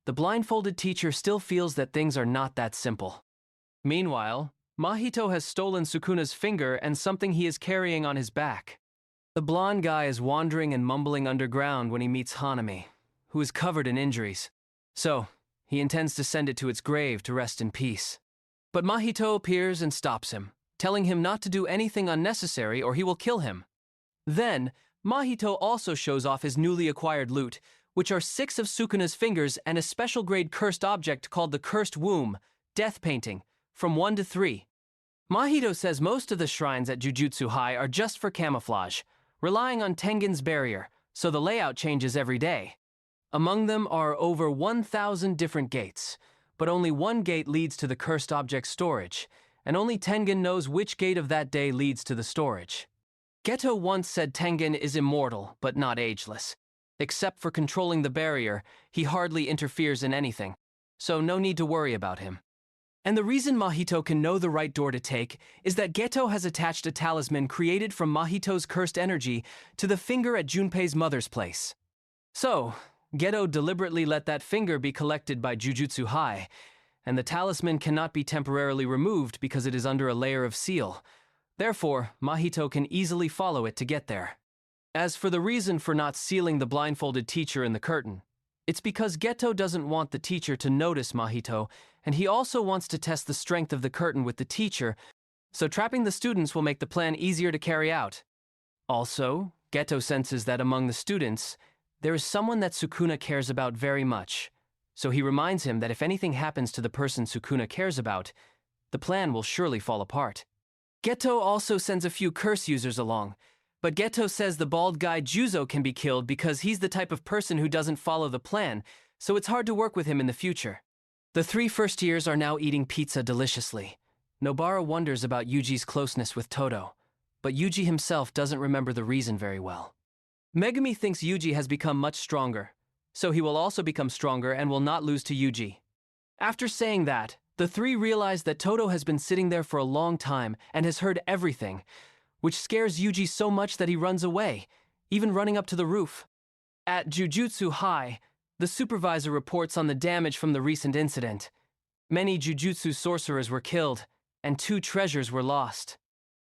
the blindfolded teacher still feels that things are not that simple. Meanwhile, Mahito has stolen Sukuna's finger and something he is carrying on his back. The blonde guy is wandering and mumbling underground when he meets Hanami, who is covered in injuries. So, he intends to send it to its grave to rest in peace. But Mahito appears and stops him, telling him not to do anything unnecessary or he will kill him. Then, Mahito also shows off his newly acquired loot, which are 6 of Sukuna's fingers and a special grade cursed object called the Cursed Womb, Death Painting, from 1 to 3. Mahito says most of the shrines at Jujutsu High are just for camouflage, relying on Tengen's barrier, so the layout changes every day. Among them are over 1,000 different gates, but only one gate leads to the cursed object storage, and only Tengen knows which gate of that day leads to the storage. Geto once said Tengen is immortal, but not ageless. Except for controlling the barrier, he hardly interferes in anything, so no need to worry about him. And the reason Mahito can know the right door to take is that Geto has attached a talisman created from Mahito's cursed energy to the finger at Junpei's mother's place. So, Geto deliberately let that finger be collected by Jujutsu High, and the talisman cannot be temporarily removed because it is under a layer of seal. Therefore, Mahito can easily follow it to get there. As for the reason for not sealing the blindfolded teacher in the curtain, it's because Geto doesn't want the teacher to notice Mahito, and he also wants to test the strength of the curtain with the teacher, so trapping the students will make the plan easier to carry out. Also, Geto senses that among the students, there is someone that Sukuna cares about very much, so he reminds him that if anything happens to the person Sukuna cares about, the plan will surely fall apart. Geto also sends a few curse users along, but Geto says the bald guy Juzo can be killed because he's the type of person who doesn't follow the plan, so it's hard to work with him in the future. The 3 first years are now eating pizza deliciously. Nobara wonders about Yuji's closeness with Todo, but Yuji himself doesn't remember the reason very well. Megumi thinks Yuji has become much stronger, so he will also become stronger and will not lose to Yuji. After saying that, the 3 realize that Todo has been sitting there for a long time and has heard everything, which scares Yuji so much that he runs away, even running up to the roof. At Jujutsu High, the supervisor reports on the damage from the recent incident. Many Jujutsu sorcerers were killed, and 2 treasures were lost.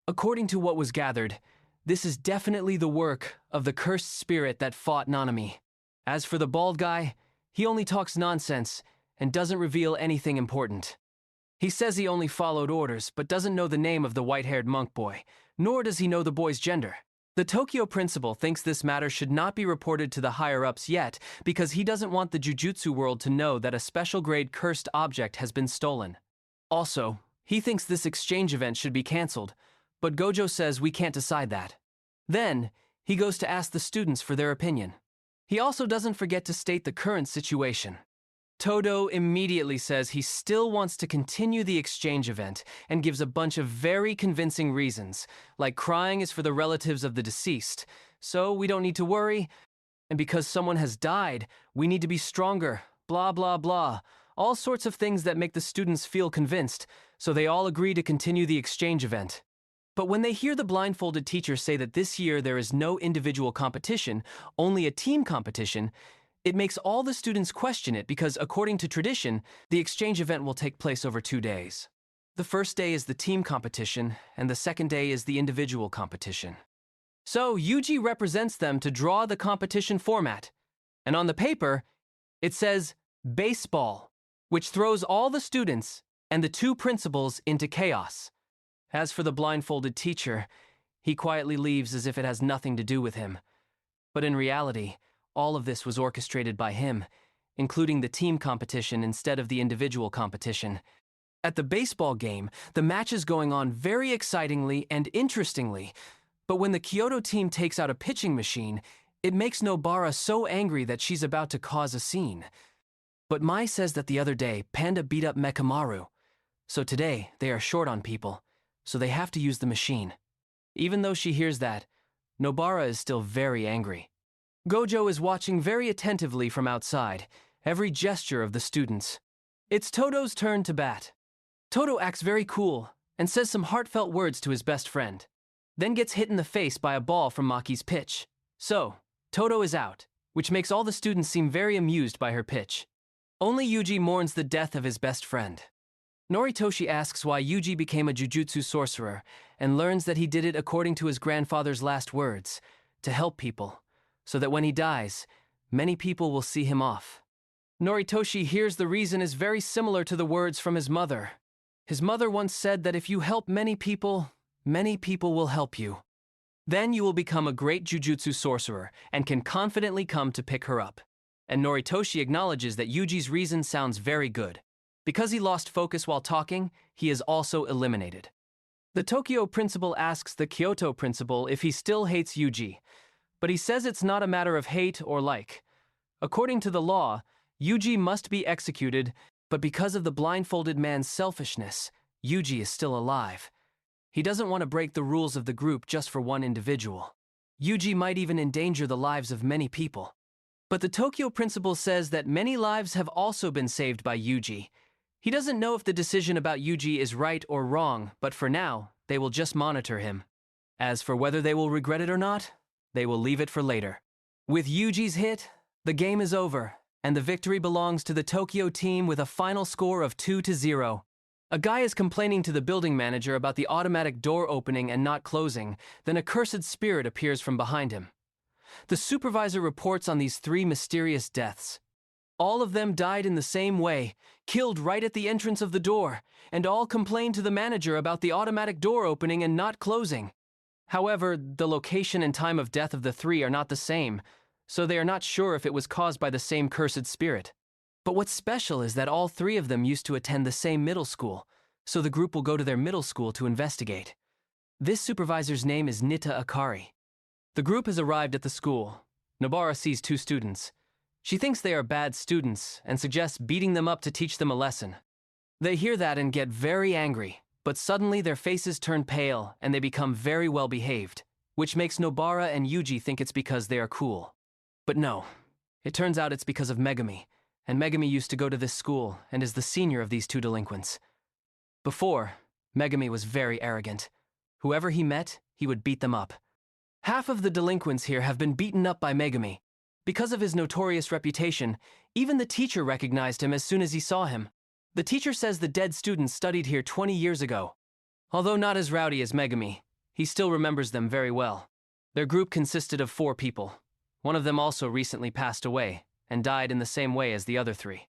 According to what was gathered, this is definitely the work of the cursed spirit that fought Nanami. As for the bald guy, he only talks nonsense and doesn't reveal anything important. He says he only followed orders, but doesn't know the name of the white-haired monk boy, nor does he know the boy's gender. The Tokyo principal thinks this matter should not be reported to the higher-ups yet because he doesn't want the Jujutsu world to know that a special-grade cursed object has been stolen. Also, he thinks this exchange event should be cancelled, but Gojo says we can't decide that. Then, he goes to ask the students for their opinion. He also doesn't forget to state the current situation. Todo immediately says he still wants to continue the exchange event and gives a bunch of very convincing reasons, like crying is for the relatives of the deceased, so we don't need to worry, and because someone has died, we need to be stronger, blah blah blah, all sorts of things that make the students feel convinced, so they all agree to continue the exchange event. But when they hear the blindfolded teacher say that this year there is no individual competition, only a team competition, it makes all the students question it because, according to tradition, the exchange event will take place over 2 days. The first day is the team competition, and the second day is the individual competition. So, Yuji represents them to draw the competition format. And on the paper, it says, baseball, which throws all the students and the 2 principals into chaos. As for the blindfolded teacher, he quietly leaves as if it has nothing to do with him. But in reality, all of this was orchestrated by him, including the team competition instead of the individual competition. At the baseball game, the match is going on very excitingly and interestingly, but when the Kyoto team takes out a pitching machine, it makes Nobara so angry that she's about to cause a scene. But Mai says that the other day, Panda beat up Mekamaru, so today they are short on people, so they have to use the machine. Even though she hears that, Nobara is still very angry. Gojo is watching very attentively from outside, every gesture of the students. It's Todo's turn to bat. Todo acts very cool and says some heartfelt words to his best friend, then gets hit in the face by a ball from Maki's pitch. So, Todo is out, which makes all the students seem very amused by her pitch. Only Yuji mourns the death of his best friend. Noritoshi asks why Yuji became a Jujutsu sorcerer and learns that he did it according to his grandfather's last words, to help people, so that when he dies, many people will see him off. Noritoshi hears the reason is very similar to the words from his mother. His mother once said that if you help many people will help you. Then you will become a great Jujutsu sorcerer and can confidently come to pick her up. And Noritoshi acknowledges that Yuji's reason sounds very good. Because he lost focus while talking, he is also eliminated. The Tokyo principal asks the Kyoto principal if he still hates Yuji, but he says it's not a matter of hate or like. According to the law, Yuji must be executed, but because of the blindfolded man's selfishness, Yuji is still alive. He doesn't want to break the rules of the group just for one individual. Yuji might even endanger the lives of many people. But the Tokyo principal says that many lives have also been saved by Yuji. He doesn't know if the decision about Yuji is right or wrong, but for now, they will just monitor him. As for whether they will regret it or not, they will leave it for later. With Yuji's hit, the game is over, and the victory belongs to the Tokyo team with a final score of 2-0. A guy is complaining to the building manager about the automatic door opening and not closing, then a cursed spirit appears from behind him. The supervisor reports on these 3 mysterious deaths. All of them died in the same way, killed right at the entrance of the door, and all complained to the manager about the automatic door opening and not closing. However, the location and time of death of the 3 are not the same, so they are not sure if it was caused by the same cursed spirit. But what's special is that all 3 of them used to attend the same middle school, so the group will go to their middle school to investigate. This supervisor's name is Nita Akari. The group has arrived at the school. Nobara sees 2 students. She thinks they are bad students and suggests beating them up to teach them a lesson. They hear that and get very angry, but suddenly their faces turn pale and they become very well behaved, which makes Nobara and Yuji think it's because they are cool. But no, it turns out it's because of Megami, and Megami used to go to this school and is the senior of these 2 delinquents. Before, Megami was very arrogant. Whoever he met, he would beat them up. Half of the delinquents here have been beaten up by Megami. Because of his notorious reputation, even the teacher recognized him as soon as he saw him. The teacher says the dead students studied here 20 years ago. Although not as rowdy as Megami, he still remembers them very well. Their group consisted of 4 people. One of them also recently passed away, and died in the same way as the other 3.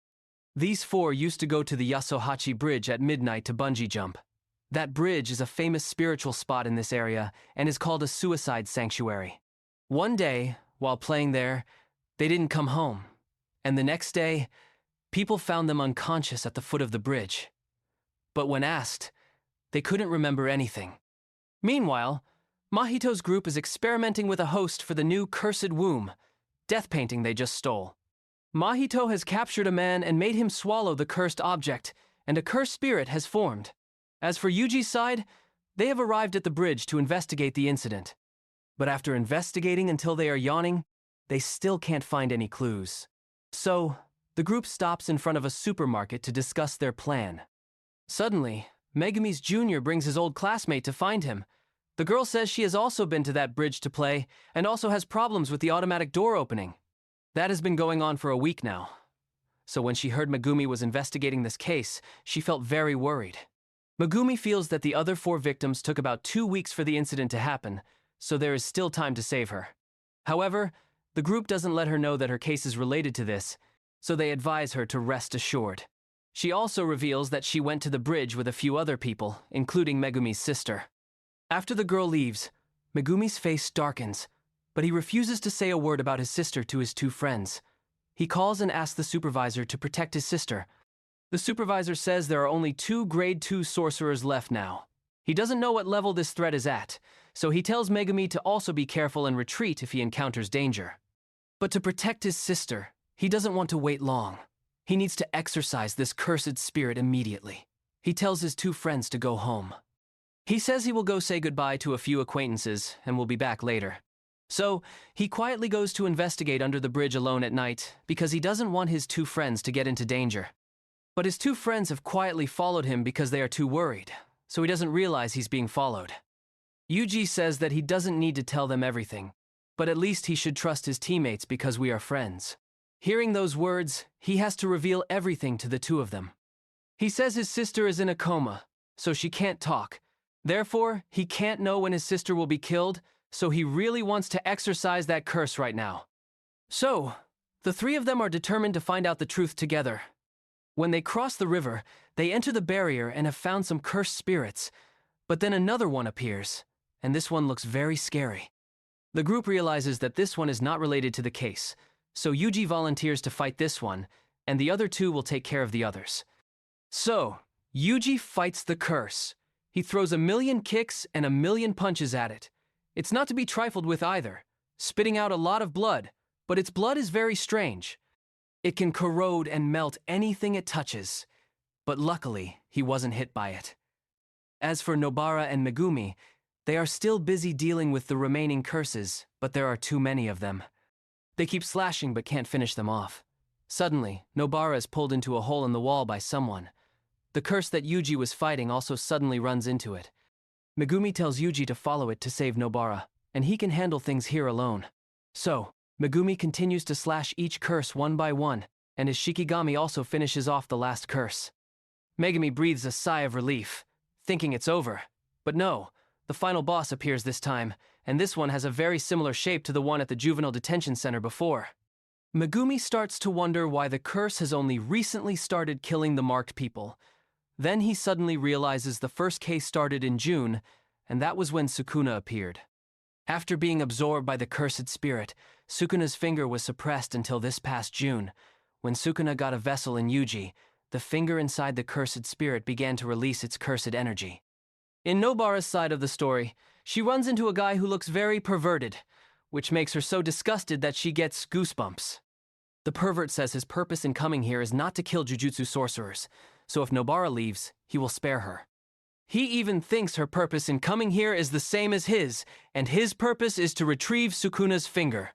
These 4 used to go to the Yasuhachi Bridge at midnight to bungee jump. That bridge is a famous spiritual spot in this area and is called a suicide sanctuary. One day, while playing there, they didn't come home, and the next day, people found them unconscious at the foot of the bridge. But when asked, they couldn't remember anything. Meanwhile, Mahito's group is experimenting with a host for the new Cursed Womb, death painting they just stole. Mahito has captured a man and made him swallow the cursed object, and a cursed spirit has formed. As for Yuji's side, they have arrived at the bridge to investigate the incident. But after investigating until they are yawning, they still can't find any clues. So, the group stops in front of a supermarket to discuss their plan. Suddenly, Megumi's junior brings his old classmate to find him. The girl says she has also been to that bridge to play and also has problems with the automatic door opening. That has been going on for a week now. So when she heard Megumi was investigating this case, she felt very worried. Megumi feels that the other 4 victims took about 2 weeks for the incident to happen, so there is still time to save her. However, the group doesn't let her know that her case is related to this, so they advise her to rest assured. She also reveals that she went to the bridge with a few other people, including Megumi's sister. After the girl leaves, Megumi's face darkens, but he refuses to say a word about his sister to his 2 friends. He calls and asks the supervisor to protect his sister. The supervisor says there are only 2 grade 2 sorcerers left now. He doesn't know what level this threat is at, so he tells Megumi to also be careful and retreat if he encounters danger. But to protect his sister, he doesn't want to wait long. He needs to exorcise this cursed spirit immediately. He tells his 2 friends to go home. He says he will go say goodbye to a few acquaintances and will be back later. So, he quietly goes to investigate under the bridge alone at night because he doesn't want his 2 friends to get into danger. But his 2 friends have quietly followed him because they are too worried, so he doesn't realize he's being followed. Yuji says that he doesn't need to tell them everything, but at least he should trust his teammates because we are friends. Hearing those words, he has to reveal everything to the 2 of them. He says his sister is in a coma, so she can't talk. Therefore, he can't know when his sister will be killed, so he really wants to exorcise that curse right now. So, the 3 of them are determined to find out the truth together. When they cross the river, they enter the barrier and have found some cursed spirits, but then another one appears, and this one looks very scary. The group realizes that this one is not related to the case, so Yuji volunteers to fight this one, and the other 2 will take care of the others. So, Yuji fights the curse. He throws 1,000,000 kicks and 1,000,000 punches at it. It's not to be trifled with either, spitting out a lot of blood, but its blood is very strange. It can corrode and melt anything it touches, but luckily, he wasn't hit by it. As for Nobara and Megumi, they are still busy dealing with the remaining curses, but there are too many of them. They keep slashing but can't finish them off. Suddenly, Nobara is pulled into a hole in the wall by someone. The curse that Yuji was fighting also suddenly runs into it. Megumi tells Yuji to follow it to save Nobara, and he can handle things here alone. So, Megumi continues to slash each curse one by one, and his Shikigami also finishes off the last curse. Megumi breathes a sigh of relief, thinking it's over. But no, the final boss appears this time, and this one has a very similar shape to the one at the juvenile detention center before. Megumi starts to wonder why the curse has only recently started killing the marked people. Then he suddenly realizes the first case started in June, and that was when Sukuna appeared. After being absorbed by the cursed spirit, Sukuna's finger was suppressed until this past June. When Sukuna got a vessel in Yuji, the finger inside the cursed spirit began to release its cursed energy. In Nobara's side of the story, she runs into a guy who looks very perverted, which makes her so disgusted that she gets goosebumps. The pervert says his purpose in coming here is not to kill Jujutsu sorcerers, so if Nobara leaves, he will spare her. He even thinks her purpose in coming here is the same as his, and his purpose is to retrieve Sukuna's finger.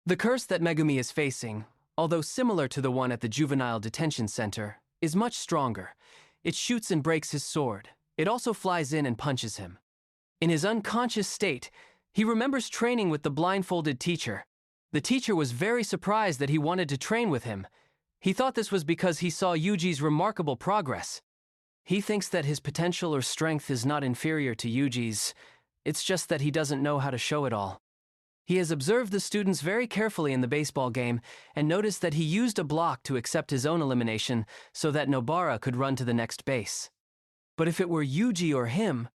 The curse that Megumi is facing, although similar to the one at the juvenile detention center, is much stronger. It shoots and breaks his sword. It also flies in and punches him. In his unconscious state, he remembers training with the blindfolded teacher. The teacher was very surprised that he wanted to train with him. He thought this was because he saw Yuji's remarkable progress. He thinks that his potential or strength is not inferior to Yuji's. It's just that he doesn't know how to show it all. He has observed the students very carefully in the baseball game and noticed that he used a block to accept his own elimination so that Nobara could run to the next base. But if it were Yuji or him,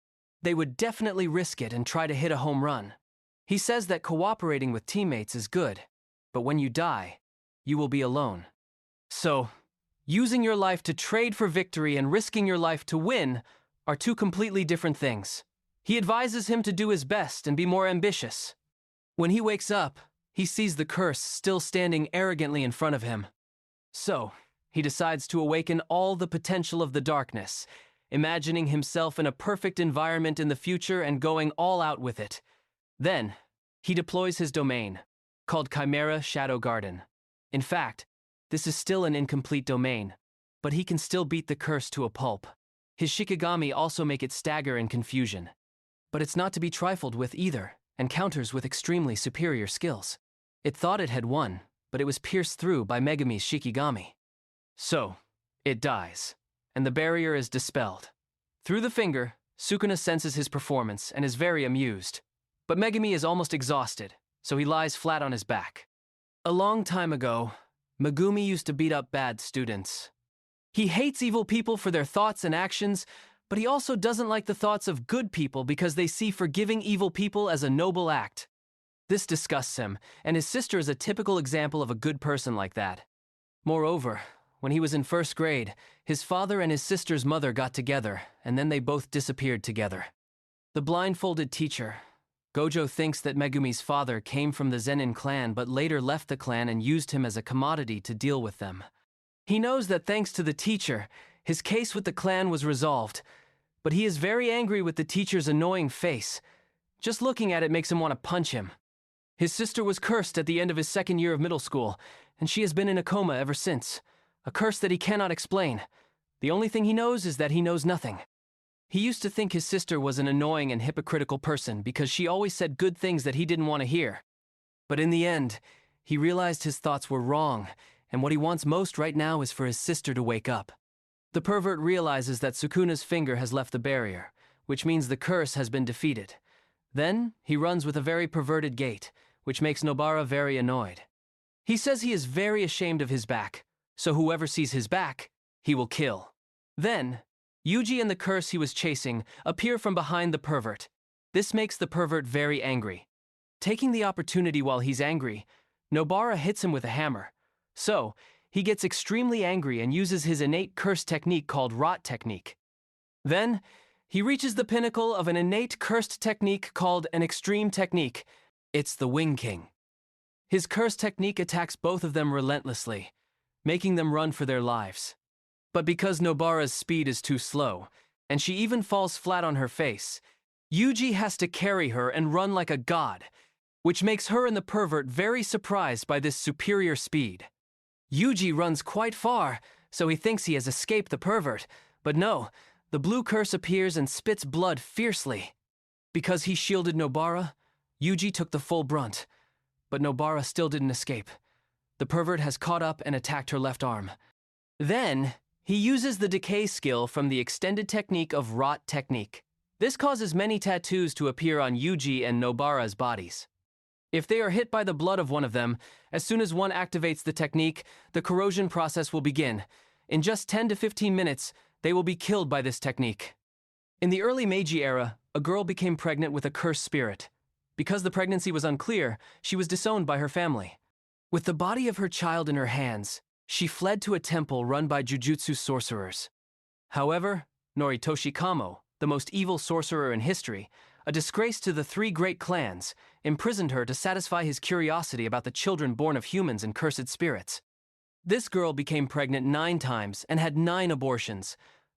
they would definitely risk it and try to hit a home run. He says that cooperating with teammates is good, but when you die, you will be alone. So, using your life to trade for victory and risking your life to win are two completely different things. He advises him to do his best and be more ambitious. When he wakes up, he sees the curse still standing arrogantly in front of him. So, he decides to awaken all the potential of the darkness, imagining himself in a perfect environment in the future and going all out with it. Then, he deploys his domain, called Chimera Shadow Garden. In fact, this is still an incomplete domain, but he can still beat the curse to a pulp. His Shikigami also make it stagger in confusion. But it's not to be trifled with either, and counters with extremely superior skills. It thought it had won, but it was pierced through by Megami's Shikigami. So, it dies, and the barrier is dispelled. Through the finger, Sukuna senses his performance and is very amused. But Megami is almost exhausted, so he lies flat on his back. A long time ago, Megumi used to beat up bad students. He hates evil people for their thoughts and actions, but he also doesn't like the thoughts of good people because they see forgiving evil people as a noble act. This disgusts him, and his sister is a typical example of a good person like that. Moreover, when he was in first grade, his father and his sister's mother got together, and then they both disappeared together. The blindfolded teacher, Gojo, thinks that Megumi's father came from the Zenin clan but later left the clan and used him as a commodity to deal with them. He knows that thanks to the teacher, his case with the clan was resolved, but he is very angry with the teacher's annoying face. Just looking at it makes him want to punch him. His sister was cursed at the end of his second year of middle school, and she has been in a coma ever since. A curse that he cannot explain. The only thing he knows is that he knows nothing. He used to think his sister was an annoying and hypocritical person because she always said good things that he didn't want to hear. But in the end, he realized his thoughts were wrong, and what he wants most right now is for his sister to wake up. The pervert realizes that Sukuna's finger has left the barrier, which means the curse has been defeated. Then, he runs with a very perverted gait, which makes Nobara very annoyed. He says he is very ashamed of his back, so whoever sees his back, he will kill. Then, Yuji and the curse he was chasing appear from behind the pervert. This makes the pervert very angry. Taking the opportunity while he's angry, Nobara hits him with a hammer. So, he gets extremely angry and uses his innate curse technique called Rot Technique. Then, he reaches the pinnacle of an innate cursed technique called an Extreme Technique. It's the Wing King. His curse technique attacks both of them relentlessly, making them run for their lives. But because Nobara's speed is too slow, and she even falls flat on her face, Yuji has to carry her and run like a god, which makes her and the pervert very surprised by this superior speed. Yuji runs quite far, so he thinks he has escaped the pervert, but no, the blue curse appears and spits blood fiercely. Because he shielded Nobara, Yuji took the full brunt, but Nobara still didn't escape. The pervert has caught up and attacked her left arm. Then, he uses the decay skill from the extended technique of Rot Technique. This causes many tattoos to appear on Yuji and Nobara's bodies. If they are hit by the blood of one of them, as soon as one activates the technique, the corrosion process will begin. In just 10 to 15 minutes, they will be killed by this technique. In the early Meiji era, a girl became pregnant with a cursed spirit. Because the pregnancy was unclear, she was disowned by her family. With the body of her child in her hands, she fled to a temple run by Jujutsu sorcerers. However, Noritoshi Kamo, the most evil sorcerer in history, a disgrace to the three great clans, imprisoned her to satisfy his curiosity about the children born of humans and cursed spirits. This girl became pregnant 9 times and had 9 abortions,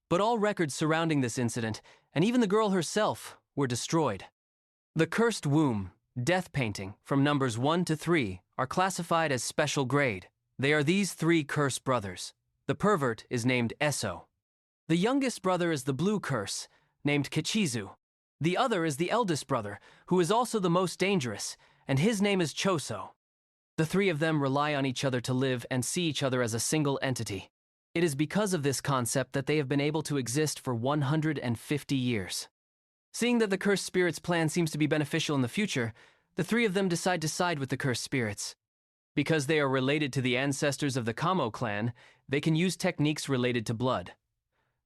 but all records surrounding this incident, and even the girl herself, were destroyed. The cursed womb, death painting, from numbers 1 to 3, are classified as special grade. They are these 3 cursed brothers. The pervert is named Eso. The youngest brother is the blue curse, named Kichizu. The other is the eldest brother, who is also the most dangerous, and his name is Choso. The 3 of them rely on each other to live and see each other as a single entity. It is because of this concept that they have been able to exist for 150 years. Seeing that the cursed spirit's plan seems to be beneficial in the future, the 3 of them decide to side with the cursed spirits. Because they are related to the ancestors of the Kamo clan, they can use techniques related to blood.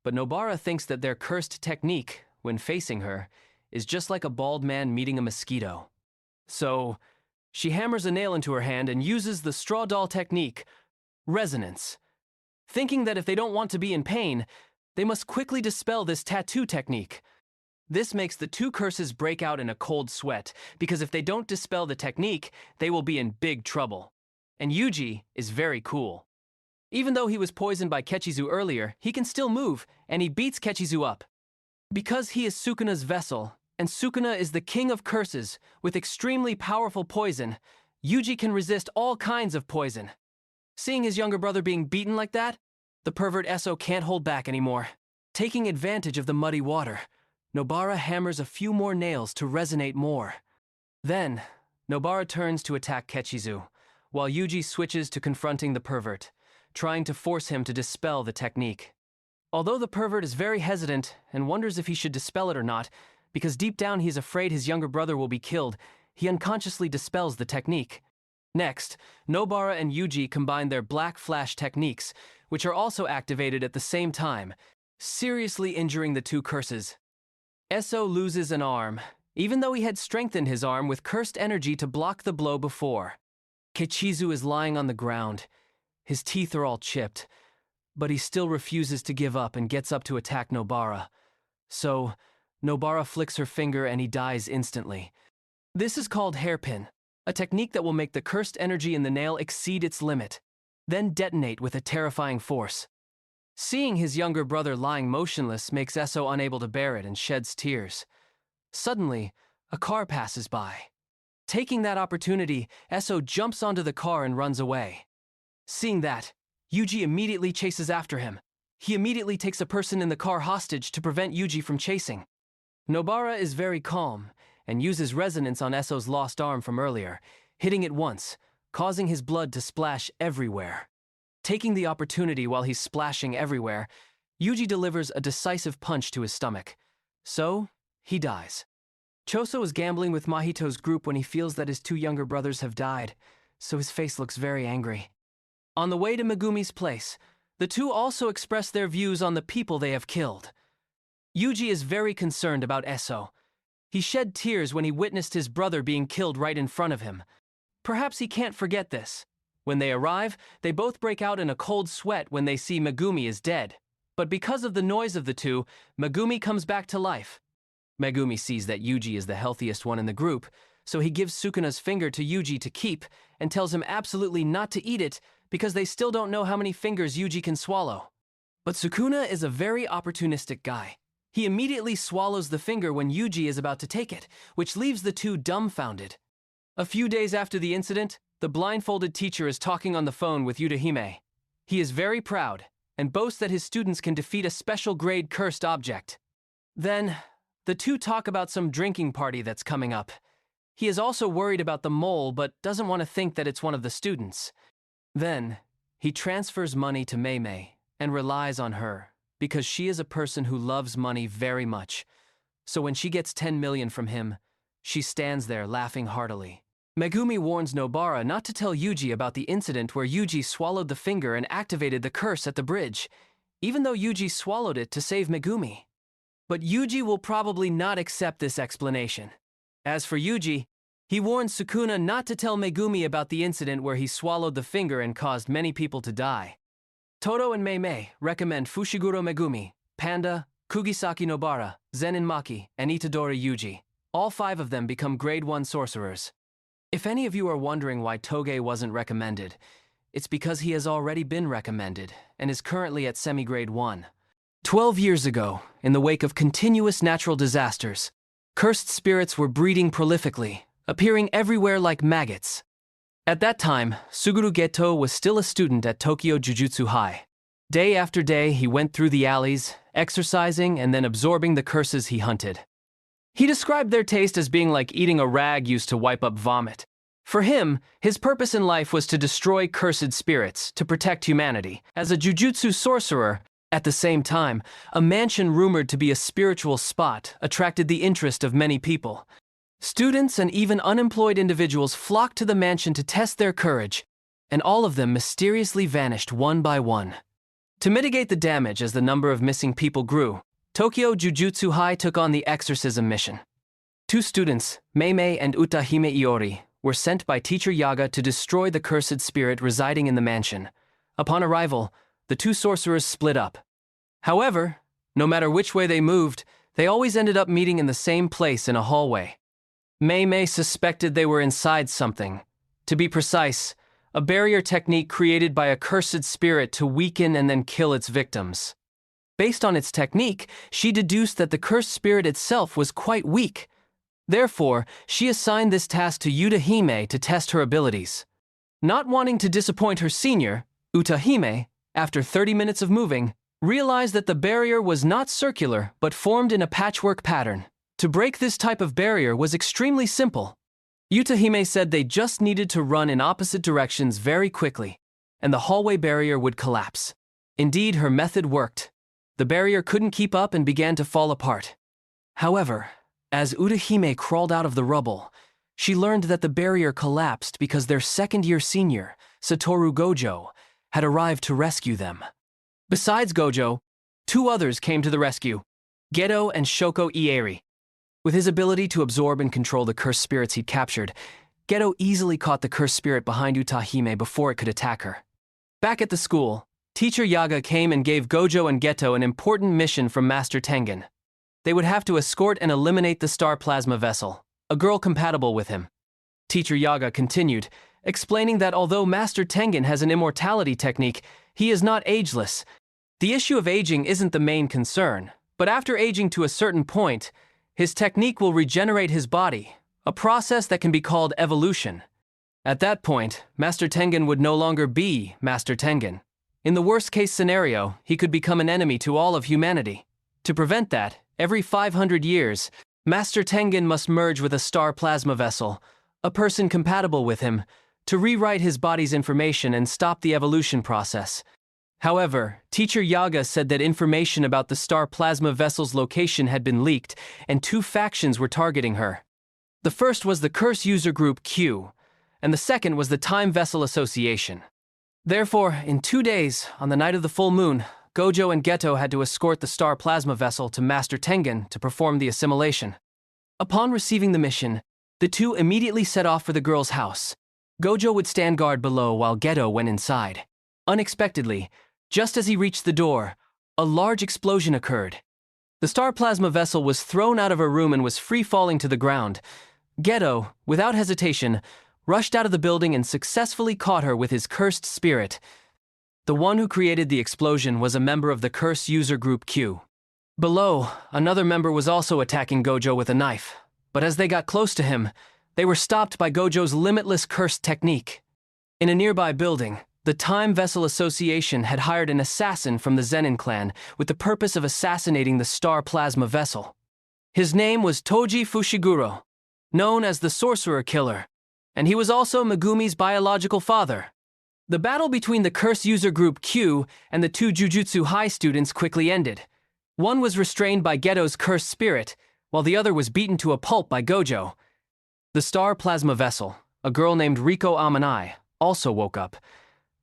but Nobara thinks that their cursed technique, when facing her, is just like a bald man meeting a mosquito. So, she hammers a nail into her hand and uses the straw doll technique, resonance. Thinking that if they don't want to be in pain, they must quickly dispel this tattoo technique. This makes the two curses break out in a cold sweat, because if they don't dispel the technique, they will be in big trouble. And Yuji is very cool. Even though he was poisoned by Kechizu earlier, he can still move, and he beats Kechizu up. Because he is Sukuna's vessel, and Sukuna is the king of curses, with extremely powerful poison, Yuji can resist all kinds of poison. Seeing his younger brother being beaten like that, the pervert Eso can't hold back anymore. Taking advantage of the muddy water, Nobara hammers a few more nails to resonate more. Then, Nobara turns to attack Kechizu, while Yuji switches to confronting the pervert, trying to force him to dispel the technique. Although the pervert is very hesitant and wonders if he should dispel it or not, because deep down he is afraid his younger brother will be killed, he unconsciously dispels the technique. Next, Nobara and Yuji combine their black flash techniques, which are also activated at the same time, seriously injuring the two curses. Eso loses an arm, even though he had strengthened his arm with cursed energy to block the blow before. Kechizu is lying on the ground. His teeth are all chipped, but he still refuses to give up and gets up to attack Nobara. So, Nobara flicks her finger and he dies instantly. This is called hairpin, a technique that will make the cursed energy in the nail exceed its limit, then detonate with a terrifying force. Seeing his younger brother lying motionless makes Eso unable to bear it and sheds tears. Suddenly, a car passes by. Taking that opportunity, Eso jumps onto the car and runs away. Seeing that, Yuji immediately chases after him. He immediately takes a person in the car hostage to prevent Yuji from chasing. Nobara is very calm and uses resonance on Eso's lost arm from earlier, hitting it once, causing his blood to splash everywhere. Taking the opportunity while he's splashing everywhere, Yuji delivers a decisive punch to his stomach. So, he dies. Choso is gambling with Mahito's group when he feels that his two younger brothers have died, so his face looks very angry. On the way to Megumi's place, the two also express their views on the people they have killed. Yuji is very concerned about Eso. He shed tears when he witnessed his brother being killed right in front of him. Perhaps he can't forget this. When they arrive, they both break out in a cold sweat when they see Megumi is dead. But because of the noise of the two, Megumi comes back to life. Megumi sees that Yuji is the healthiest one in the group, so he gives Sukuna's finger to Yuji to keep and tells him absolutely not to eat it because they still don't know how many fingers Yuji can swallow. But Sukuna is a very opportunistic guy. He immediately swallows the finger when Yuji is about to take it, which leaves the two dumbfounded. A few days after the incident, the blindfolded teacher is talking on the phone with Yudahime. He is very proud and boasts that his students can defeat a special grade cursed object. Then, the two talk about some drinking party that's coming up. He is also worried about the mole but doesn't want to think that it's one of the students. Then, he transfers money to Meimei and relies on her because she is a person who loves money very much. So when she gets 10 million from him, she stands there laughing heartily. Megumi warns Nobara not to tell Yuji about the incident where Yuji swallowed the finger and activated the curse at the bridge, even though Yuji swallowed it to save Megumi. But Yuji will probably not accept this explanation. As for Yuji, he warns Sukuna not to tell Megumi about the incident where he swallowed the finger and caused many people to die. Todo and Meimei recommend Fushiguro Megumi, Panda, Kugisaki Nobara, Zenin Maki, and Itadori Yuji. All 5 of them become grade 1 sorcerers. If any of you are wondering why Toge wasn't recommended, it's because he has already been recommended and is currently at semi-grade 1. 12 years ago, in the wake of continuous natural disasters, cursed spirits were breeding prolifically, appearing everywhere like maggots. At that time, Suguru Geto was still a student at Tokyo Jujutsu High. Day after day, he went through the alleys, exercising and then absorbing the curses he hunted. He described their taste as being like eating a rag used to wipe up vomit. For him, his purpose in life was to destroy cursed spirits, to protect humanity. As a jujutsu sorcerer, at the same time, a mansion rumored to be a spiritual spot attracted the interest of many people. Students and even unemployed individuals flocked to the mansion to test their courage, and all of them mysteriously vanished one by one. To mitigate the damage as the number of missing people grew, Tokyo Jujutsu High took on the exorcism mission. 2 students, Meimei and Uta Iori, were sent by teacher Yaga to destroy the cursed spirit residing in the mansion. Upon arrival, the 2 sorcerers split up. However, no matter which way they moved, they always ended up meeting in the same place in a hallway. Meimei suspected they were inside something. To be precise, a barrier technique created by a cursed spirit to weaken and then kill its victims. Based on its technique, she deduced that the cursed spirit itself was quite weak. Therefore, she assigned this task to Yuta Hime to test her abilities. Not wanting to disappoint her senior, Uta Hime, after 30 minutes of moving, realized that the barrier was not circular but formed in a patchwork pattern. To break this type of barrier was extremely simple. Yuta Hime said they just needed to run in opposite directions very quickly, and the hallway barrier would collapse. Indeed, her method worked. The barrier couldn't keep up and began to fall apart. However, as Uta Hime crawled out of the rubble, she learned that the barrier collapsed because their second-year senior, Satoru Gojo, had arrived to rescue them. Besides Gojo, 2 others came to the rescue, Geto and Shoko Ieri. With his ability to absorb and control the cursed spirits he'd captured, Geto easily caught the cursed spirit behind Uta Hime before it could attack her. Back at the school, teacher Yaga came and gave Gojo and Geto an important mission from Master Tengen. They would have to escort and eliminate the star plasma vessel, a girl compatible with him. Teacher Yaga continued, explaining that although Master Tengen has an immortality technique, he is not ageless. The issue of aging isn't the main concern, but after aging to a certain point, his technique will regenerate his body, a process that can be called evolution. At that point, Master Tengen would no longer be Master Tengen. In the worst-case scenario, he could become an enemy to all of humanity. To prevent that, every 500 years, Master Tengen must merge with a star plasma vessel, a person compatible with him, to rewrite his body's information and stop the evolution process. However, teacher Yaga said that information about the star plasma vessel's location had been leaked, and 2 factions were targeting her. The first was the Curse User Group Q, and the second was the Time Vessel Association. Therefore, in 2 days, on the night of the full moon, Gojo and Geto had to escort the star plasma vessel to Master Tengen to perform the assimilation. Upon receiving the mission, the 2 immediately set off for the girl's house. Gojo would stand guard below while Geto went inside. Unexpectedly, just as he reached the door, a large explosion occurred. The star plasma vessel was thrown out of her room and was free-falling to the ground. Geto, without hesitation, rushed out of the building and successfully caught her with his cursed spirit. The one who created the explosion was a member of the Curse User Group Q. Below, another member was also attacking Gojo with a knife, but as they got close to him, they were stopped by Gojo's limitless cursed technique. In a nearby building, the Time Vessel Association had hired an assassin from the Zenin clan with the purpose of assassinating the star plasma vessel. His name was Toji Fushiguro, known as the Sorcerer Killer, and he was also Megumi's biological father. The battle between the Curse User Group Q and the 2 Jujutsu High students quickly ended. One was restrained by Geto's cursed spirit, while the other was beaten to a pulp by Gojo. The star plasma vessel, a girl named Riko Amanai, also woke up.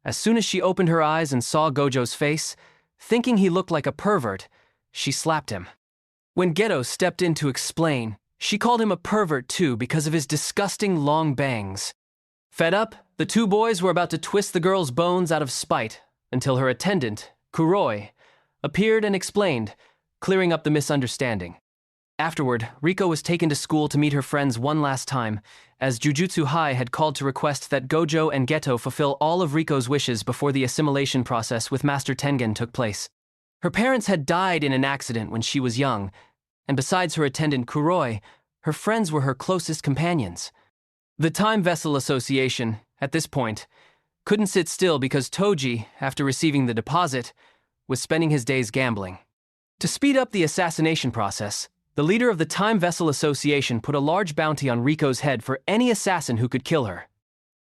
As soon as she opened her eyes and saw Gojo's face, thinking he looked like a pervert, she slapped him. When Geto stepped in to explain, she called him a pervert too because of his disgusting long bangs. Fed up, the 2 boys were about to twist the girl's bones out of spite until her attendant, Kuroi, appeared and explained, clearing up the misunderstanding. Afterward, Riko was taken to school to meet her friends one last time, as Jujutsu High had called to request that Gojo and Geto fulfill all of Riko's wishes before the assimilation process with Master Tengen took place. Her parents had died in an accident when she was young, and besides her attendant Kuroi, her friends were her closest companions. The Time Vessel Association, at this point, couldn't sit still because Toji, after receiving the deposit, was spending his days gambling. To speed up the assassination process, the leader of the Time Vessel Association put a large bounty on Riko's head for any assassin who could kill her.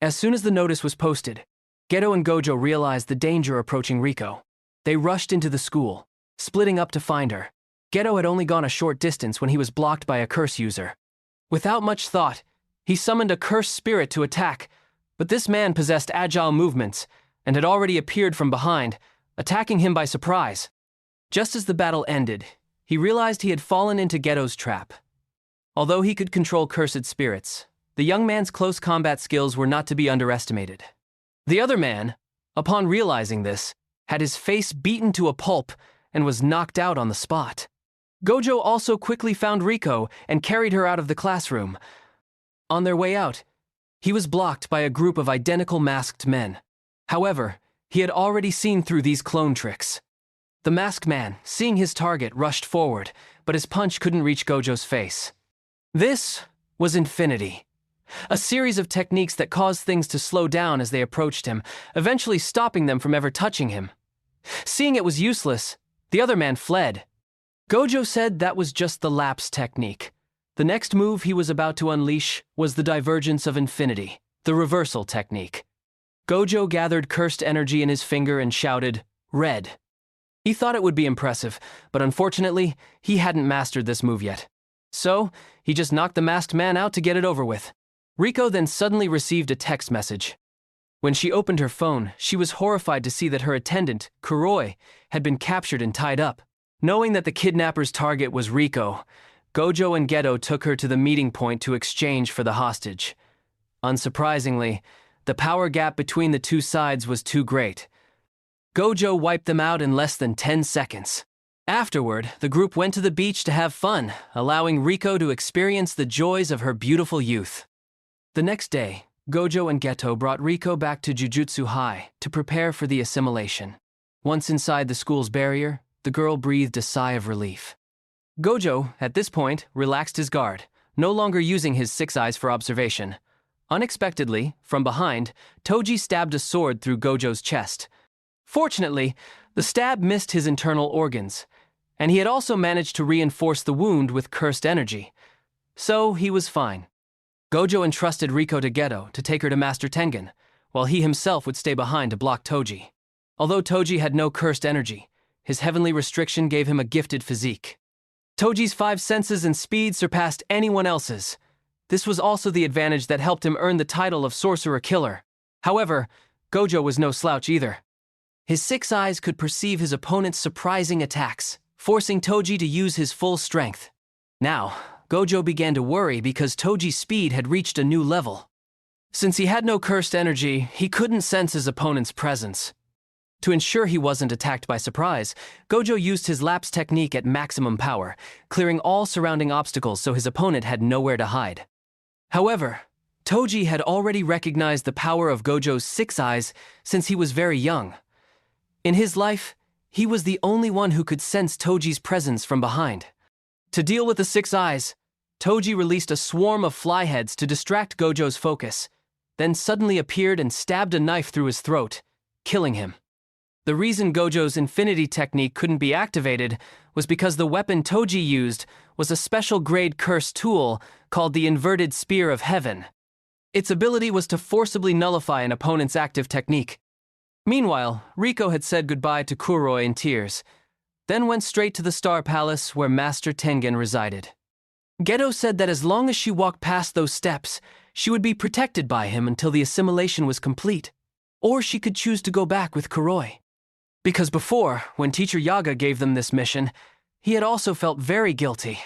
As soon as the notice was posted, Geto and Gojo realized the danger approaching Riko. They rushed into the school, splitting up to find her. Geto had only gone a short distance when he was blocked by a curse user. Without much thought, he summoned a cursed spirit to attack, but this man possessed agile movements and had already appeared from behind, attacking him by surprise. Just as the battle ended, he realized he had fallen into Geto's trap. Although he could control cursed spirits, the young man's close combat skills were not to be underestimated. The other man, upon realizing this, had his face beaten to a pulp and was knocked out on the spot. Gojo also quickly found Riko and carried her out of the classroom. On their way out, he was blocked by a group of identical masked men. However, he had already seen through these clone tricks. The masked man, seeing his target, rushed forward, but his punch couldn't reach Gojo's face. This was Infinity, a series of techniques that caused things to slow down as they approached him, eventually stopping them from ever touching him. Seeing it was useless, the other man fled. Gojo said that was just the lapse technique. The next move he was about to unleash was the divergence of infinity, the reversal technique. Gojo gathered cursed energy in his finger and shouted, "Red." He thought it would be impressive, but unfortunately, he hadn't mastered this move yet. So, he just knocked the masked man out to get it over with. Riko then suddenly received a text message. When she opened her phone, she was horrified to see that her attendant, Kuroi, had been captured and tied up. Knowing that the kidnapper's target was Riko, Gojo and Geto took her to the meeting point to exchange for the hostage. Unsurprisingly, the power gap between the two sides was too great. Gojo wiped them out in less than 10 seconds. Afterward, the group went to the beach to have fun, allowing Riko to experience the joys of her beautiful youth. The next day, Gojo and Geto brought Riko back to Jujutsu High to prepare for the assimilation. Once inside the school's barrier, the girl breathed a sigh of relief. Gojo, at this point, relaxed his guard, no longer using his six eyes for observation. Unexpectedly, from behind, Toji stabbed a sword through Gojo's chest. Fortunately, the stab missed his internal organs, and he had also managed to reinforce the wound with cursed energy. So he was fine. Gojo entrusted Riko to Geto to take her to Master Tengen, while he himself would stay behind to block Toji. Although Toji had no cursed energy, his heavenly restriction gave him a gifted physique. Toji's 5 senses and speed surpassed anyone else's. This was also the advantage that helped him earn the title of Sorcerer Killer. However, Gojo was no slouch either. His 6 eyes could perceive his opponent's surprising attacks, forcing Toji to use his full strength. Now, Gojo began to worry because Toji's speed had reached a new level. Since he had no cursed energy, he couldn't sense his opponent's presence. To ensure he wasn't attacked by surprise, Gojo used his lapse technique at maximum power, clearing all surrounding obstacles so his opponent had nowhere to hide. However, Toji had already recognized the power of Gojo's 6 eyes since he was very young. In his life, he was the only one who could sense Toji's presence from behind. To deal with the 6 eyes, Toji released a swarm of flyheads to distract Gojo's focus, then suddenly appeared and stabbed a knife through his throat, killing him. The reason Gojo's infinity technique couldn't be activated was because the weapon Toji used was a special grade curse tool called the Inverted Spear of Heaven. Its ability was to forcibly nullify an opponent's active technique. Meanwhile, Riko had said goodbye to Kuroi in tears, then went straight to the Star Palace where Master Tengen resided. Geto said that as long as she walked past those steps, she would be protected by him until the assimilation was complete, or she could choose to go back with Kuroi. Because before, when Teacher Yaga gave them this mission, he had also felt very guilty.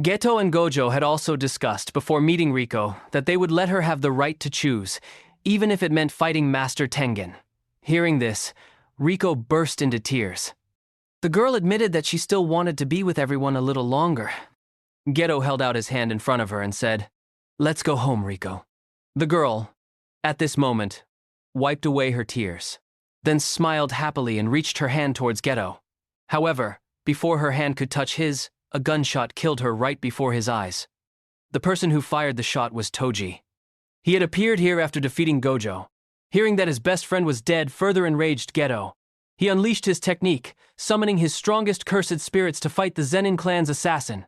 Geto and Gojo had also discussed before meeting Riko that they would let her have the right to choose, even if it meant fighting Master Tengen. Hearing this, Riko burst into tears. The girl admitted that she still wanted to be with everyone a little longer. Geto held out his hand in front of her and said, "Let's go home, Riko." The girl, at this moment, wiped away her tears, then smiled happily and reached her hand towards Geto. However, before her hand could touch his, a gunshot killed her right before his eyes. The person who fired the shot was Toji. He had appeared here after defeating Gojo. Hearing that his best friend was dead further enraged Geto. He unleashed his technique, summoning his strongest cursed spirits to fight the Zenin clan's assassin.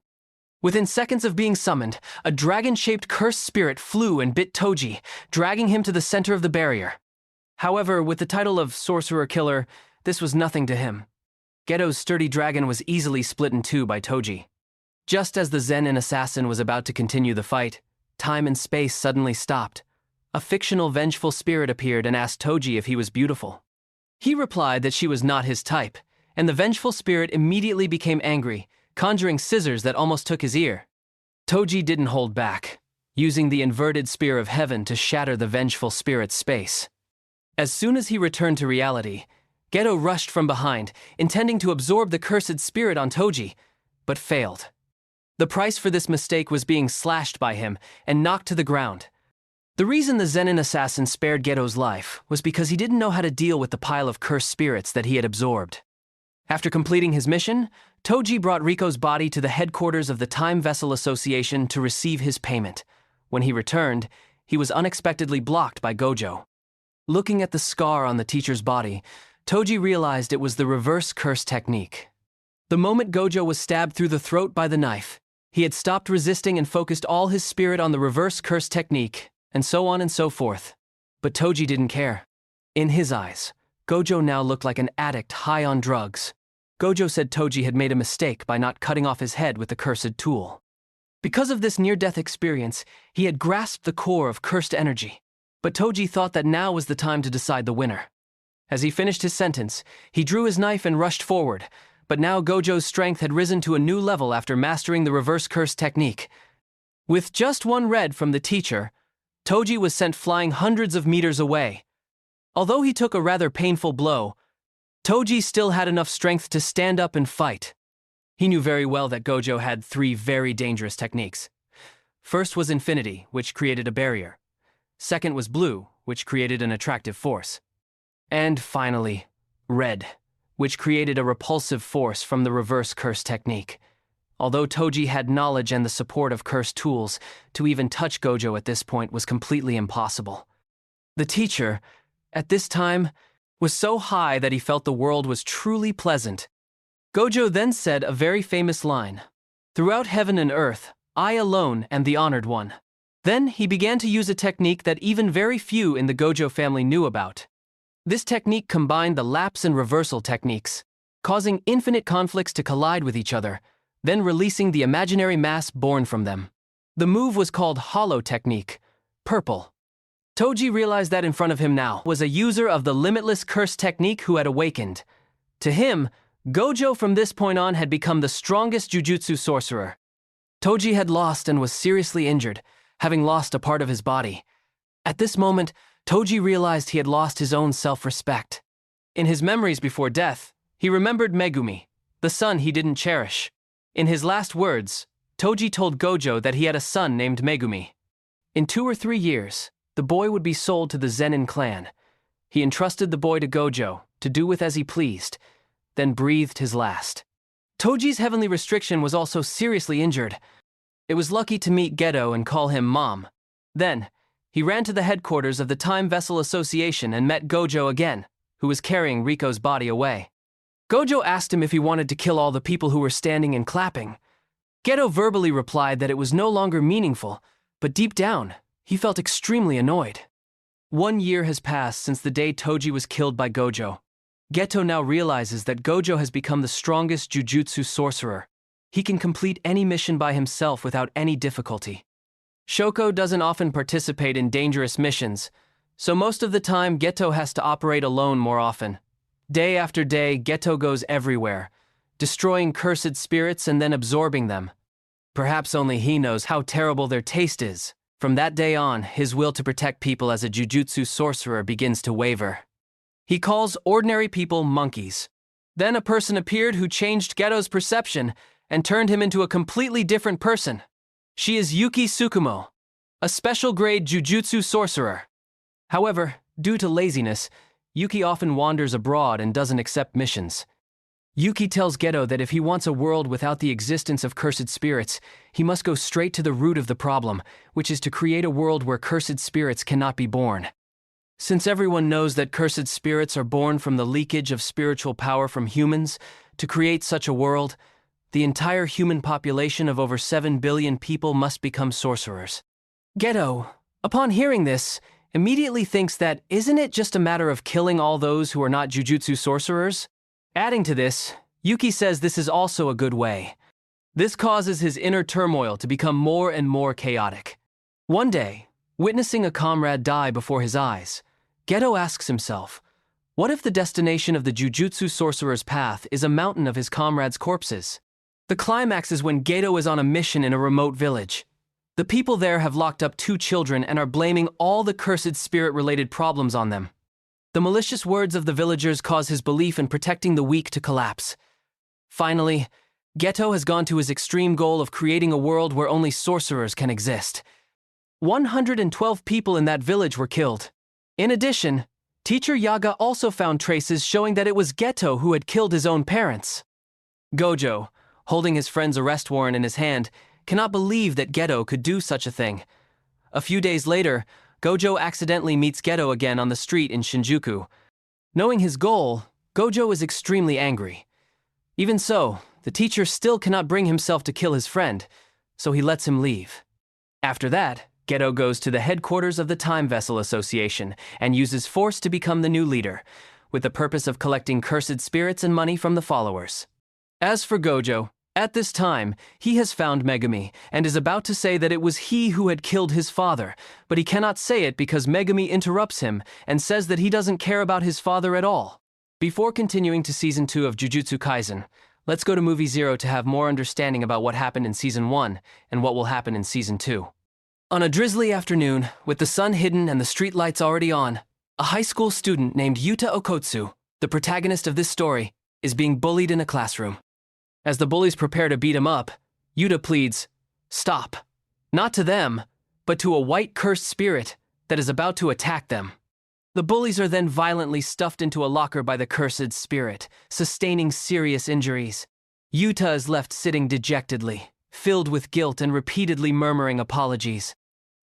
Within seconds of being summoned, a dragon-shaped cursed spirit flew and bit Toji, dragging him to the center of the barrier. However, with the title of Sorcerer Killer, this was nothing to him. Geto's sturdy dragon was easily split in two by Toji. Just as the Zenin assassin was about to continue the fight, time and space suddenly stopped. A fictional vengeful spirit appeared and asked Toji if he was beautiful. He replied that she was not his type, and the vengeful spirit immediately became angry, conjuring scissors that almost took his ear. Toji didn't hold back, using the inverted spear of heaven to shatter the vengeful spirit's space. As soon as he returned to reality, Geto rushed from behind, intending to absorb the cursed spirit on Toji, but failed. The price for this mistake was being slashed by him and knocked to the ground. The reason the Zenin assassin spared Geto's life was because he didn't know how to deal with the pile of cursed spirits that he had absorbed. After completing his mission, Toji brought Riko's body to the headquarters of the Time Vessel Association to receive his payment. When he returned, he was unexpectedly blocked by Gojo. Looking at the scar on the teacher's body, Toji realized it was the reverse curse technique. The moment Gojo was stabbed through the throat by the knife, he had stopped resisting and focused all his spirit on the reverse curse technique, and so on and so forth. But Toji didn't care. In his eyes, Gojo now looked like an addict high on drugs. Gojo said Toji had made a mistake by not cutting off his head with the cursed tool. Because of this near-death experience, he had grasped the core of cursed energy. But Toji thought that now was the time to decide the winner. As he finished his sentence, he drew his knife and rushed forward, but now Gojo's strength had risen to a new level after mastering the reverse curse technique. With just one red from the teacher, Toji was sent flying hundreds of meters away. Although he took a rather painful blow, Toji still had enough strength to stand up and fight. He knew very well that Gojo had 3 very dangerous techniques. First was Infinity, which created a barrier. Second was Blue, which created an attractive force. And finally, Red, which created a repulsive force from the reverse curse technique. Although Toji had knowledge and the support of cursed tools, to even touch Gojo at this point was completely impossible. The teacher, at this time, was so high that he felt the world was truly pleasant. Gojo then said a very famous line, "Throughout heaven and earth, I alone am the honored one." Then he began to use a technique that even very few in the Gojo family knew about. This technique combined the lapse and reversal techniques, causing infinite conflicts to collide with each other, then releasing the imaginary mass born from them. The move was called Hollow Technique, Purple. Toji realized that in front of him now was a user of the limitless curse technique who had awakened. To him, Gojo from this point on had become the strongest Jujutsu sorcerer. Toji had lost and was seriously injured, having lost a part of his body. At this moment, Toji realized he had lost his own self-respect. In his memories before death, he remembered Megumi, the son he didn't cherish. In his last words, Toji told Gojo that he had a son named Megumi. In 2 or 3 years, the boy would be sold to the Zenin clan. He entrusted the boy to Gojo, to do with as he pleased, then breathed his last. Toji's heavenly restriction was also seriously injured. It was lucky to meet Geto and call him Mom. Then, he ran to the headquarters of the Time Vessel Association and met Gojo again, who was carrying Riko's body away. Gojo asked him if he wanted to kill all the people who were standing and clapping. Geto verbally replied that it was no longer meaningful, but deep down, he felt extremely annoyed. 1 year has passed since the day Toji was killed by Gojo. Geto now realizes that Gojo has become the strongest Jujutsu sorcerer. He can complete any mission by himself without any difficulty. Shoko doesn't often participate in dangerous missions, so most of the time Geto has to operate alone more often. Day after day, Geto goes everywhere, destroying cursed spirits and then absorbing them. Perhaps only he knows how terrible their taste is. From that day on, his will to protect people as a Jujutsu sorcerer begins to waver. He calls ordinary people monkeys. Then a person appeared who changed Geto's perception and turned him into a completely different person. She is Yuki Tsukumo, a special-grade Jujutsu sorcerer. However, due to laziness, Yuki often wanders abroad and doesn't accept missions. Yuki tells Geto that if he wants a world without the existence of cursed spirits, he must go straight to the root of the problem, which is to create a world where cursed spirits cannot be born. Since everyone knows that cursed spirits are born from the leakage of spiritual power from humans, to create such a world, the entire human population of over 7 billion people must become sorcerers. Geto, upon hearing this, immediately thinks that isn't it just a matter of killing all those who are not Jujutsu sorcerers? Adding to this, Yuki says this is also a good way. This causes his inner turmoil to become more and more chaotic. One day, witnessing a comrade die before his eyes, Geto asks himself, What if the destination of the Jujutsu sorcerer's path is a mountain of his comrades' corpses? The climax is when Geto is on a mission in a remote village. The people there have locked up 2 children and are blaming all the cursed spirit-related problems on them. The malicious words of the villagers cause his belief in protecting the weak to collapse. Finally, Geto has gone to his extreme goal of creating a world where only sorcerers can exist. 112 people in that village were killed. In addition, Teacher Yaga also found traces showing that it was Geto who had killed his own parents. Gojo, holding his friend's arrest warrant in his hand, cannot believe that Geto could do such a thing. A few days later, Gojo accidentally meets Geto again on the street in Shinjuku. Knowing his goal, Gojo is extremely angry. Even so, the teacher still cannot bring himself to kill his friend, so he lets him leave. After that, Geto goes to the headquarters of the Time Vessel Association and uses force to become the new leader, with the purpose of collecting cursed spirits and money from the followers. As for Gojo, at this time, he has found Megumi and is about to say that it was he who had killed his father, but he cannot say it because Megumi interrupts him and says that he doesn't care about his father at all. Before continuing to Season 2 of Jujutsu Kaisen, let's go to Movie 0 to have more understanding about what happened in Season 1 and what will happen in Season 2. On a drizzly afternoon, with the sun hidden and the streetlights already on, a high school student named Yuta Okkotsu, the protagonist of this story, is being bullied in a classroom. As the bullies prepare to beat him up, Yuta pleads, "Stop." Not to them, but to a white cursed spirit that is about to attack them. The bullies are then violently stuffed into a locker by the cursed spirit, sustaining serious injuries. Yuta is left sitting dejectedly, filled with guilt and repeatedly murmuring apologies.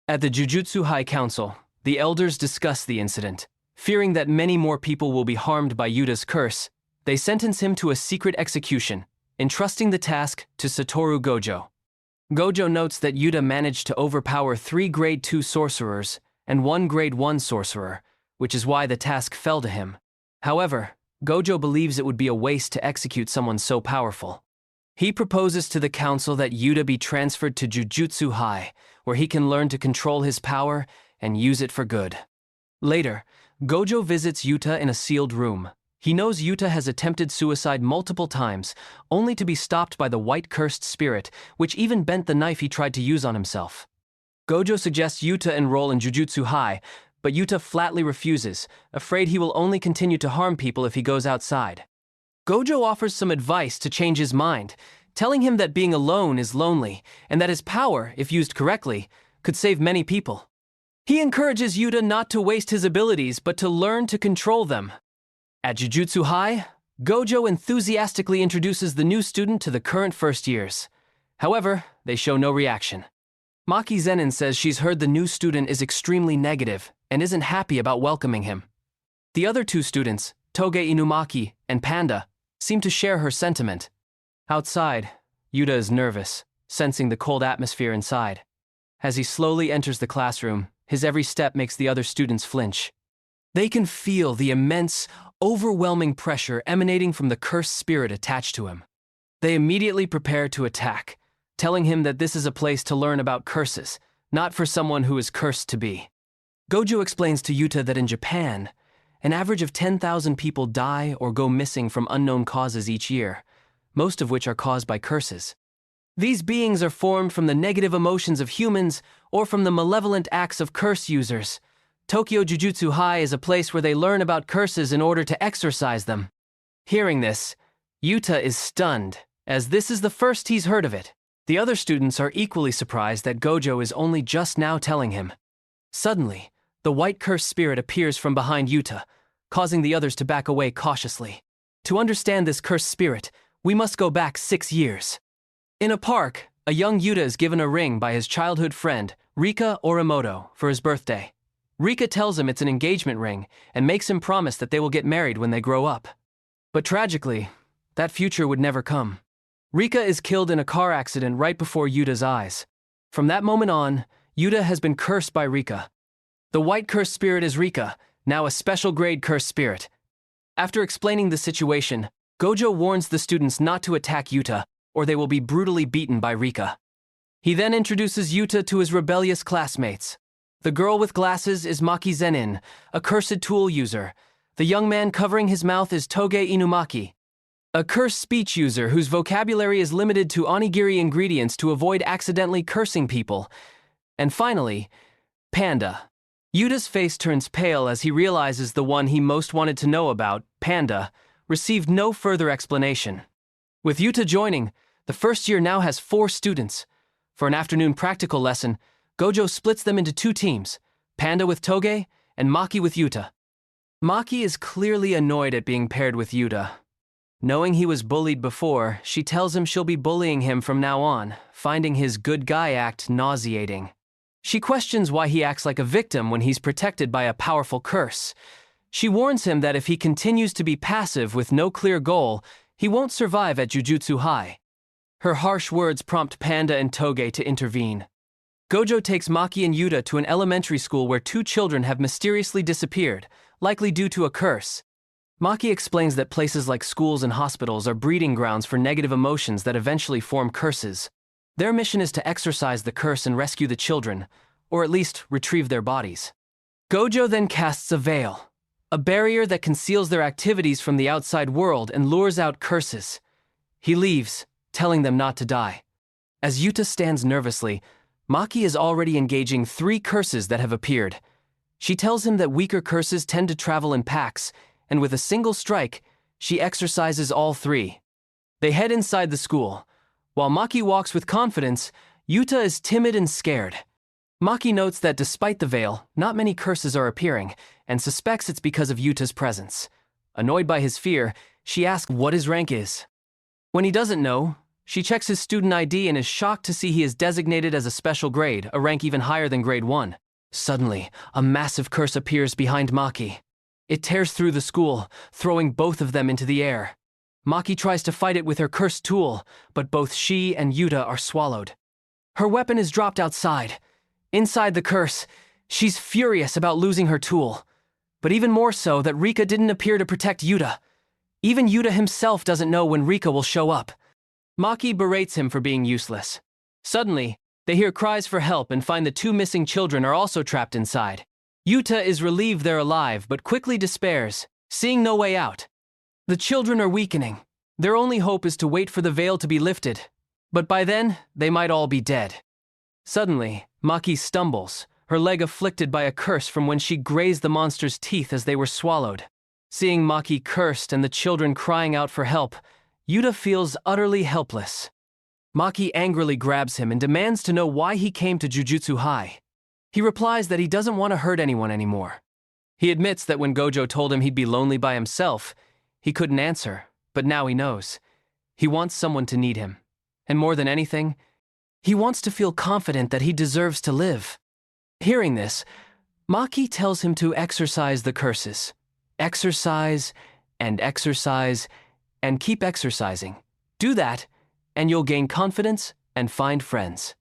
At the Jujutsu High Council, the elders discuss the incident. Fearing that many more people will be harmed by Yuta's curse, they sentence him to a secret execution, entrusting the task to Satoru Gojo. Gojo notes that Yuta managed to overpower 3 Grade 2 sorcerers and 1 Grade 1 sorcerer, which is why the task fell to him. However, Gojo believes it would be a waste to execute someone so powerful. He proposes to the council that Yuta be transferred to Jujutsu High, where he can learn to control his power and use it for good. Later, Gojo visits Yuta in a sealed room. He knows Yuta has attempted suicide multiple times, only to be stopped by the white cursed spirit, which even bent the knife he tried to use on himself. Gojo suggests Yuta enroll in Jujutsu High, but Yuta flatly refuses, afraid he will only continue to harm people if he goes outside. Gojo offers some advice to change his mind, telling him that being alone is lonely, and that his power, if used correctly, could save many people. He encourages Yuta not to waste his abilities, but to learn to control them. At Jujutsu High, Gojo enthusiastically introduces the new student to the current first years. However, they show no reaction. Maki Zenin says she's heard the new student is extremely negative and isn't happy about welcoming him. The other 2 students, Toge Inumaki and Panda, seem to share her sentiment. Outside, Yuta is nervous, sensing the cold atmosphere inside. As he slowly enters the classroom, his every step makes the other students flinch. They can feel the immense, overwhelming pressure emanating from the cursed spirit attached to him. They immediately prepare to attack, telling him that this is a place to learn about curses, not for someone who is cursed to be. Gojo explains to Yuta that in Japan, an average of 10,000 people die or go missing from unknown causes each year, most of which are caused by curses. These beings are formed from the negative emotions of humans or from the malevolent acts of curse users. Tokyo Jujutsu High is a place where they learn about curses in order to exorcise them. Hearing this, Yuta is stunned, as this is the first he's heard of it. The other students are equally surprised that Gojo is only just now telling him. Suddenly, the white cursed spirit appears from behind Yuta, causing the others to back away cautiously. To understand this cursed spirit, we must go back 6 years. In a park, a young Yuta is given a ring by his childhood friend, Rika Orimoto, for his birthday. Rika tells him it's an engagement ring and makes him promise that they will get married when they grow up. But tragically, that future would never come. Rika is killed in a car accident right before Yuta's eyes. From that moment on, Yuta has been cursed by Rika. The white cursed spirit is Rika, now a special grade cursed spirit. After explaining the situation, Gojo warns the students not to attack Yuta, or they will be brutally beaten by Rika. He then introduces Yuta to his rebellious classmates. The girl with glasses is Maki Zenin, a cursed tool user, The young man covering his mouth is Toge Inumaki, a cursed speech user whose vocabulary is limited to onigiri ingredients to avoid accidentally cursing people. And finally, Panda. Yuta's face turns pale as he realizes the one he most wanted to know about, Panda, received no further explanation. With Yuta joining, the first year now has 4 students. For an afternoon practical lesson, Gojo splits them into 2 teams, Panda with Toge and Maki with Yuta. Maki is clearly annoyed at being paired with Yuta. Knowing he was bullied before, she tells him she'll be bullying him from now on, finding his good guy act nauseating. She questions why he acts like a victim when he's protected by a powerful curse. She warns him that if he continues to be passive with no clear goal, he won't survive at Jujutsu High. Her harsh words prompt Panda and Toge to intervene. Gojo takes Maki and Yuta to an elementary school where 2 children have mysteriously disappeared, likely due to a curse. Maki explains that places like schools and hospitals are breeding grounds for negative emotions that eventually form curses. Their mission is to exorcise the curse and rescue the children, or at least retrieve their bodies. Gojo then casts a veil, a barrier that conceals their activities from the outside world and lures out curses. He leaves, telling them not to die. As Yuta stands nervously, Maki is already engaging 3 curses that have appeared. She tells him that weaker curses tend to travel in packs, and with a single strike, she exorcises all 3. They head inside the school. While Maki walks with confidence, Yuta is timid and scared. Maki notes that despite the veil, not many curses are appearing, and suspects it's because of Yuta's presence. Annoyed by his fear, she asks what his rank is. When he doesn't know, she checks his student ID and is shocked to see he is designated as a special grade, a rank even higher than grade 1. Suddenly, a massive curse appears behind Maki. It tears through the school, throwing both of them into the air. Maki tries to fight it with her cursed tool, but both she and Yuta are swallowed. Her weapon is dropped outside. Inside the curse, she's furious about losing her tool, but even more so that Rika didn't appear to protect Yuta. Even Yuta himself doesn't know when Rika will show up. Maki berates him for being useless. Suddenly, they hear cries for help and find the 2 missing children are also trapped inside. Yuta is relieved they're alive, but quickly despairs, seeing no way out. The children are weakening. Their only hope is to wait for the veil to be lifted, but by then, they might all be dead. Suddenly, Maki stumbles, her leg afflicted by a curse from when she grazed the monster's teeth as they were swallowed. Seeing Maki cursed and the children crying out for help, Yuta feels utterly helpless. Maki angrily grabs him and demands to know why he came to Jujutsu High. He replies that he doesn't want to hurt anyone anymore. He admits that when Gojo told him he'd be lonely by himself, he couldn't answer, but now he knows. He wants someone to need him. And more than anything, he wants to feel confident that he deserves to live. Hearing this, Maki tells him to exorcise the curses. Exercise, and keep exercising. Do that, and you'll gain confidence and find friends.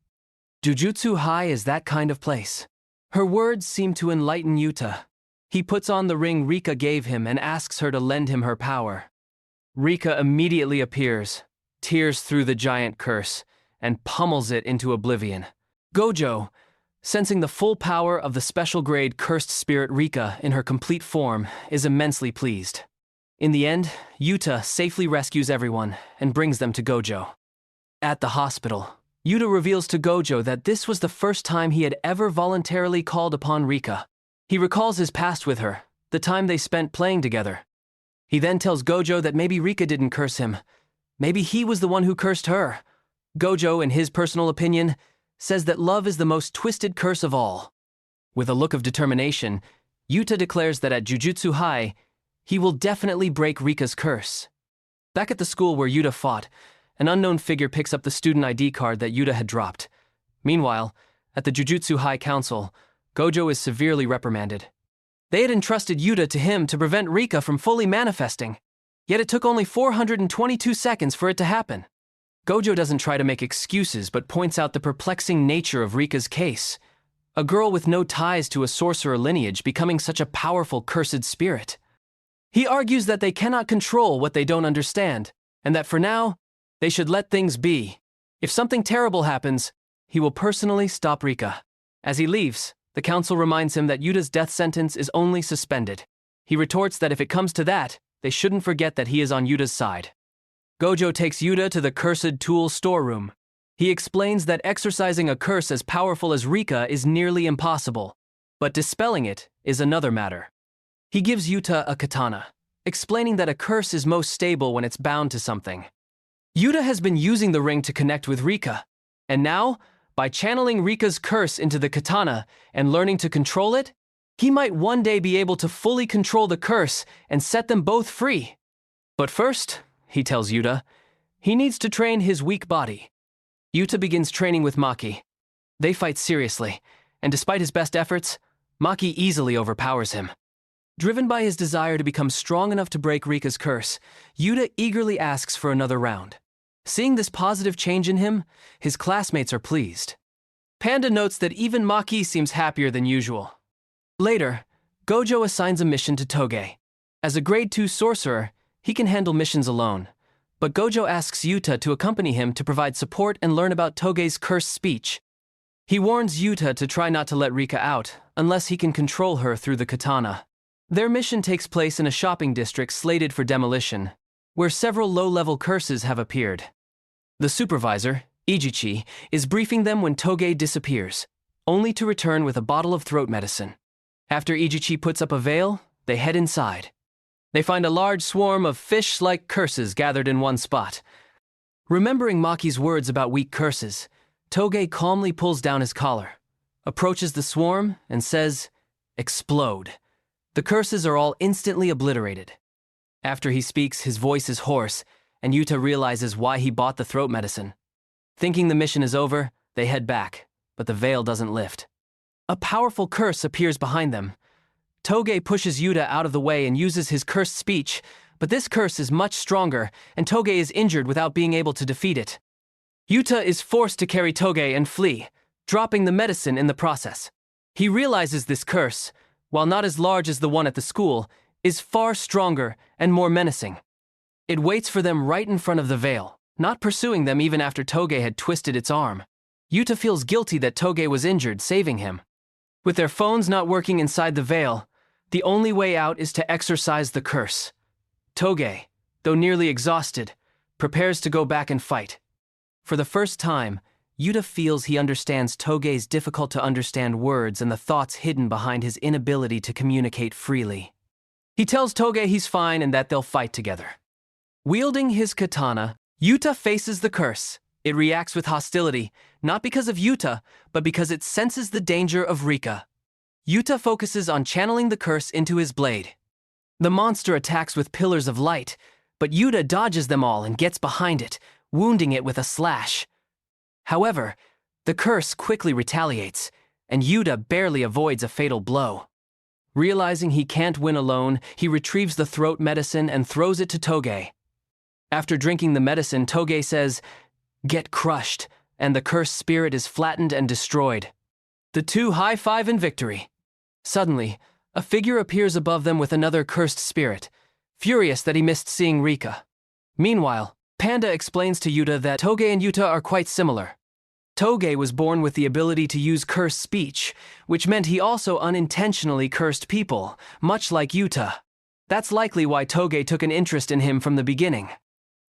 Jujutsu High is that kind of place. Her words seem to enlighten Yuta. He puts on the ring Rika gave him and asks her to lend him her power. Rika immediately appears, tears through the giant curse, and pummels it into oblivion. Gojo, sensing the full power of the special grade cursed spirit Rika in her complete form, is immensely pleased. In the end, Yuta safely rescues everyone and brings them to Gojo. At the hospital, Yuta reveals to Gojo that this was the first time he had ever voluntarily called upon Rika. He recalls his past with her, the time they spent playing together. He then tells Gojo that maybe Rika didn't curse him. Maybe he was the one who cursed her. Gojo, in his personal opinion, says that love is the most twisted curse of all. With a look of determination, Yuta declares that at Jujutsu High, he will definitely break Rika's curse. Back at the school where Yuta fought, an unknown figure picks up the student ID card that Yuta had dropped. Meanwhile, at the Jujutsu High Council, Gojo is severely reprimanded. They had entrusted Yuta to him to prevent Rika from fully manifesting, yet it took only 422 seconds for it to happen. Gojo doesn't try to make excuses but points out the perplexing nature of Rika's case. A girl with no ties to a sorcerer lineage becoming such a powerful cursed spirit. He argues that they cannot control what they don't understand, and that for now, they should let things be. If something terrible happens, he will personally stop Rika. As he leaves, the council reminds him that Yuta's death sentence is only suspended. He retorts that if it comes to that, they shouldn't forget that he is on Yuta's side. Gojo takes Yuta to the cursed tool storeroom. He explains that exercising a curse as powerful as Rika is nearly impossible, but dispelling it is another matter. He gives Yuta a katana, explaining that a curse is most stable when it's bound to something. Yuta has been using the ring to connect with Rika, and now, by channeling Rika's curse into the katana and learning to control it, he might one day be able to fully control the curse and set them both free. But first, he tells Yuta, he needs to train his weak body. Yuta begins training with Maki. They fight seriously, and despite his best efforts, Maki easily overpowers him. Driven by his desire to become strong enough to break Rika's curse, Yuta eagerly asks for another round. Seeing this positive change in him, his classmates are pleased. Panda notes that even Maki seems happier than usual. Later, Gojo assigns a mission to Toge. As a grade 2 sorcerer, he can handle missions alone, but Gojo asks Yuta to accompany him to provide support and learn about Toge's cursed speech. He warns Yuta to try not to let Rika out, unless he can control her through the katana. Their mission takes place in a shopping district slated for demolition, where several low-level curses have appeared. The supervisor, Ijichi, is briefing them when Toge disappears, only to return with a bottle of throat medicine. After Ijichi puts up a veil, they head inside. They find a large swarm of fish-like curses gathered in one spot. Remembering Maki's words about weak curses, Toge calmly pulls down his collar, approaches the swarm, and says, "Explode." The curses are all instantly obliterated. After he speaks, his voice is hoarse, and Yuta realizes why he bought the throat medicine. Thinking the mission is over, they head back, but the veil doesn't lift. A powerful curse appears behind them. Toge pushes Yuta out of the way and uses his cursed speech, but this curse is much stronger, and Toge is injured without being able to defeat it. Yuta is forced to carry Toge and flee, dropping the medicine in the process. He realizes this curse, while not as large as the one at the school, is far stronger and more menacing. It waits for them right in front of the veil, not pursuing them even after Toge had twisted its arm. Yuta feels guilty that Toge was injured, saving him. With their phones not working inside the veil, the only way out is to exorcise the curse. Toge, though nearly exhausted, prepares to go back and fight. For the first time, Yuta feels he understands Toge's difficult-to-understand words and the thoughts hidden behind his inability to communicate freely. He tells Toge he's fine and that they'll fight together. Wielding his katana, Yuta faces the curse. It reacts with hostility, not because of Yuta, but because it senses the danger of Rika. Yuta focuses on channeling the curse into his blade. The monster attacks with pillars of light, but Yuta dodges them all and gets behind it, wounding it with a slash. However, the curse quickly retaliates, and Yuta barely avoids a fatal blow. Realizing he can't win alone, he retrieves the throat medicine and throws it to Toge. After drinking the medicine, Toge says, "Get crushed," and the cursed spirit is flattened and destroyed. The two high-five in victory. Suddenly, a figure appears above them with another cursed spirit, furious that he missed seeing Rika. Meanwhile, Panda explains to Yuta that Toge and Yuta are quite similar. Toge was born with the ability to use cursed speech, which meant he also unintentionally cursed people, much like Yuta. That's likely why Toge took an interest in him from the beginning.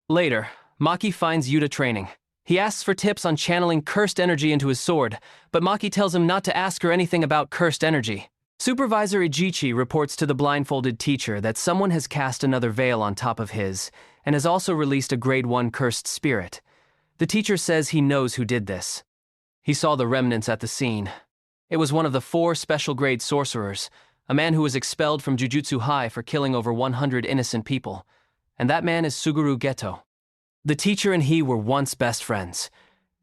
Later, Maki finds Yuta training. He asks for tips on channeling cursed energy into his sword, but Maki tells him not to ask her anything about cursed energy. Supervisor Ijichi reports to the blindfolded teacher that someone has cast another veil on top of his, and has also released a grade 1 cursed spirit. The teacher says he knows who did this. He saw the remnants at the scene. It was one of the 4 special grade sorcerers, a man who was expelled from Jujutsu High for killing over 100 innocent people, and that man is Suguru Geto. The teacher and he were once best friends.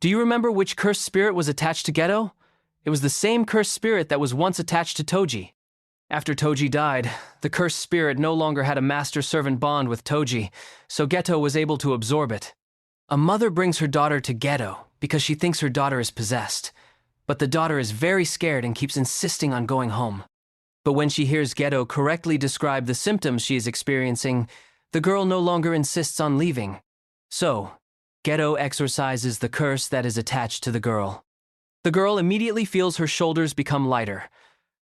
Do you remember which cursed spirit was attached to Geto? It was the same cursed spirit that was once attached to Toji. After Toji died, the cursed spirit no longer had a master-servant bond with Toji, so Geto was able to absorb it. A mother brings her daughter to Geto because she thinks her daughter is possessed, but the daughter is very scared and keeps insisting on going home. But when she hears Geto correctly describe the symptoms she is experiencing, the girl no longer insists on leaving. So, Geto exorcises the curse that is attached to the girl. The girl immediately feels her shoulders become lighter.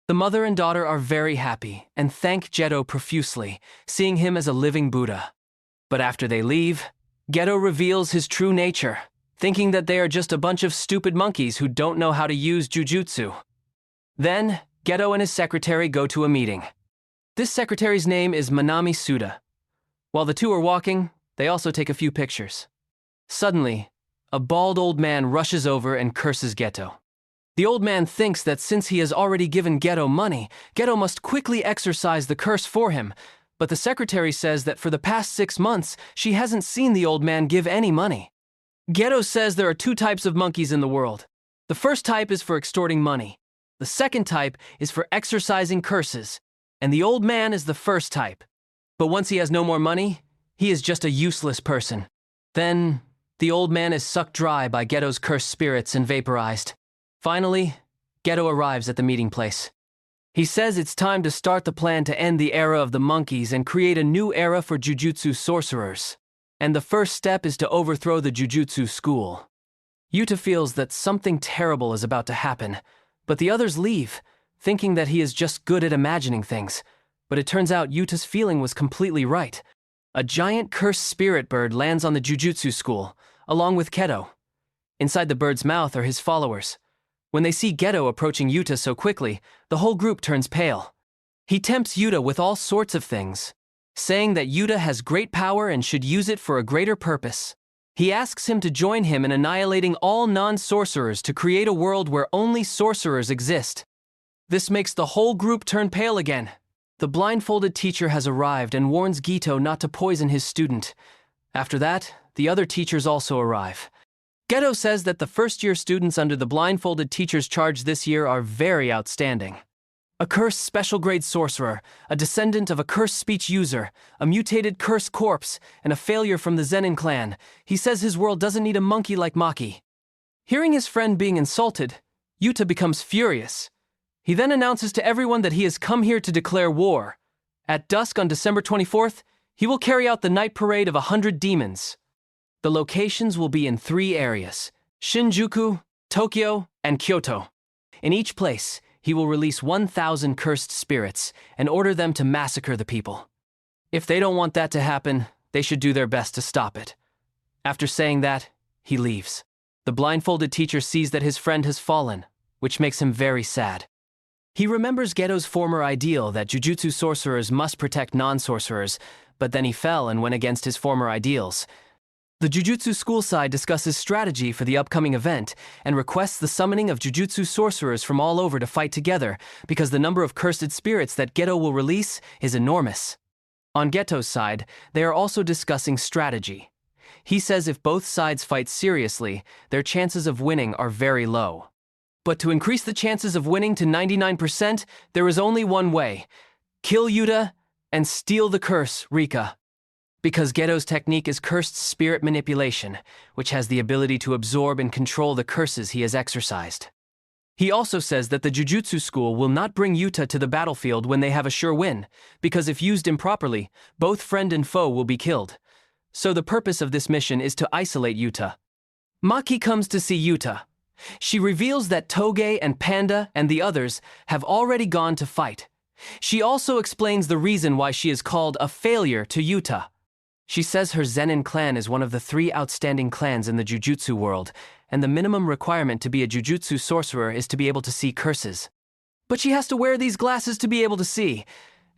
The mother and daughter are very happy and thank Geto profusely, seeing him as a living Buddha. But after they leave, Geto reveals his true nature, thinking that they are just a bunch of stupid monkeys who don't know how to use jujutsu. Then, Geto and his secretary go to a meeting. This secretary's name is Manami Suda. While the two are walking, they also take a few pictures. Suddenly, a bald old man rushes over and curses Geto. The old man thinks that since he has already given Geto money, Geto must quickly exorcise the curse for him, but the secretary says that for the past 6 months, she hasn't seen the old man give any money. Geto says there are 2 types of monkeys in the world. The first type is for extorting money. The second type is for exorcising curses, and the old man is the first type. But once he has no more money, he is just a useless person. Then, the old man is sucked dry by Geto's cursed spirits and vaporized. Finally, Geto arrives at the meeting place. He says it's time to start the plan to end the era of the monkeys and create a new era for jujutsu sorcerers. And the first step is to overthrow the jujutsu school. Yuta feels that something terrible is about to happen, but the others leave, thinking that he is just good at imagining things. But it turns out Yuta's feeling was completely right. A giant cursed spirit bird lands on the jujutsu school, along with Geto. Inside the bird's mouth are his followers. When they see Geto approaching Yuta so quickly, the whole group turns pale. He tempts Yuta with all sorts of things, saying that Yuta has great power and should use it for a greater purpose. He asks him to join him in annihilating all non-sorcerers to create a world where only sorcerers exist. This makes the whole group turn pale again. The blindfolded teacher has arrived and warns Geto not to poison his student. After that, the other teachers also arrive. Geto says that the first-year students under the blindfolded teacher's charge this year are very outstanding. A cursed special-grade sorcerer, a descendant of a cursed speech user, a mutated cursed corpse, and a failure from the Zenin clan. He says his world doesn't need a monkey like Maki. Hearing his friend being insulted, Yuta becomes furious. He then announces to everyone that he has come here to declare war. At dusk on December 24th, he will carry out the night parade of 100 demons. The locations will be in 3 areas: Shinjuku, Tokyo, and Kyoto. In each place, he will release 1,000 cursed spirits and order them to massacre the people. If they don't want that to happen, they should do their best to stop it. After saying that, he leaves. The blindfolded teacher sees that his friend has fallen, which makes him very sad. He remembers Geto's former ideal that jujutsu sorcerers must protect non-sorcerers, but then he fell and went against his former ideals. The Jujutsu school side discusses strategy for the upcoming event and requests the summoning of Jujutsu sorcerers from all over to fight together because the number of cursed spirits that Geto will release is enormous. On Geto's side, they are also discussing strategy. He says if both sides fight seriously, their chances of winning are very low. But to increase the chances of winning to 99%, there is only one way: kill Yuta and steal the curse, Rika. Because Geto's technique is cursed spirit manipulation, which has the ability to absorb and control the curses he has exorcised. He also says that the Jujutsu school will not bring Yuta to the battlefield when they have a sure win, because if used improperly, both friend and foe will be killed. So the purpose of this mission is to isolate Yuta. Maki comes to see Yuta. She reveals that Toge and Panda and the others have already gone to fight. She also explains the reason why she is called a failure to Yuta. She says her Zenin clan is one of the 3 outstanding clans in the jujutsu world, and the minimum requirement to be a jujutsu sorcerer is to be able to see curses. But she has to wear these glasses to be able to see.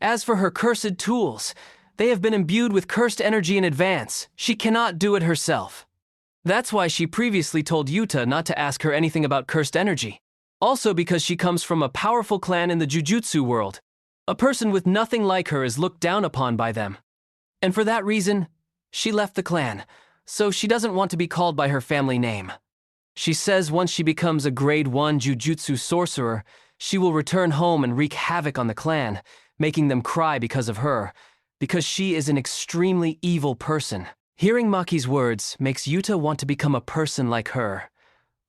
As for her cursed tools, they have been imbued with cursed energy in advance. She cannot do it herself. That's why she previously told Yuta not to ask her anything about cursed energy. Also because she comes from a powerful clan in the jujutsu world. A person with nothing like her is looked down upon by them. And for that reason, she left the clan, so she doesn't want to be called by her family name. She says once she becomes a grade 1 jujutsu sorcerer, she will return home and wreak havoc on the clan, making them cry because of her, because she is an extremely evil person. Hearing Maki's words makes Yuta want to become a person like her,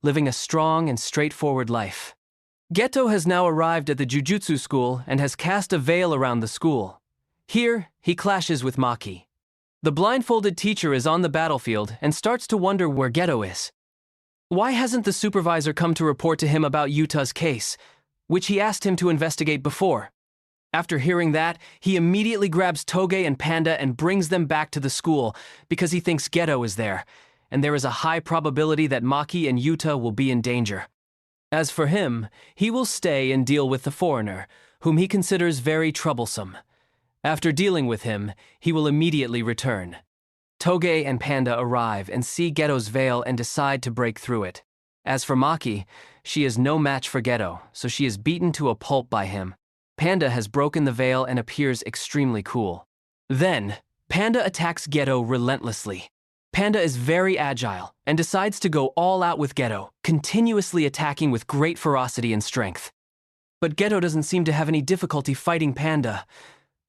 living a strong and straightforward life. Geto has now arrived at the jujutsu school and has cast a veil around the school. Here, he clashes with Maki. The blindfolded teacher is on the battlefield and starts to wonder where Geto is. Why hasn't the supervisor come to report to him about Yuta's case? which he asked him to investigate before. After hearing that, he immediately grabs Toge and Panda and brings them back to the school because he thinks Geto is there, and there is a high probability that Maki and Yuta will be in danger. As for him, he will stay and deal with the foreigner, whom he considers very troublesome. After dealing with him, he will immediately return. Toge and Panda arrive and see Geto's veil and decide to break through it. As for Maki, she is no match for Geto, so she is beaten to a pulp by him. Panda has broken the veil and appears extremely cool. Then, Panda attacks Geto relentlessly. Panda is very agile and decides to go all out with Geto, continuously attacking with great ferocity and strength. But Geto doesn't seem to have any difficulty fighting Panda.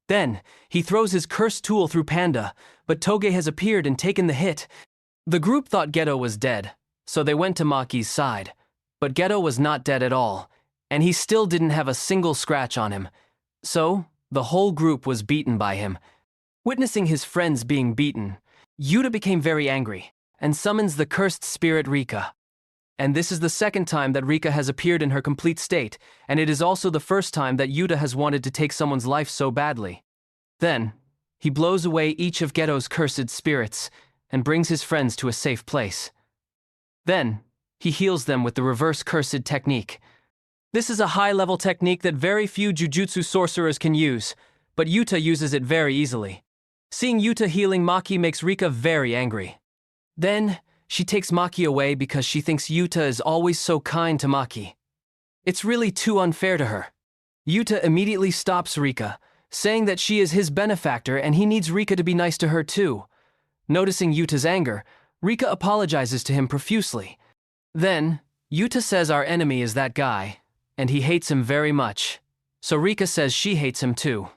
Then, he throws his cursed tool through Panda, but Toge has appeared and taken the hit. The group thought Geto was dead, so they went to Maki's side. But Geto was not dead at all, and he still didn't have a single scratch on him. So, the whole group was beaten by him. Witnessing his friends being beaten, Yuta became very angry and summons the cursed spirit Rika. And this is the second time that Rika has appeared in her complete state, and it is also the first time that Yuta has wanted to take someone's life so badly. Then, he blows away each of Geto's cursed spirits and brings his friends to a safe place. Then, he heals them with the reverse cursed technique. This is a high-level technique that very few Jujutsu sorcerers can use, but Yuta uses it very easily. Seeing Yuta healing Maki makes Rika very angry. Then, she takes Maki away because she thinks Yuta is always so kind to Maki. It's really too unfair to her. Yuta immediately stops Rika, saying that she is his benefactor and he needs Rika to be nice to her too. Noticing Yuta's anger, Rika apologizes to him profusely. Then, Yuta says our enemy is that guy, and he hates him very much, so Rika says she hates him too.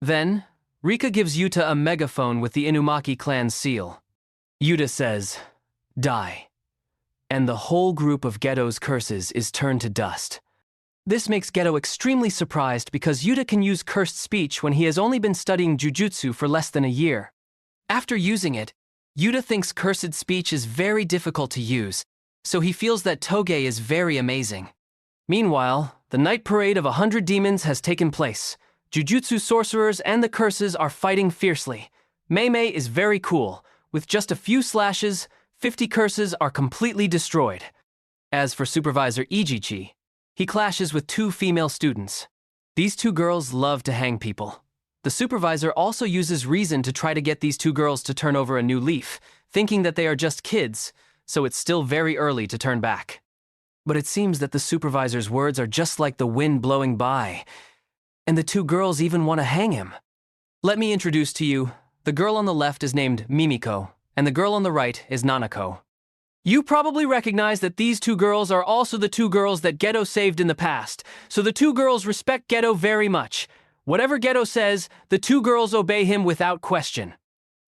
Then, Rika gives Yuta a megaphone with the Inumaki clan's seal. Yuta says, "Die." And the whole group of Geto's curses is turned to dust. This makes Geto extremely surprised because Yuta can use cursed speech when he has only been studying Jujutsu for less than a year. After using it, Yuta thinks cursed speech is very difficult to use, so he feels that Toge is very amazing. Meanwhile, the night parade of 100 demons has taken place. Jujutsu sorcerers and the curses are fighting fiercely. Mei is very cool. With just a few slashes, 50 curses are completely destroyed. As for Supervisor Ijichi, he clashes with 2 female students. These 2 girls love to hang people. The supervisor also uses reason to try to get these 2 girls to turn over a new leaf, thinking that they are just kids, so it's still very early to turn back. But it seems that the supervisor's words are just like the wind blowing by, and the 2 girls even want to hang him. Let me introduce to you, the girl on the left is named Mimiko, and the girl on the right is Nanako. You probably recognize that these 2 girls are also the 2 girls that Geto saved in the past, so the 2 girls respect Geto very much. Whatever Geto says, the 2 girls obey him without question.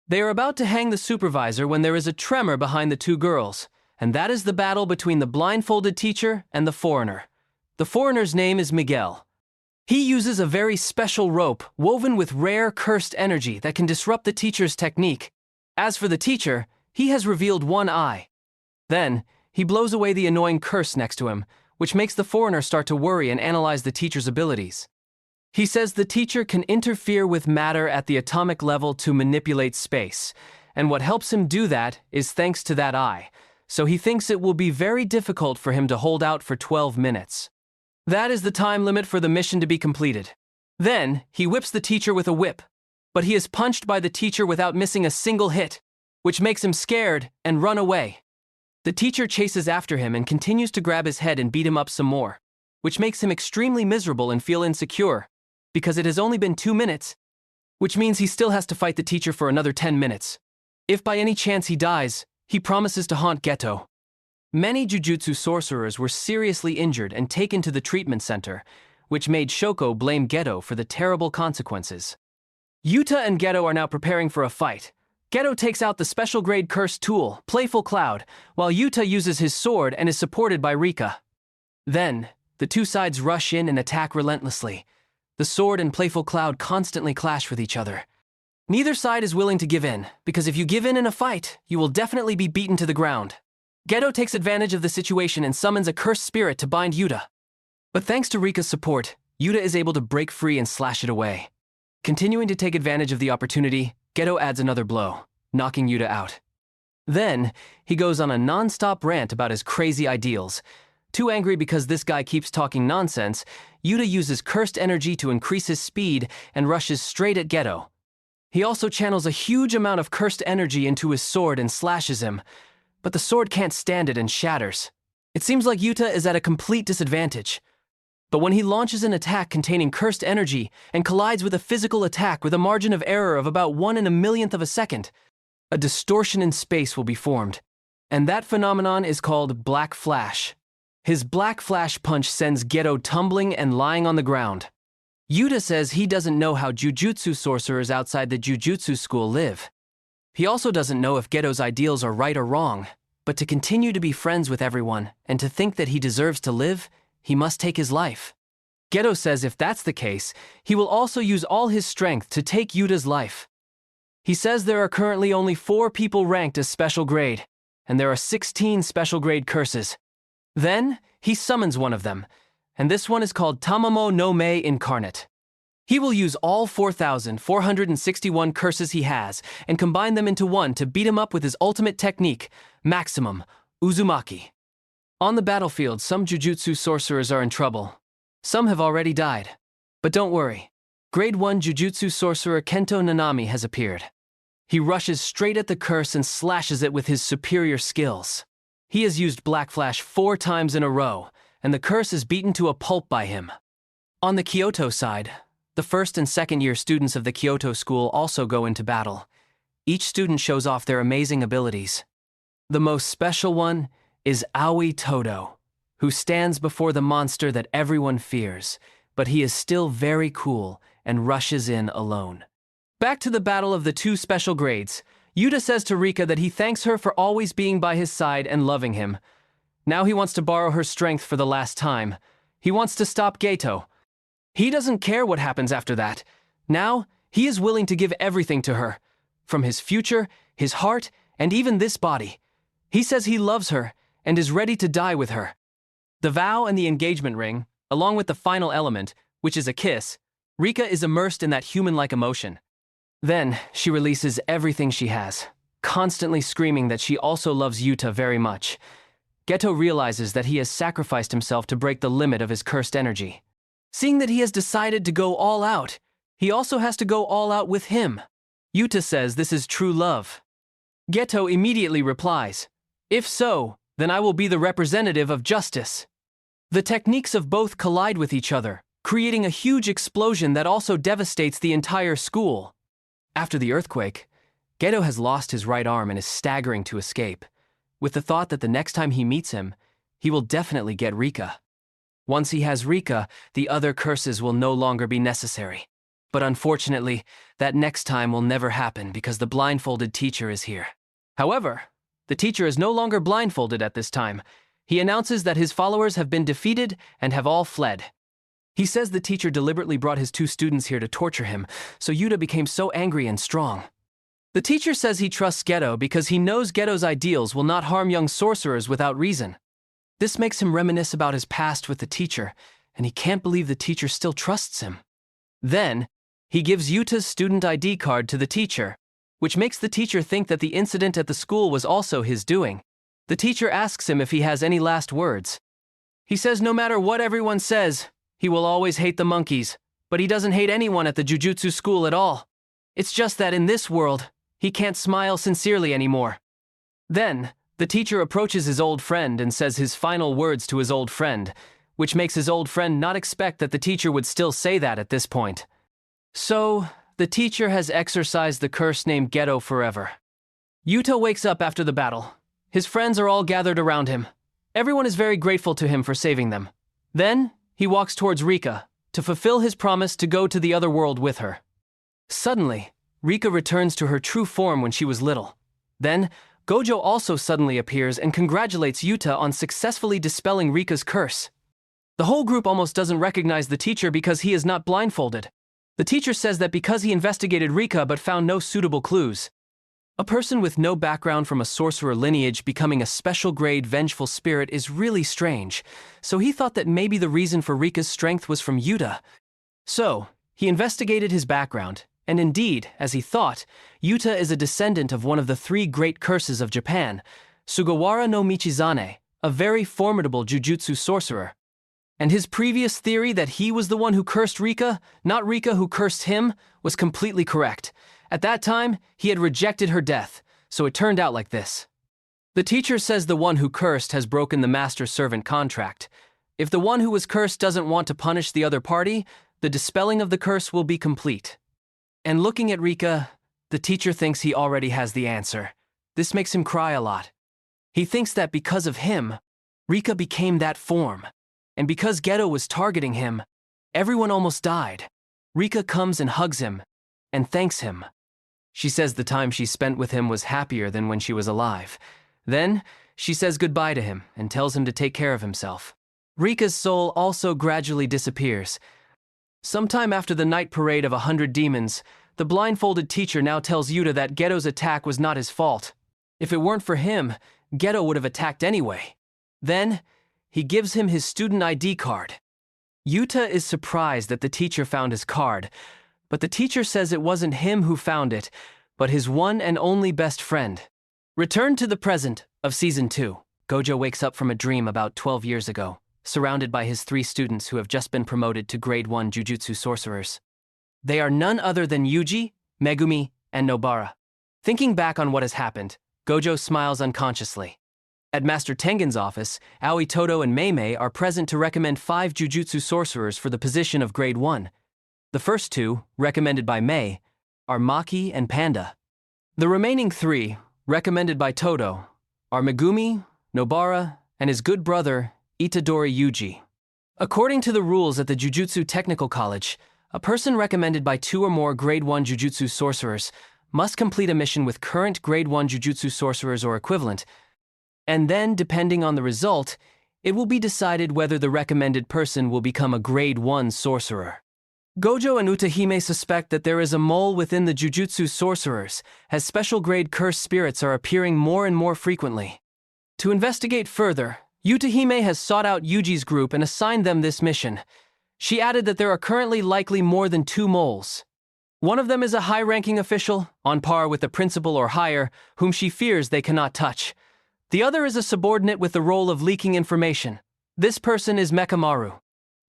They are about to hang the supervisor when there is a tremor behind the 2 girls, and that is the battle between the blindfolded teacher and the foreigner. The foreigner's name is Miguel. He uses a very special rope woven with rare cursed energy that can disrupt the teacher's technique. As for the teacher, he has revealed one eye. Then, he blows away the annoying curse next to him, which makes the foreigner start to worry and analyze the teacher's abilities. He says the teacher can interfere with matter at the atomic level to manipulate space, and what helps him do that is thanks to that eye, so he thinks it will be very difficult for him to hold out for 12 minutes. That is the time limit for the mission to be completed. Then, he whips the teacher with a whip, but he is punched by the teacher without missing a single hit, which makes him scared and run away. The teacher chases after him and continues to grab his head and beat him up some more, which makes him extremely miserable and feel insecure, because it has only been 2 minutes, which means he still has to fight the teacher for another 10 minutes. If by any chance he dies, he promises to haunt Geto. Many Jujutsu sorcerers were seriously injured and taken to the treatment center, which made Shoko blame Geto for the terrible consequences. Yuta and Geto are now preparing for a fight. Geto takes out the special grade cursed tool, Playful Cloud, while Yuta uses his sword and is supported by Rika. Then, the 2 sides rush in and attack relentlessly. The sword and Playful Cloud constantly clash with each other. Neither side is willing to give in, because if you give in a fight, you will definitely be beaten to the ground. Geto takes advantage of the situation and summons a cursed spirit to bind Yuta. But thanks to Rika's support, Yuta is able to break free and slash it away. Continuing to take advantage of the opportunity, Geto adds another blow, knocking Yuta out. Then, he goes on a non-stop rant about his crazy ideals. Too angry because this guy keeps talking nonsense, Yuta uses cursed energy to increase his speed and rushes straight at Geto. He also channels a huge amount of cursed energy into his sword and slashes him, but the sword can't stand it and shatters. It seems like Yuta is at a complete disadvantage. But when he launches an attack containing cursed energy and collides with a physical attack with a margin of error of about 1 in a millionth of a second, a distortion in space will be formed. And that phenomenon is called Black Flash. His Black Flash punch sends Geto tumbling and lying on the ground. Yuta says he doesn't know how Jujutsu sorcerers outside the Jujutsu school live. He also doesn't know if Geto's ideals are right or wrong, but to continue to be friends with everyone and to think that he deserves to live, he must take his life. Geto says if that's the case, he will also use all his strength to take Yuta's life. He says there are currently only 4 people ranked as special grade, and there are 16 special grade curses. Then, he summons one of them, and this one is called Tamamo no Mei Incarnate. He will use all 4,461 curses he has and combine them into one to beat him up with his ultimate technique, Maximum, Uzumaki. On the battlefield, some Jujutsu sorcerers are in trouble. Some have already died. But don't worry. Grade 1 Jujutsu sorcerer Kento Nanami has appeared. He rushes straight at the curse and slashes it with his superior skills. He has used Black Flash 4 times in a row, and the curse is beaten to a pulp by him. On the Kyoto side, the first and second year students of the Kyoto school also go into battle. Each student shows off their amazing abilities. The most special one is Aoi Todo, who stands before the monster that everyone fears, but he is still very cool and rushes in alone. Back to the battle of the 2 special grades, Yuta says to Rika that he thanks her for always being by his side and loving him. Now he wants to borrow her strength for the last time. He wants to stop Geto. He doesn't care what happens after that. Now, he is willing to give everything to her. From his future, his heart, and even this body. He says he loves her and is ready to die with her. The vow and the engagement ring, along with the final element, which is a kiss, Rika is immersed in that human-like emotion. Then, she releases everything she has, constantly screaming that she also loves Yuta very much. Geto realizes that he has sacrificed himself to break the limit of his cursed energy. Seeing that he has decided to go all out, he also has to go all out with him. Yuta says this is true love. Geto immediately replies, "If so, then I will be the representative of justice." The techniques of both collide with each other, creating a huge explosion that also devastates the entire school. After the earthquake, Geto has lost his right arm and is staggering to escape, with the thought that the next time he meets him, he will definitely get Rika. Once he has Rika, the other curses will no longer be necessary. But unfortunately, that next time will never happen because the blindfolded teacher is here. However, the teacher is no longer blindfolded at this time. He announces that his followers have been defeated and have all fled. He says the teacher deliberately brought his 2 students here to torture him, so Yuta became so angry and strong. The teacher says he trusts Geto because he knows Geto's ideals will not harm young sorcerers without reason. This makes him reminisce about his past with the teacher, and he can't believe the teacher still trusts him. Then, he gives Yuta's student ID card to the teacher, which makes the teacher think that the incident at the school was also his doing. The teacher asks him if he has any last words. He says no matter what everyone says, he will always hate the monkeys, but he doesn't hate anyone at the Jujutsu school at all. It's just that in this world, he can't smile sincerely anymore. Then, the teacher approaches his old friend and says his final words to his old friend, which makes his old friend not expect that the teacher would still say that at this point. So, the teacher has exorcised the curse named Geto forever. Yuta wakes up after the battle. His friends are all gathered around him. Everyone is very grateful to him for saving them. Then, he walks towards Rika to fulfill his promise to go to the other world with her. Suddenly, Rika returns to her true form when she was little. Then, Gojo also suddenly appears and congratulates Yuta on successfully dispelling Rika's curse. The whole group almost doesn't recognize the teacher because he is not blindfolded. The teacher says that because he investigated Rika but found no suitable clues. A person with no background from a sorcerer lineage becoming a special grade vengeful spirit is really strange, so he thought that maybe the reason for Rika's strength was from Yuta. So, he investigated his background, and indeed, as he thought, Yuta is a descendant of one of the 3 great curses of Japan, Sugawara no Michizane, a very formidable jujutsu sorcerer. And his previous theory that he was the one who cursed Rika, not Rika who cursed him, was completely correct. At that time, he had rejected her death, so it turned out like this. The teacher says the one who cursed has broken the master-servant contract. If the one who was cursed doesn't want to punish the other party, the dispelling of the curse will be complete. And looking at Rika, the teacher thinks he already has the answer. This makes him cry a lot. He thinks that because of him, Rika became that form. And because Geto was targeting him, everyone almost died. Rika comes and hugs him, and thanks him. She says the time she spent with him was happier than when she was alive. Then, she says goodbye to him and tells him to take care of himself. Rika's soul also gradually disappears. Sometime after the night parade of 100 demons, the blindfolded teacher now tells Yuta that Geto's attack was not his fault. If it weren't for him, Geto would have attacked anyway. Then, he gives him his student ID card. Yuta is surprised that the teacher found his card, but the teacher says it wasn't him who found it, but his one and only best friend. Return to the present of Season 2. Gojo wakes up from a dream about 12 years ago, surrounded by his 3 students who have just been promoted to Grade 1 Jujutsu sorcerers. They are none other than Yuji, Megumi, and Nobara. Thinking back on what has happened, Gojo smiles unconsciously. At Master Tengen's office, Aoi Todo and Meimei are present to recommend 5 Jujutsu sorcerers for the position of Grade 1. The first 2, recommended by Mei, are Maki and Panda. The remaining 3, recommended by Todo, are Megumi, Nobara, and his good brother, Itadori Yuji. According to the rules at the Jujutsu Technical College, a person recommended by 2 or more Grade 1 Jujutsu sorcerers must complete a mission with current Grade 1 Jujutsu sorcerers or equivalent, and then, depending on the result, it will be decided whether the recommended person will become a Grade 1 sorcerer. Gojo and Utahime suspect that there is a mole within the Jujutsu sorcerers, as special grade cursed spirits are appearing more and more frequently. To investigate further, Utahime has sought out Yuji's group and assigned them this mission. She added that there are currently likely more than 2 moles. One of them is a high-ranking official, on par with the principal or higher, whom she fears they cannot touch. The other is a subordinate with the role of leaking information. This person is Mekamaru,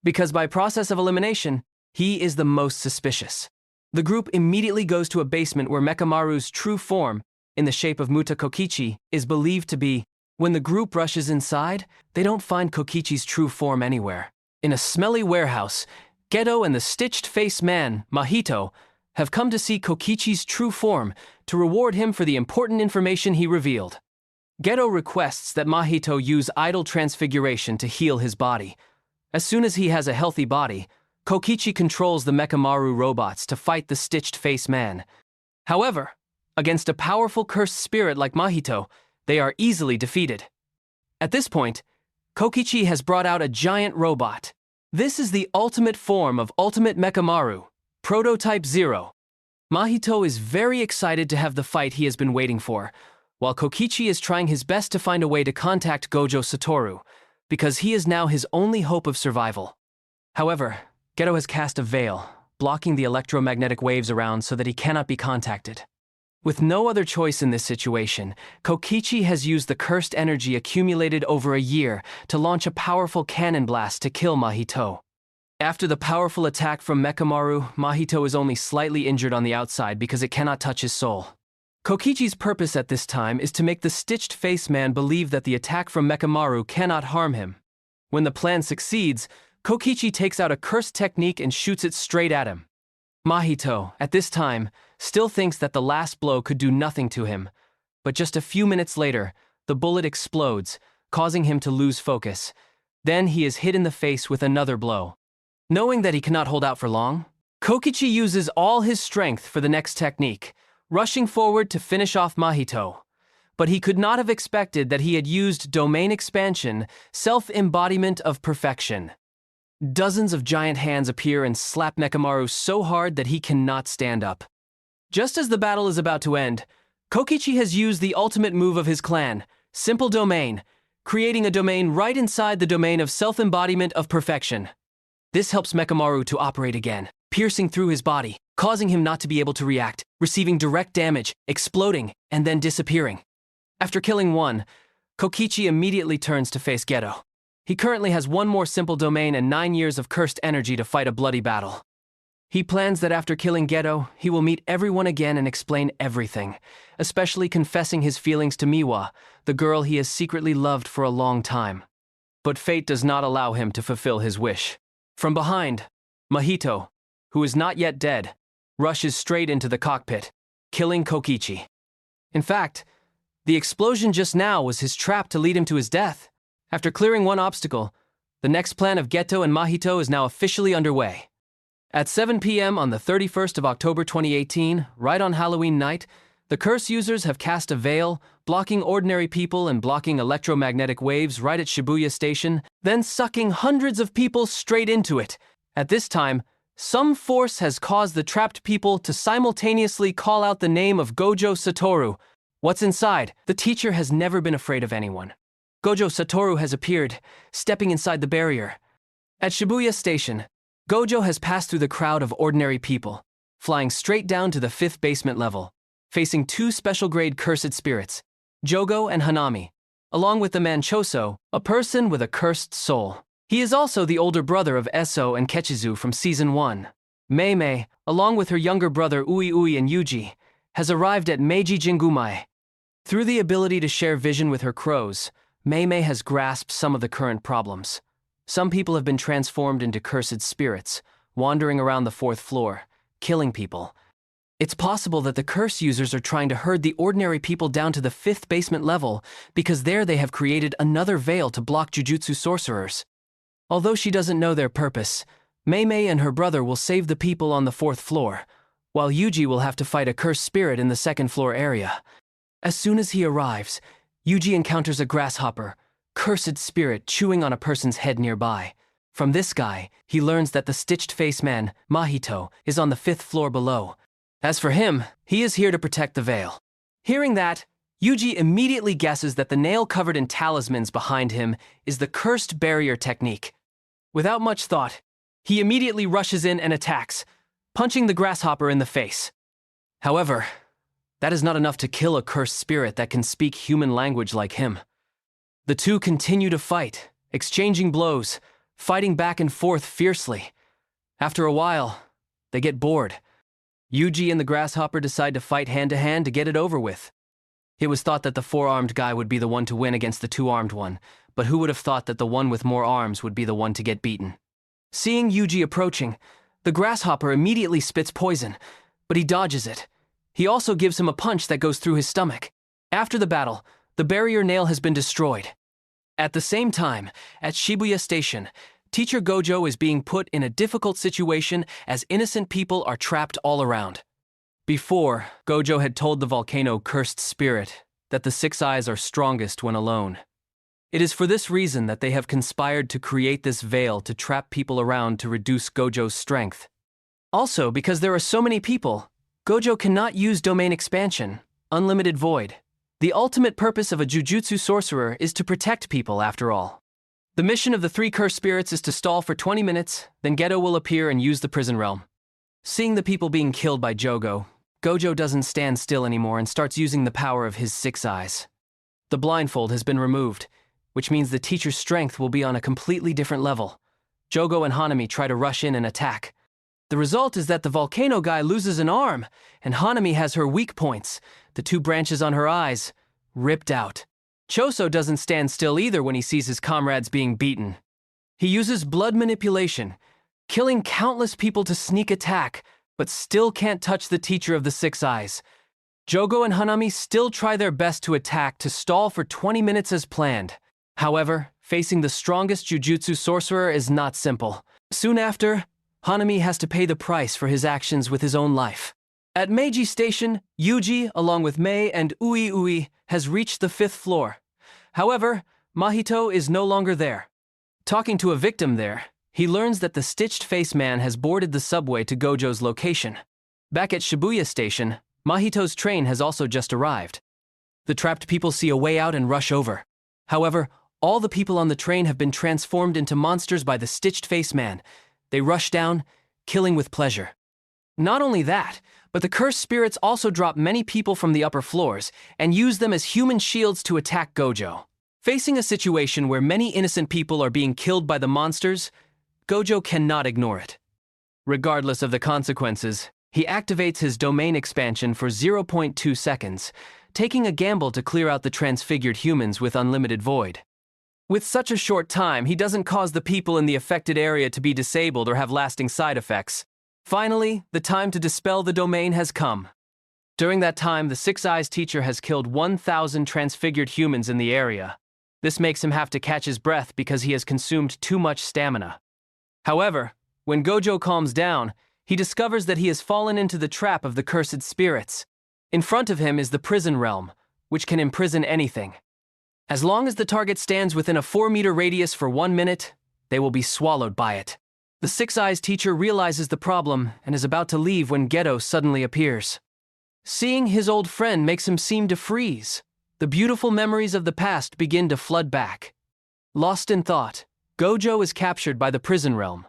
because by process of elimination, he is the most suspicious. The group immediately goes to a basement where Mekamaru's true form, in the shape of Muta Kokichi, is believed to be. When the group rushes inside, they don't find Kokichi's true form anywhere. In a smelly warehouse, Geto and the stitched-faced man, Mahito, have come to see Kokichi's true form to reward him for the important information he revealed. Geto requests that Mahito use idol transfiguration to heal his body. As soon as he has a healthy body, Kokichi controls the Mekamaru robots to fight the stitched-faced man. However, against a powerful cursed spirit like Mahito, they are easily defeated. At this point, Kokichi has brought out a giant robot. This is the ultimate form of Ultimate Mekamaru, Prototype 0. Mahito is very excited to have the fight he has been waiting for, while Kokichi is trying his best to find a way to contact Gojo Satoru, because he is now his only hope of survival. However, Geto has cast a veil, blocking the electromagnetic waves around so that he cannot be contacted. With no other choice in this situation, Kokichi has used the cursed energy accumulated over a year to launch a powerful cannon blast to kill Mahito. After the powerful attack from Mekamaru, Mahito is only slightly injured on the outside because it cannot touch his soul. Kokichi's purpose at this time is to make the stitched-faced man believe that the attack from Mekamaru cannot harm him. When the plan succeeds, Kokichi takes out a cursed technique and shoots it straight at him. Mahito, at this time, still thinks that the last blow could do nothing to him, but just a few minutes later, the bullet explodes, causing him to lose focus. Then he is hit in the face with another blow. Knowing that he cannot hold out for long, Kokichi uses all his strength for the next technique, rushing forward to finish off Mahito. But he could not have expected that he had used domain expansion, self-embodiment of perfection. Dozens of giant hands appear and slap Mekamaru so hard that he cannot stand up. Just as the battle is about to end, Kokichi has used the ultimate move of his clan, Simple Domain, creating a domain right inside the domain of self-embodiment of perfection. This helps Mekamaru to operate again, piercing through his body, causing him not to be able to react, receiving direct damage, exploding, and then disappearing. After killing one, Kokichi immediately turns to face Geto. He currently has one more simple domain and 9 years of cursed energy to fight a bloody battle. He plans that after killing Geto, he will meet everyone again and explain everything, especially confessing his feelings to Miwa, the girl he has secretly loved for a long time. But fate does not allow him to fulfill his wish. From behind, Mahito, who is not yet dead, rushes straight into the cockpit, killing Kokichi. In fact, the explosion just now was his trap to lead him to his death. After clearing one obstacle, the next plan of Geto and Mahito is now officially underway. At 7 p.m. on the 31st of October 2018, right on Halloween night, the curse users have cast a veil, blocking ordinary people and blocking electromagnetic waves right at Shibuya Station, then sucking hundreds of people straight into it. At this time, some force has caused the trapped people to simultaneously call out the name of Gojo Satoru. What's inside? The teacher has never been afraid of anyone. Gojo Satoru has appeared, stepping inside the barrier. At Shibuya Station, Gojo has passed through the crowd of ordinary people, flying straight down to the 5th basement level, facing 2 special-grade cursed spirits, Jogo and Hanami, along with the man Choso, a person with a cursed soul. He is also the older brother of Eso and Kechizu from Season 1. Mei, along with her younger brother Ui and Yuji, has arrived at Meiji Jingumae. Through the ability to share vision with her crows, Mei has grasped some of the current problems. Some people have been transformed into cursed spirits, wandering around the 4th floor, killing people. It's possible that the curse users are trying to herd the ordinary people down to the 5th basement level because there they have created another veil to block Jujutsu sorcerers. Although she doesn't know their purpose, Mei and her brother will save the people on the 4th floor, while Yuji will have to fight a cursed spirit in the 2nd floor area. As soon as he arrives, Yuji encounters a grasshopper, cursed spirit chewing on a person's head nearby. From this guy, he learns that the stitched-face man, Mahito, is on the 5th floor below. As for him, he is here to protect the veil. Hearing that, Yuji immediately guesses that the nail covered in talismans behind him is the cursed barrier technique. Without much thought, he immediately rushes in and attacks, punching the grasshopper in the face. However, that is not enough to kill a cursed spirit that can speak human language like him. The two continue to fight, exchanging blows, fighting back and forth fiercely. After a while, they get bored. Yuji and the grasshopper decide to fight hand-to-hand to get it over with. It was thought that the 4-armed guy would be the one to win against the 2-armed one, but who would have thought that the one with more arms would be the one to get beaten? Seeing Yuji approaching, the grasshopper immediately spits poison, but he dodges it. He also gives him a punch that goes through his stomach. After the battle, the barrier nail has been destroyed. At the same time, at Shibuya Station, Teacher Gojo is being put in a difficult situation as innocent people are trapped all around. Before, Gojo had told the volcano-cursed spirit that the 6 eyes are strongest when alone. It is for this reason that they have conspired to create this veil to trap people around to reduce Gojo's strength. Also, because there are so many people, Gojo cannot use domain expansion, unlimited void. The ultimate purpose of a Jujutsu sorcerer is to protect people, after all. The mission of the 3 cursed spirits is to stall for 20 minutes, then Geto will appear and use the prison realm. Seeing the people being killed by Gojo doesn't stand still anymore and starts using the power of his 6 eyes. The blindfold has been removed, which means the teacher's strength will be on a completely different level. Jogo and Hanami try to rush in and attack. The result is that the volcano guy loses an arm, and Hanami has her weak points, the 2 branches on her eyes, ripped out. Choso doesn't stand still either when he sees his comrades being beaten. He uses blood manipulation, killing countless people to sneak attack, but still can't touch the teacher of the 6 eyes. Jogo and Hanami still try their best to attack to stall for 20 minutes as planned. However, facing the strongest Jujutsu sorcerer is not simple. Soon after, Hanami has to pay the price for his actions with his own life. At Meiji Station, Yuji, along with Mei and Ui, has reached the 5th floor. However, Mahito is no longer there. Talking to a victim there, he learns that the stitched face man has boarded the subway to Gojo's location. Back at Shibuya Station, Mahito's train has also just arrived. The trapped people see a way out and rush over. However, all the people on the train have been transformed into monsters by the Stitched Face Man. They rush down, killing with pleasure. Not only that, but the cursed spirits also drop many people from the upper floors and use them as human shields to attack Gojo. Facing a situation where many innocent people are being killed by the monsters, Gojo cannot ignore it. Regardless of the consequences, he activates his domain expansion for 0.2 seconds, taking a gamble to clear out the transfigured humans with unlimited void. With such a short time, he doesn't cause the people in the affected area to be disabled or have lasting side effects. Finally, the time to dispel the domain has come. During that time, the Six Eyes teacher has killed 1,000 transfigured humans in the area. This makes him have to catch his breath because he has consumed too much stamina. However, when Gojo calms down, he discovers that he has fallen into the trap of the cursed spirits. In front of him is the prison realm, which can imprison anything. As long as the target stands within a 4-meter radius for 1 minute, they will be swallowed by it. The Six Eyes teacher realizes the problem and is about to leave when Geto suddenly appears. Seeing his old friend makes him seem to freeze. The beautiful memories of the past begin to flood back. Lost in thought, Gojo is captured by the prison realm.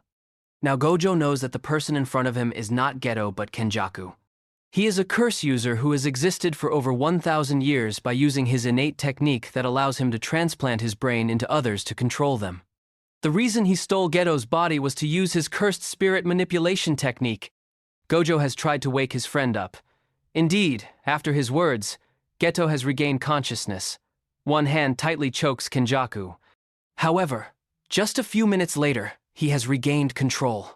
Now Gojo knows that the person in front of him is not Geto but Kenjaku. He is a curse user who has existed for over 1,000 years by using his innate technique that allows him to transplant his brain into others to control them. The reason he stole Geto's body was to use his cursed spirit manipulation technique. Gojo has tried to wake his friend up. Indeed, after his words, Geto has regained consciousness. One hand tightly chokes Kenjaku. However, just a few minutes later, he has regained control.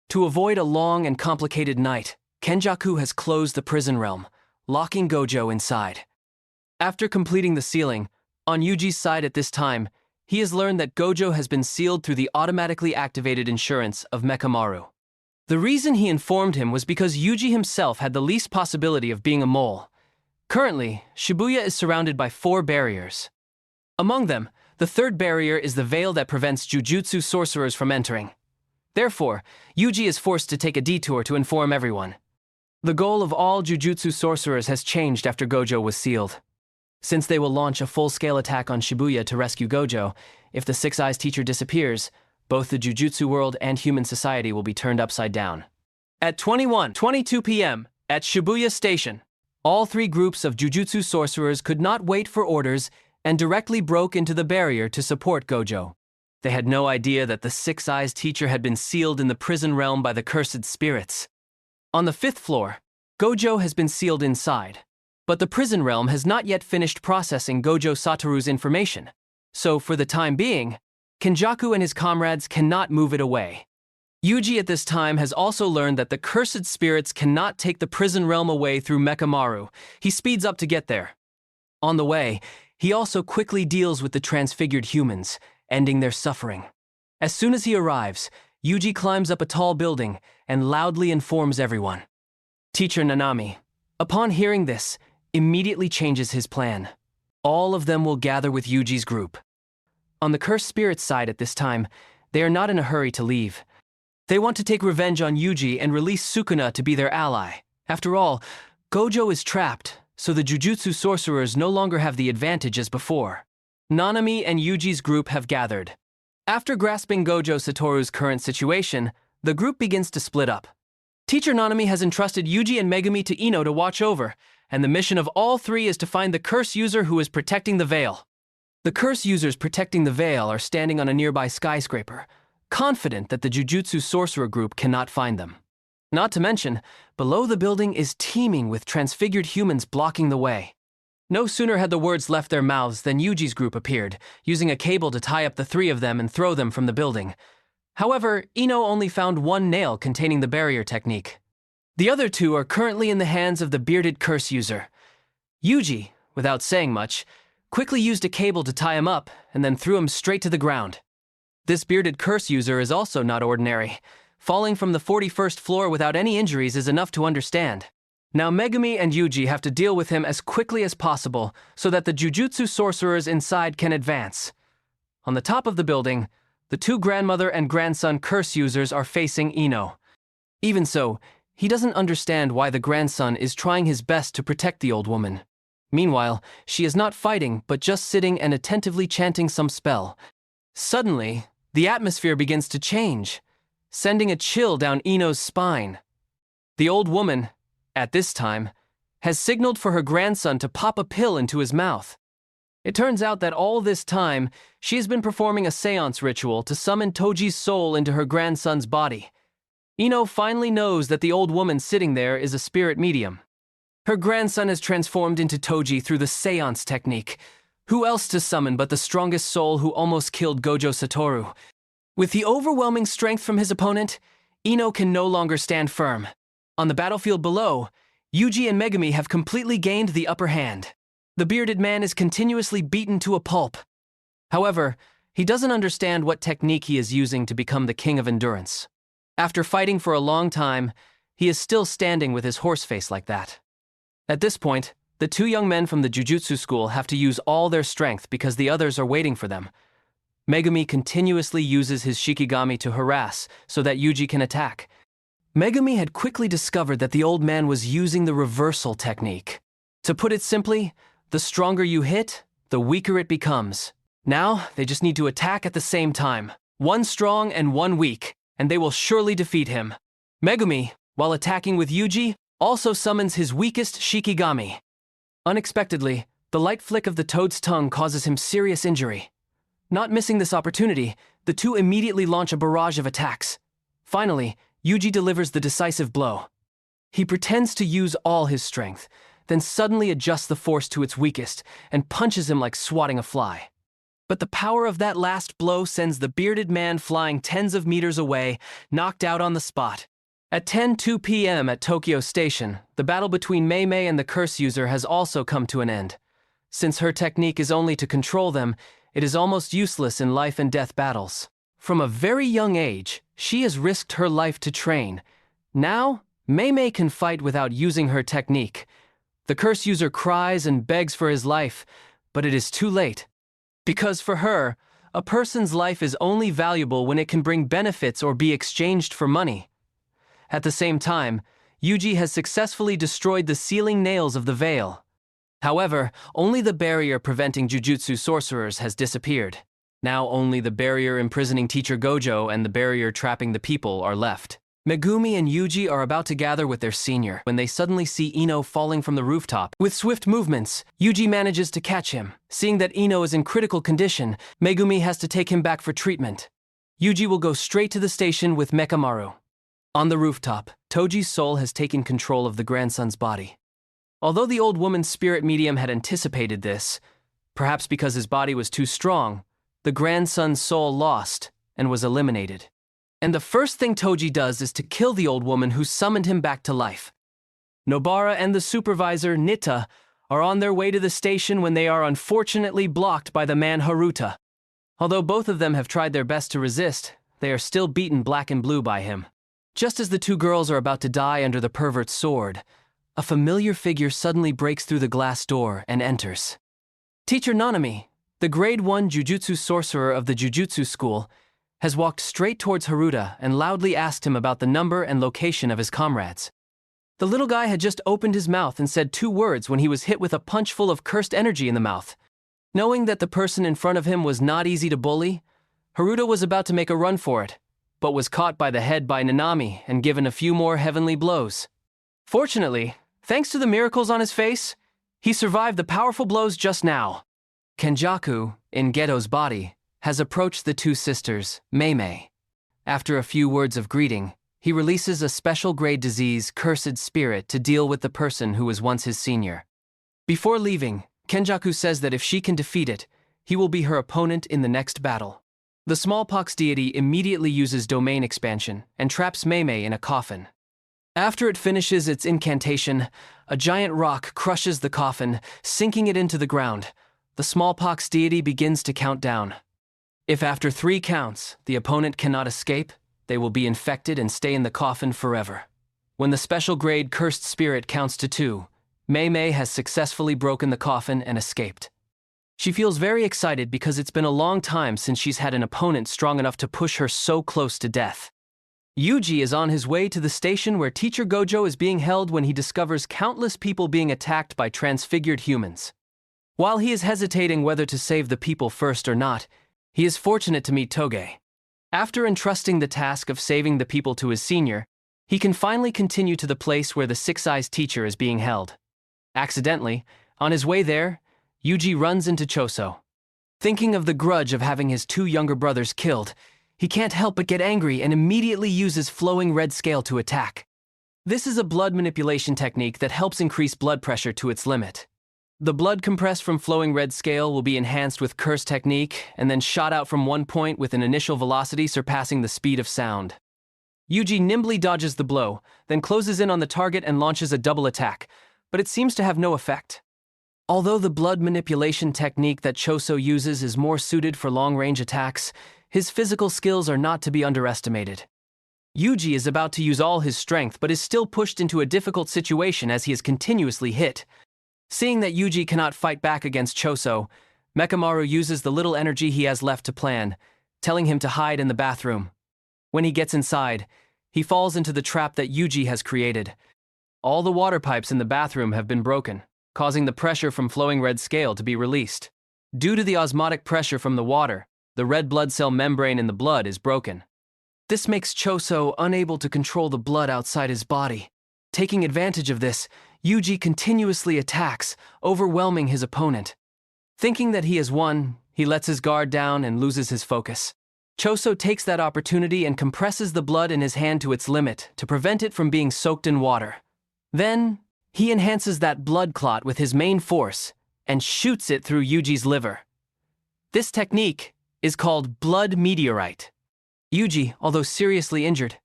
To avoid a long and complicated night, Kenjaku has closed the prison realm, locking Gojo inside. After completing the sealing, on Yuji's side at this time, he has learned that Gojo has been sealed through the automatically activated insurance of Mekamaru. The reason he informed him was because Yuji himself had the least possibility of being a mole. Currently, Shibuya is surrounded by 4 barriers. Among them, the third barrier is the veil that prevents Jujutsu sorcerers from entering. Therefore, Yuji is forced to take a detour to inform everyone. The goal of all Jujutsu sorcerers has changed after Gojo was sealed. Since they will launch a full-scale attack on Shibuya to rescue Gojo, if the Six Eyes teacher disappears, both the Jujutsu world and human society will be turned upside down. At 21:22 p.m., at Shibuya Station, all 3 groups of Jujutsu sorcerers could not wait for orders and directly broke into the barrier to support Gojo. They had no idea that the Six Eyes teacher had been sealed in the prison realm by the cursed spirits. On the 5th floor, Gojo has been sealed inside, but the prison realm has not yet finished processing Gojo Satoru's information, so for the time being, Kenjaku and his comrades cannot move it away. Yuji at this time has also learned that the cursed spirits cannot take the prison realm away through Mekamaru. He speeds up to get there. On the way, he also quickly deals with the transfigured humans, ending their suffering. As soon as he arrives, Yuji climbs up a tall building and loudly informs everyone. Teacher Nanami, upon hearing this, immediately changes his plan. All of them will gather with Yuji's group. On the cursed spirit's side at this time, they are not in a hurry to leave. They want to take revenge on Yuji and release Sukuna to be their ally. After all, Gojo is trapped, so the Jujutsu sorcerers no longer have the advantage as before. Nanami and Yuji's group have gathered. After grasping Gojo Satoru's current situation, the group begins to split up. Teacher Nanami has entrusted Yuji and Megumi to Ino to watch over, and the mission of all 3 is to find the curse user who is protecting the veil. The curse users protecting the veil are standing on a nearby skyscraper, confident that the Jujutsu sorcerer group cannot find them. Not to mention, below the building is teeming with transfigured humans blocking the way. No sooner had the words left their mouths than Yuji's group appeared, using a cable to tie up the 3 of them and throw them from the building. However, Ino only found 1 nail containing the barrier technique. The other 2 are currently in the hands of the bearded curse user. Yuji, without saying much, quickly used a cable to tie him up and then threw him straight to the ground. This bearded curse user is also not ordinary. Falling from the 41st floor without any injuries is enough to understand. Now Megumi and Yuji have to deal with him as quickly as possible so that the Jujutsu sorcerers inside can advance. On the top of the building, the 2 grandmother and grandson curse users are facing Ino. Even so, he doesn't understand why the grandson is trying his best to protect the old woman. Meanwhile, she is not fighting but just sitting and attentively chanting some spell. Suddenly, the atmosphere begins to change, sending a chill down Ino's spine. The old woman, at this time, has signaled for her grandson to pop a pill into his mouth. It turns out that all this time, she has been performing a seance ritual to summon Toji's soul into her grandson's body. Ino finally knows that the old woman sitting there is a spirit medium. Her grandson is transformed into Toji through the seance technique. Who else to summon but the strongest soul who almost killed Gojo Satoru? With the overwhelming strength from his opponent, Ino can no longer stand firm. On the battlefield below, Yuji and Megumi have completely gained the upper hand. The bearded man is continuously beaten to a pulp. However, he doesn't understand what technique he is using to become the king of endurance. After fighting for a long time, he is still standing with his horse face like that. At this point, the two young men from the Jujutsu school have to use all their strength because the others are waiting for them. Megumi continuously uses his Shikigami to harass so that Yuji can attack. Megumi had quickly discovered that the old man was using the reversal technique. To put it simply, the stronger you hit, the weaker it becomes. Now, they just need to attack at the same time. One strong and one weak, and they will surely defeat him. Megumi, while attacking with Yuji, also summons his weakest Shikigami. Unexpectedly, the light flick of the toad's tongue causes him serious injury. Not missing this opportunity, the two immediately launch a barrage of attacks. Finally, Yuji delivers the decisive blow. He pretends to use all his strength, then suddenly adjusts the force to its weakest and punches him like swatting a fly. But the power of that last blow sends the bearded man flying tens of meters away, knocked out on the spot. At 10:02 p.m. at Tokyo Station, the battle between Mei Mei and the curse user has also come to an end. Since her technique is only to control them, it is almost useless in life and death battles. From a very young age, she has risked her life to train. Now, Mei Mei can fight without using her technique. The curse user cries and begs for his life, but it is too late. Because for her, a person's life is only valuable when it can bring benefits or be exchanged for money. At the same time, Yuji has successfully destroyed the sealing nails of the veil. However, only the barrier preventing Jujutsu sorcerers has disappeared. Now only the barrier imprisoning teacher Gojo and the barrier trapping the people are left. Megumi and Yuji are about to gather with their senior when they suddenly see Ino falling from the rooftop. With swift movements, Yuji manages to catch him. Seeing that Ino is in critical condition, Megumi has to take him back for treatment. Yuji will go straight to the station with Mekamaru. On the rooftop, Toji's soul has taken control of the grandson's body. Although the old woman's spirit medium had anticipated this, perhaps because his body was too strong, the grandson's soul lost and was eliminated. And the first thing Toji does is to kill the old woman who summoned him back to life. Nobara and the supervisor, Nita, are on their way to the station when they are unfortunately blocked by the man Haruta. Although both of them have tried their best to resist, they are still beaten black and blue by him. Just as the two girls are about to die under the pervert's sword, a familiar figure suddenly breaks through the glass door and enters. Teacher Nanami, the grade 1 Jujutsu sorcerer of the Jujutsu school, has walked straight towards Haruta and loudly asked him about the number and location of his comrades. The little guy had just opened his mouth and said 2 words when he was hit with a punch full of cursed energy in the mouth. Knowing that the person in front of him was not easy to bully, Haruta was about to make a run for it, but was caught by the head by Nanami and given a few more heavenly blows. Fortunately, thanks to the miracles on his face, he survived the powerful blows just now. Kenjaku, in Geto's body, has approached the two sisters, Mei Mei. After a few words of greeting, he releases a special grade disease, Cursed Spirit, to deal with the person who was once his senior. Before leaving, Kenjaku says that if she can defeat it, he will be her opponent in the next battle. The smallpox deity immediately uses domain expansion and traps Mei Mei in a coffin. After it finishes its incantation, a giant rock crushes the coffin, sinking it into the ground. The smallpox deity begins to count down. If after 3 counts, the opponent cannot escape, they will be infected and stay in the coffin forever. When the special grade Cursed Spirit counts to 2, Mei Mei has successfully broken the coffin and escaped. She feels very excited because it's been a long time since she's had an opponent strong enough to push her so close to death. Yuji is on his way to the station where Teacher Gojo is being held when he discovers countless people being attacked by transfigured humans. While he is hesitating whether to save the people first or not, he is fortunate to meet Toge. After entrusting the task of saving the people to his senior, he can finally continue to the place where the Six Eyes teacher is being held. Accidentally, on his way there, Yuji runs into Choso. Thinking of the grudge of having his two younger brothers killed, he can't help but get angry and immediately uses flowing red scale to attack. This is a blood manipulation technique that helps increase blood pressure to its limit. The blood compressed from flowing red scale will be enhanced with curse technique and then shot out from one point with an initial velocity surpassing the speed of sound. Yuji nimbly dodges the blow, then closes in on the target and launches a double attack, but it seems to have no effect. Although the blood manipulation technique that Choso uses is more suited for long-range attacks, his physical skills are not to be underestimated. Yuji is about to use all his strength but is still pushed into a difficult situation as he is continuously hit. Seeing that Yuji cannot fight back against Choso, Mekamaru uses the little energy he has left to plan, telling him to hide in the bathroom. When he gets inside, he falls into the trap that Yuji has created. All the water pipes in the bathroom have been broken, causing the pressure from flowing red scale to be released. Due to the osmotic pressure from the water, the red blood cell membrane in the blood is broken. This makes Choso unable to control the blood outside his body. Taking advantage of this, Yuji continuously attacks, overwhelming his opponent. Thinking that he has won, he lets his guard down and loses his focus. Choso takes that opportunity and compresses the blood in his hand to its limit to prevent it from being soaked in water. Then, he enhances that blood clot with his main force and shoots it through Yuji's liver. This technique is called blood meteorite. Yuji, although seriously injured,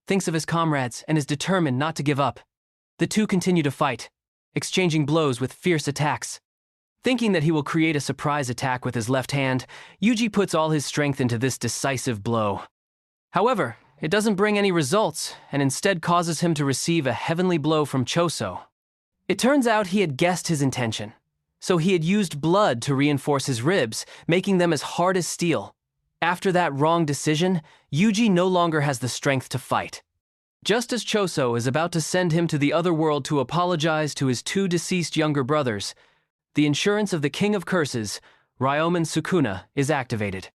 thinks of his comrades and is determined not to give up. The two continue to fight, exchanging blows with fierce attacks. Thinking that he will create a surprise attack with his left hand, Yuji puts all his strength into this decisive blow. However, it doesn't bring any results and instead causes him to receive a heavenly blow from Choso. It turns out he had guessed his intention, so he had used blood to reinforce his ribs, making them as hard as steel. After that wrong decision, Yuji no longer has the strength to fight. Just as Choso is about to send him to the other world to apologize to his two deceased younger brothers, the insurance of the King of Curses, Ryomen Sukuna, is activated.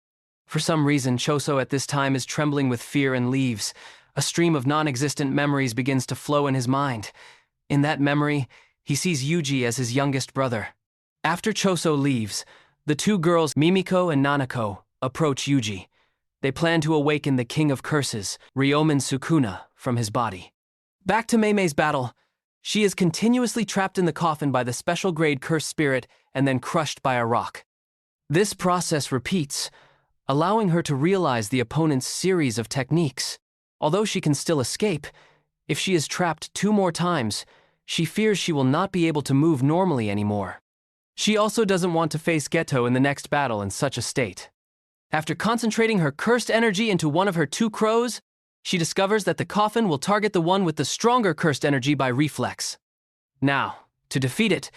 For some reason, Choso at this time is trembling with fear and leaves. A stream of non-existent memories begins to flow in his mind. In that memory, he sees Yuji as his youngest brother. After Choso leaves, the two girls, Mimiko and Nanako, approach Yuji. They plan to awaken the King of Curses, Ryomen Sukuna, from his body. Back to Meimei's battle. She is continuously trapped in the coffin by the special-grade cursed spirit and then crushed by a rock. This process repeats, allowing her to realize the opponent's series of techniques. Although she can still escape, if she is trapped 2 more times, she fears she will not be able to move normally anymore. She also doesn't want to face Geto in the next battle in such a state. After concentrating her cursed energy into one of her 2 crows, she discovers that the coffin will target the one with the stronger cursed energy by reflex. Now, to defeat it,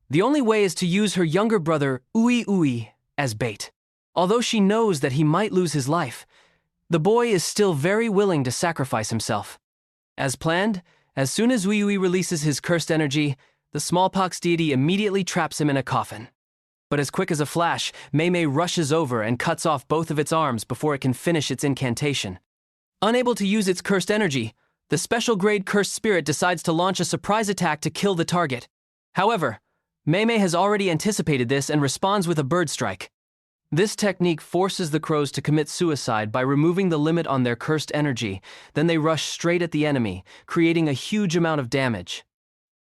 the only way is to use her younger brother, Ui, as bait. Although she knows that he might lose his life, the boy is still very willing to sacrifice himself. As planned, as soon as Ui releases his cursed energy, the smallpox deity immediately traps him in a coffin. But as quick as a flash, Meimei rushes over and cuts off both of its arms before it can finish its incantation. Unable to use its cursed energy, the special-grade cursed spirit decides to launch a surprise attack to kill the target. However, Meimei has already anticipated this and responds with a bird strike. This technique forces the crows to commit suicide by removing the limit on their cursed energy, then they rush straight at the enemy, creating a huge amount of damage.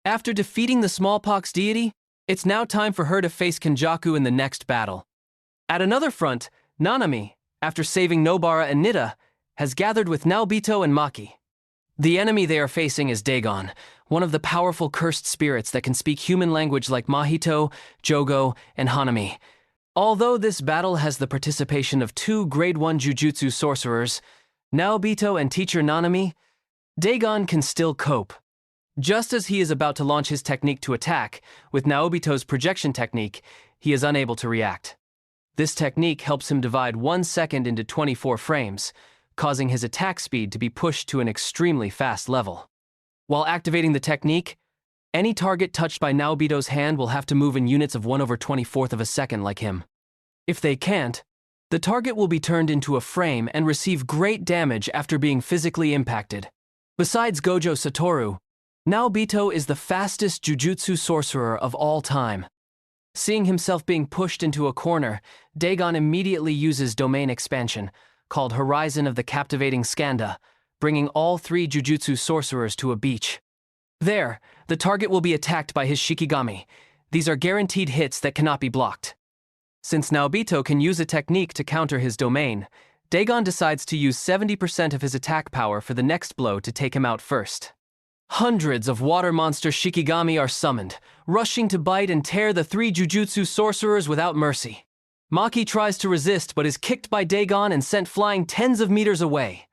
After defeating the smallpox deity, it's now time for her to face Kenjaku in the next battle. At another front, Nanami, after saving Nobara and Nida, has gathered with Naobito and Maki. The enemy they are facing is Dagon, one of the powerful cursed spirits that can speak human language like Mahito, Jogo, and Hanami. Although this battle has the participation of 2 Grade 1 Jujutsu sorcerers, Naobito and teacher Nanami, Dagon can still cope. Just as he is about to launch his technique to attack, with Naobito's projection technique, he is unable to react. This technique helps him divide 1 second into 24 frames, causing his attack speed to be pushed to an extremely fast level. While activating the technique, any target touched by Naobito's hand will have to move in units of 1/24 of a second like him. If they can't, the target will be turned into a frame and receive great damage after being physically impacted. Besides Gojo Satoru, Naobito is the fastest Jujutsu sorcerer of all time. Seeing himself being pushed into a corner, Dagon immediately uses domain expansion, called Horizon of the Captivating Skanda, bringing all 3 Jujutsu sorcerers to a beach. There, the target will be attacked by his Shikigami. These are guaranteed hits that cannot be blocked. Since Naobito can use a technique to counter his domain, Dagon decides to use 70% of his attack power for the next blow to take him out first. Hundreds of water monster Shikigami are summoned, rushing to bite and tear the 3 Jujutsu sorcerers without mercy. Maki tries to resist but is kicked by Dagon and sent flying tens of meters away.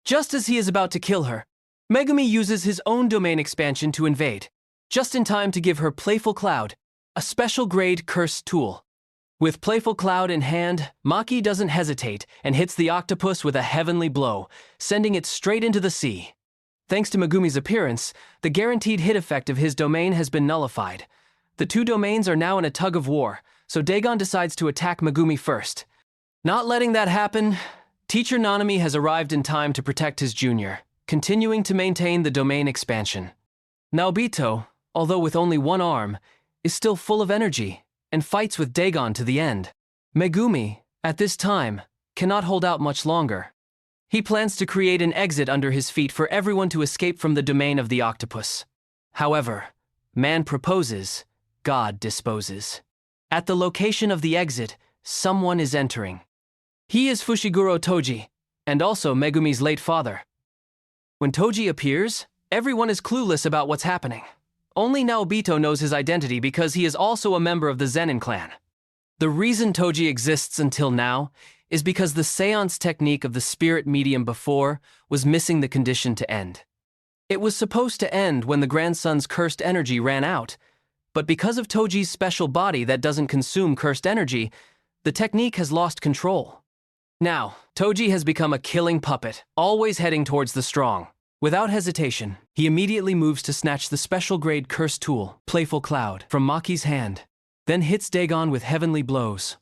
Just as he is about to kill her, Megumi uses his own domain expansion to invade, just in time to give her Playful Cloud, a special grade cursed tool. With Playful Cloud in hand, Maki doesn't hesitate and hits the octopus with a heavenly blow, sending it straight into the sea. Thanks to Megumi's appearance, the guaranteed hit effect of his domain has been nullified. The 2 domains are now in a tug of war, so Dagon decides to attack Megumi first. Not letting that happen, Teacher Nanami has arrived in time to protect his junior, continuing to maintain the domain expansion. Naobito, although with only 1 arm, is still full of energy and fights with Dagon to the end. Megumi, at this time, cannot hold out much longer. He plans to create an exit under his feet for everyone to escape from the domain of the octopus. However, man proposes, God disposes. At the location of the exit, someone is entering. He is Fushiguro Toji, and also Megumi's late father. When Toji appears, everyone is clueless about what's happening. Only Naobito knows his identity because he is also a member of the Zenin clan. The reason Toji exists until now is because the seance technique of the spirit medium before was missing the condition to end. It was supposed to end when the grandson's cursed energy ran out, but because of Toji's special body that doesn't consume cursed energy, the technique has lost control. Now, Toji has become a killing puppet, always heading towards the strong. Without hesitation, he immediately moves to snatch the special grade cursed tool, Playful Cloud, from Maki's hand, then hits Dagon with heavenly blows.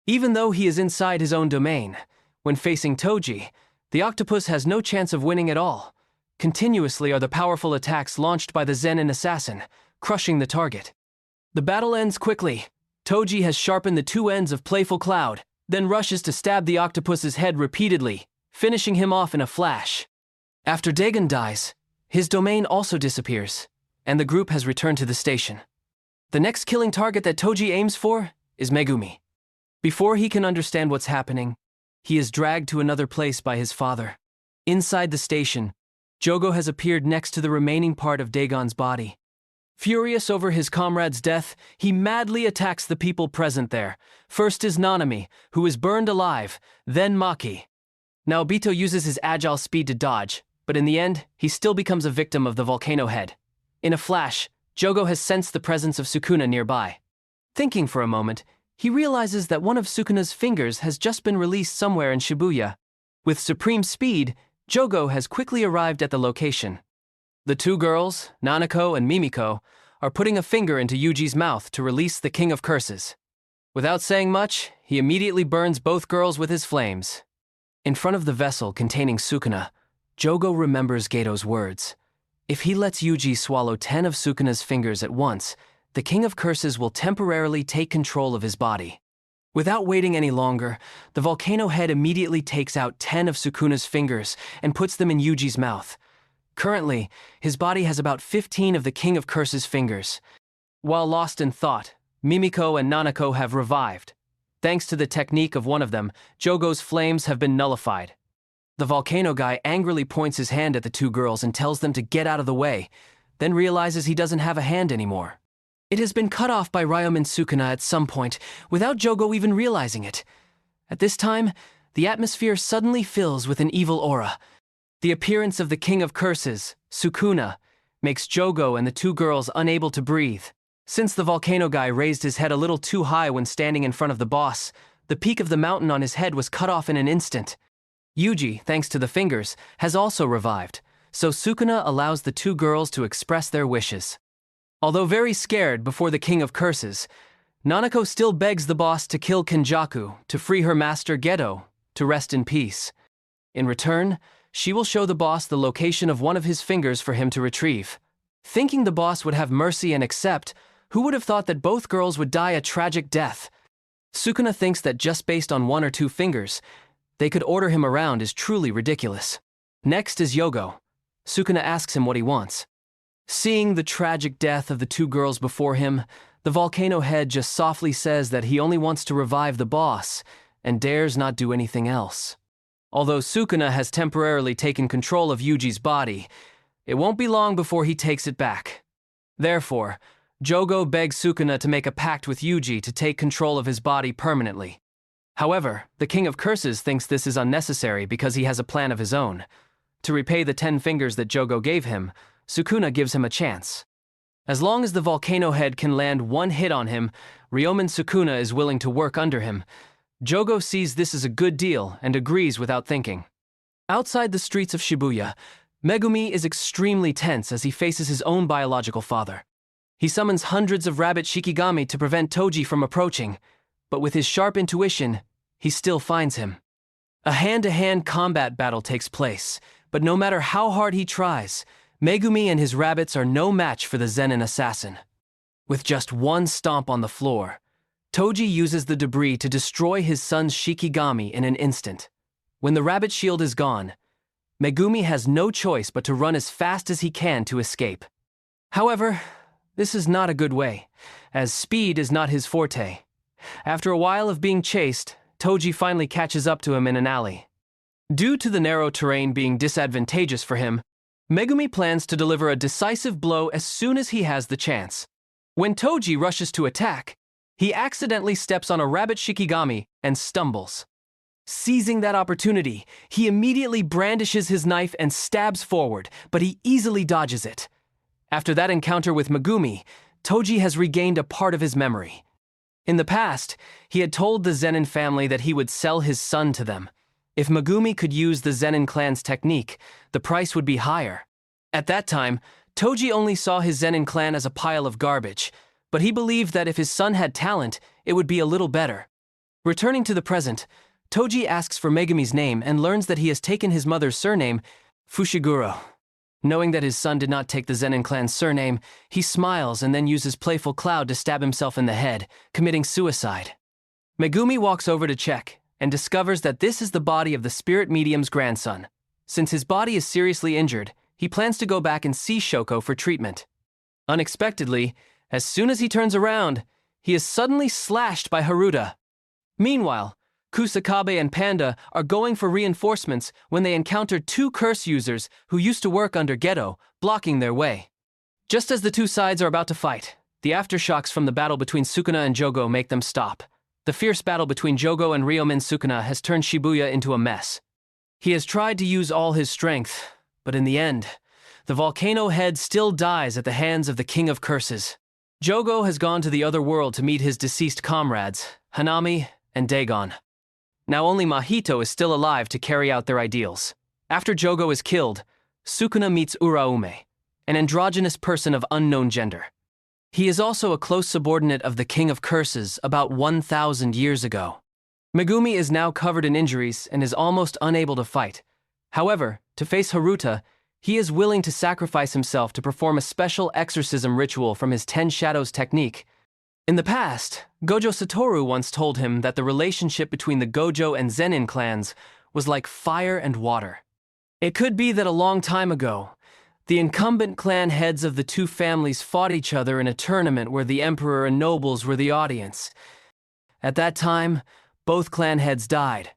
Even though he is inside his own domain, when facing Toji, the octopus has no chance of winning at all. Continuously are the powerful attacks launched by the Zenin assassin, crushing the target. The battle ends quickly. Toji has sharpened the 2 ends of Playful Cloud, then rushes to stab the octopus's head repeatedly, finishing him off in a flash. After Dagon dies, his domain also disappears, and the group has returned to the station. The next killing target that Toji aims for is Megumi. Before he can understand what's happening, he is dragged to another place by his father. Inside the station, Jogo has appeared next to the remaining part of Dagon's body. Furious over his comrade's death, he madly attacks the people present there. First is Nanami, who is burned alive, then Maki. Naobito uses his agile speed to dodge, but in the end, he still becomes a victim of the volcano head. In a flash, Jogo has sensed the presence of Sukuna nearby. Thinking for a moment, he realizes that one of Sukuna's fingers has just been released somewhere in Shibuya. With supreme speed, Jogo has quickly arrived at the location. The 2 girls, Nanako and Mimiko, are putting a finger into Yuji's mouth to release the King of Curses. Without saying much, he immediately burns both girls with his flames. In front of the vessel containing Sukuna, Jogo remembers Geto's words. If he lets Yuji swallow 10 of Sukuna's fingers at once, the King of Curses will temporarily take control of his body. Without waiting any longer, the volcano head immediately takes out 10 of Sukuna's fingers and puts them in Yuji's mouth. Currently, his body has about 15 of the King of Curses' fingers. While lost in thought, Mimiko and Nanako have revived. Thanks to the technique of one of them, Jogo's flames have been nullified. The volcano guy angrily points his hand at the 2 girls and tells them to get out of the way, then realizes he doesn't have a hand anymore. It has been cut off by Ryomen Sukuna at some point, without Jogo even realizing it. At this time, the atmosphere suddenly fills with an evil aura. The appearance of the King of Curses, Sukuna, makes Jogo and the 2 girls unable to breathe. Since the volcano guy raised his head a little too high when standing in front of the boss, the peak of the mountain on his head was cut off in an instant. Yuji, thanks to the fingers, has also revived, so Sukuna allows the two girls to express their wishes. Although very scared before the King of Curses, Nanako still begs the boss to kill Kenjaku to free her master Geto to rest in peace. In return, she will show the boss the location of one of his fingers for him to retrieve. Thinking the boss would have mercy and accept, who would have thought that both girls would die a tragic death? Sukuna thinks that just based on one or two fingers, they could order him around is truly ridiculous. Next is Yogo. Sukuna asks him what he wants. Seeing the tragic death of the two girls before him, the volcano head just softly says that he only wants to revive the boss and dares not do anything else. Although Sukuna has temporarily taken control of Yuji's body, it won't be long before he takes it back. Therefore, Jogo begs Sukuna to make a pact with Yuji to take control of his body permanently. However, the King of Curses thinks this is unnecessary because he has a plan of his own. To repay the 10 fingers that Jogo gave him, Sukuna gives him a chance. As long as the volcano head can land one hit on him, Ryomen Sukuna is willing to work under him. Jogo sees this as a good deal and agrees without thinking. Outside the streets of Shibuya, Megumi is extremely tense as he faces his own biological father. He summons hundreds of rabbit Shikigami to prevent Toji from approaching, but with his sharp intuition, he still finds him. A hand-to-hand combat battle takes place, but no matter how hard he tries, Megumi and his rabbits are no match for the Zenin assassin. With just one stomp on the floor, Toji uses the debris to destroy his son's Shikigami in an instant. When the rabbit shield is gone, Megumi has no choice but to run as fast as he can to escape. However, this is not a good way, as speed is not his forte. After a while of being chased, Toji finally catches up to him in an alley. Due to the narrow terrain being disadvantageous for him, Megumi plans to deliver a decisive blow as soon as he has the chance. When Toji rushes to attack, he accidentally steps on a rabbit Shikigami and stumbles. Seizing that opportunity, he immediately brandishes his knife and stabs forward, but he easily dodges it. After that encounter with Megumi, Toji has regained a part of his memory. In the past, he had told the Zenin family that he would sell his son to them. If Megumi could use the Zenin clan's technique, the price would be higher. At that time, Toji only saw his Zenin clan as a pile of garbage, but he believed that if his son had talent, it would be a little better. Returning to the present, Toji asks for Megumi's name and learns that he has taken his mother's surname, Fushiguro. Knowing that his son did not take the Zenin clan's surname, he smiles and then uses Playful Cloud to stab himself in the head, committing suicide. Megumi walks over to check and discovers that this is the body of the spirit medium's grandson. Since his body is seriously injured, he plans to go back and see Shoko for treatment. Unexpectedly, as soon as he turns around, he is suddenly slashed by Haruta. Meanwhile, Kusakabe and Panda are going for reinforcements when they encounter two curse users who used to work under Geto, blocking their way. Just as the two sides are about to fight, the aftershocks from the battle between Sukuna and Jogo make them stop. The fierce battle between Jogo and Ryomen Sukuna has turned Shibuya into a mess. He has tried to use all his strength, but in the end, the volcano head still dies at the hands of the King of Curses. Jogo has gone to the other world to meet his deceased comrades, Hanami and Dagon. Now only Mahito is still alive to carry out their ideals. After Jogo is killed, Sukuna meets Uraume, an androgynous person of unknown gender. He is also a close subordinate of the King of Curses about 1,000 years ago. Megumi is now covered in injuries and is almost unable to fight. However, to face Haruta, he is willing to sacrifice himself to perform a special exorcism ritual from his 10 Shadows technique. In the past, Gojo Satoru once told him that the relationship between the Gojo and Zenin clans was like fire and water. It could be that a long time ago, the incumbent clan heads of the two families fought each other in a tournament where the emperor and nobles were the audience. At that time, both clan heads died.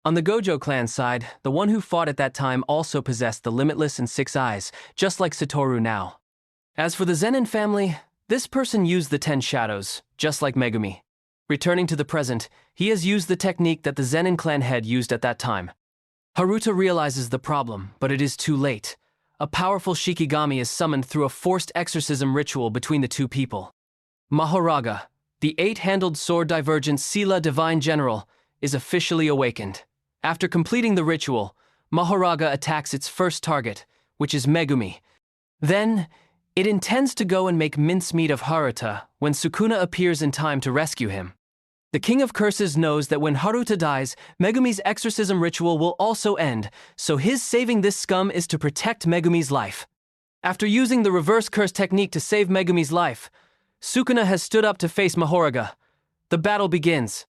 On the Gojo clan side, the one who fought at that time also possessed the Limitless and 6 eyes, just like Satoru now. As for the Zenin family, this person used the 10 Shadows, just like Megumi. Returning to the present, he has used the technique that the Zenin clan head used at that time. Haruta realizes the problem, but it is too late. A powerful Shikigami is summoned through a forced exorcism ritual between the two people. Mahoraga, the 8-handled sword divergent Sila Divine General, is officially awakened. After completing the ritual, Mahoraga attacks its first target, which is Megumi. Then, it intends to go and make mincemeat of Haruta when Sukuna appears in time to rescue him. The King of Curses knows that when Haruta dies, Megumi's exorcism ritual will also end, so his saving this scum is to protect Megumi's life. After using the reverse curse technique to save Megumi's life, Sukuna has stood up to face Mahoraga. The battle begins.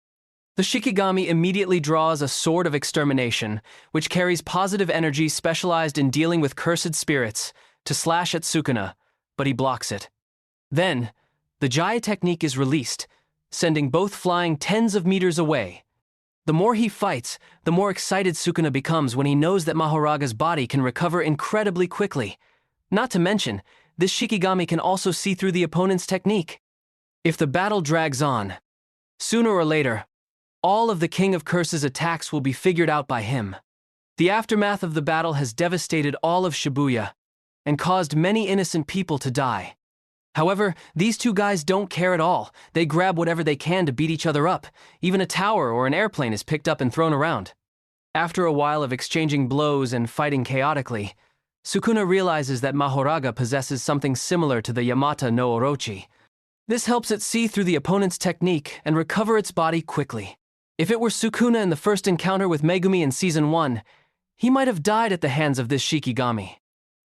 The Shikigami immediately draws a sword of extermination, which carries positive energy specialized in dealing with cursed spirits, to slash at Sukuna, but he blocks it. Then, the Jaya technique is released, sending both flying tens of meters away. The more he fights, the more excited Sukuna becomes when he knows that Mahoraga's body can recover incredibly quickly. Not to mention, this Shikigami can also see through the opponent's technique. If the battle drags on, sooner or later, all of the King of Curses' attacks will be figured out by him. The aftermath of the battle has devastated all of Shibuya and caused many innocent people to die. However, these two guys don't care at all. They grab whatever they can to beat each other up. Even a tower or an airplane is picked up and thrown around. After a while of exchanging blows and fighting chaotically, Sukuna realizes that Mahoraga possesses something similar to the Yamata no Orochi. This helps it see through the opponent's technique and recover its body quickly. If it were Sukuna in the first encounter with Megumi in Season 1, he might have died at the hands of this Shikigami.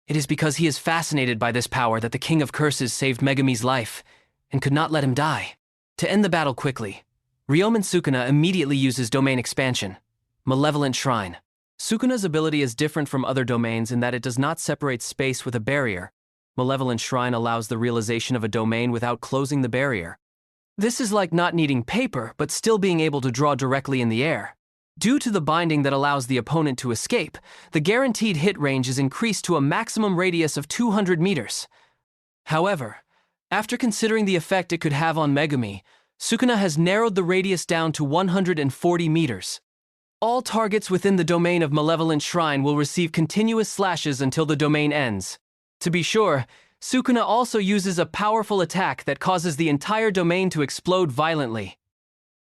It is because he is fascinated by this power that the King of Curses saved Megumi's life and could not let him die. To end the battle quickly, Ryomen Sukuna immediately uses domain expansion, Malevolent Shrine. Sukuna's ability is different from other domains in that it does not separate space with a barrier. Malevolent Shrine allows the realization of a domain without closing the barrier. This is like not needing paper, but still being able to draw directly in the air. Due to the binding that allows the opponent to escape, the guaranteed hit range is increased to a maximum radius of 200 meters. However, after considering the effect it could have on Megumi, Sukuna has narrowed the radius down to 140 meters. All targets within the domain of Malevolent Shrine will receive continuous slashes until the domain ends. To be sure, Sukuna also uses a powerful attack that causes the entire domain to explode violently.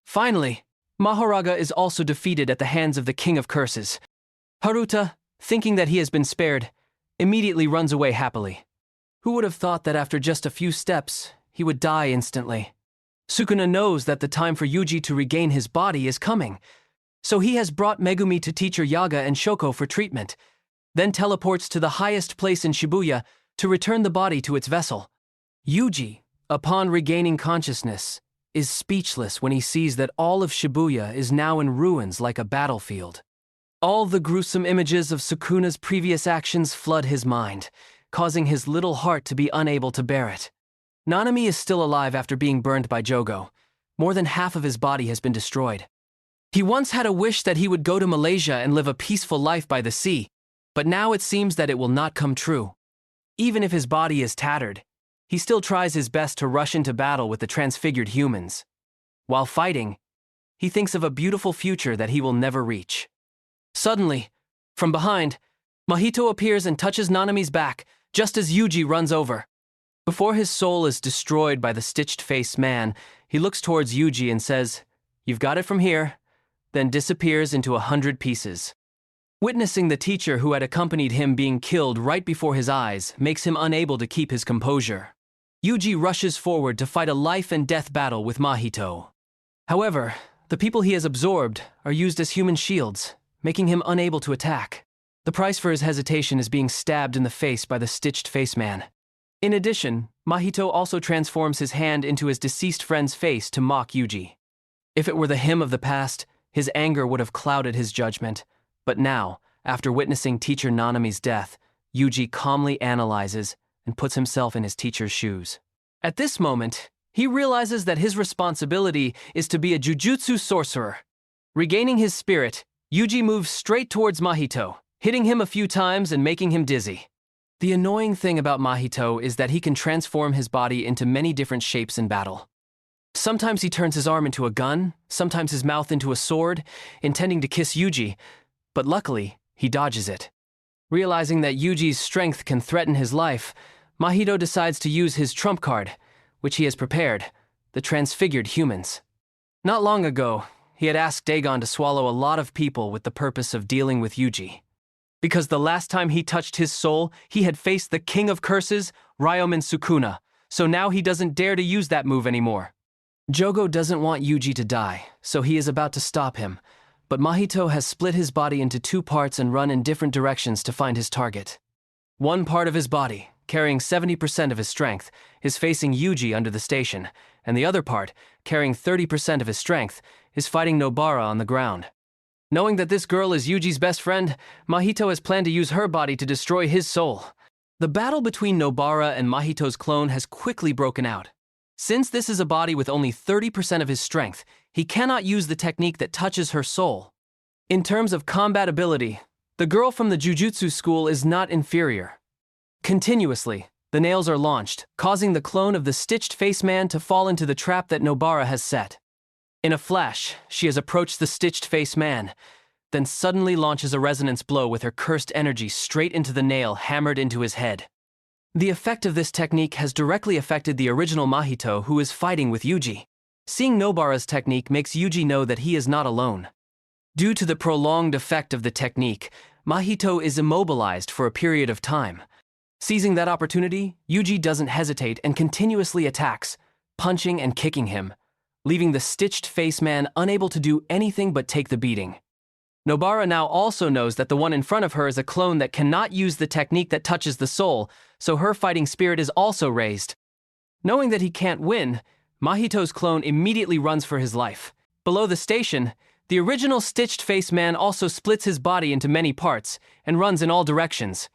Finally, Mahoraga is also defeated at the hands of the King of Curses. Haruta, thinking that he has been spared, immediately runs away happily. Who would have thought that after just a few steps, he would die instantly? Sukuna knows that the time for Yuji to regain his body is coming, so he has brought Megumi to teacher Yaga and Shoko for treatment, then teleports to the highest place in Shibuya to return the body to its vessel. Yuji, upon regaining consciousness, is speechless when he sees that all of Shibuya is now in ruins like a battlefield. All the gruesome images of Sukuna's previous actions flood his mind, causing his little heart to be unable to bear it. Nanami is still alive after being burned by Jogo. More than half of his body has been destroyed. He once had a wish that he would go to Malaysia and live a peaceful life by the sea, but now it seems that it will not come true. Even if his body is tattered, he still tries his best to rush into battle with the transfigured humans. While fighting, he thinks of a beautiful future that he will never reach. Suddenly, from behind, Mahito appears and touches Nanami's back, just as Yuji runs over. Before his soul is destroyed by the stitched-faced man, he looks towards Yuji and says, "You've got it from here," then disappears into 100 pieces. Witnessing the teacher who had accompanied him being killed right before his eyes makes him unable to keep his composure. Yuji rushes forward to fight a life-and-death battle with Mahito. However, the people he has absorbed are used as human shields, making him unable to attack. The price for his hesitation is being stabbed in the face by the stitched face man. In addition, Mahito also transforms his hand into his deceased friend's face to mock Yuji. If it were the him of the past, his anger would have clouded his judgment. But now, after witnessing teacher Nanami's death, Yuji calmly analyzes and puts himself in his teacher's shoes. At this moment, he realizes that his responsibility is to be a jujutsu sorcerer. Regaining his spirit, Yuji moves straight towards Mahito, hitting him a few times and making him dizzy. The annoying thing about Mahito is that he can transform his body into many different shapes in battle. Sometimes he turns his arm into a gun, sometimes his mouth into a sword, intending to kiss Yuji, but luckily, he dodges it. Realizing that Yuji's strength can threaten his life, Mahito decides to use his trump card, which he has prepared, the transfigured humans. Not long ago, he had asked Dagon to swallow a lot of people with the purpose of dealing with Yuji. Because the last time he touched his soul, he had faced the king of curses, Ryomen Sukuna, so now he doesn't dare to use that move anymore. Jogo doesn't want Yuji to die, so he is about to stop him, but Mahito has split his body into two parts and run in different directions to find his target. One part of his body, carrying 70% of his strength, is facing Yuji under the station, and the other part, carrying 30% of his strength, is fighting Nobara on the ground. Knowing that this girl is Yuji's best friend, Mahito has planned to use her body to destroy his soul. The battle between Nobara and Mahito's clone has quickly broken out. Since this is a body with only 30% of his strength, he cannot use the technique that touches her soul. In terms of combat ability, the girl from the Jujutsu school is not inferior. Continuously, the nails are launched, causing the clone of the stitched face man to fall into the trap that Nobara has set. In a flash, she has approached the stitched face man, then suddenly launches a resonance blow with her cursed energy straight into the nail hammered into his head. The effect of this technique has directly affected the original Mahito who is fighting with Yuji. Seeing Nobara's technique makes Yuji know that he is not alone. Due to the prolonged effect of the technique, Mahito is immobilized for a period of time. Seizing that opportunity, Yuji doesn't hesitate and continuously attacks, punching and kicking him, leaving the stitched face man unable to do anything but take the beating. Nobara now also knows that the one in front of her is a clone that cannot use the technique that touches the soul, so her fighting spirit is also raised. Knowing that he can't win, Mahito's clone immediately runs for his life. Below the station, the original stitched face man also splits his body into many parts and runs in all directions.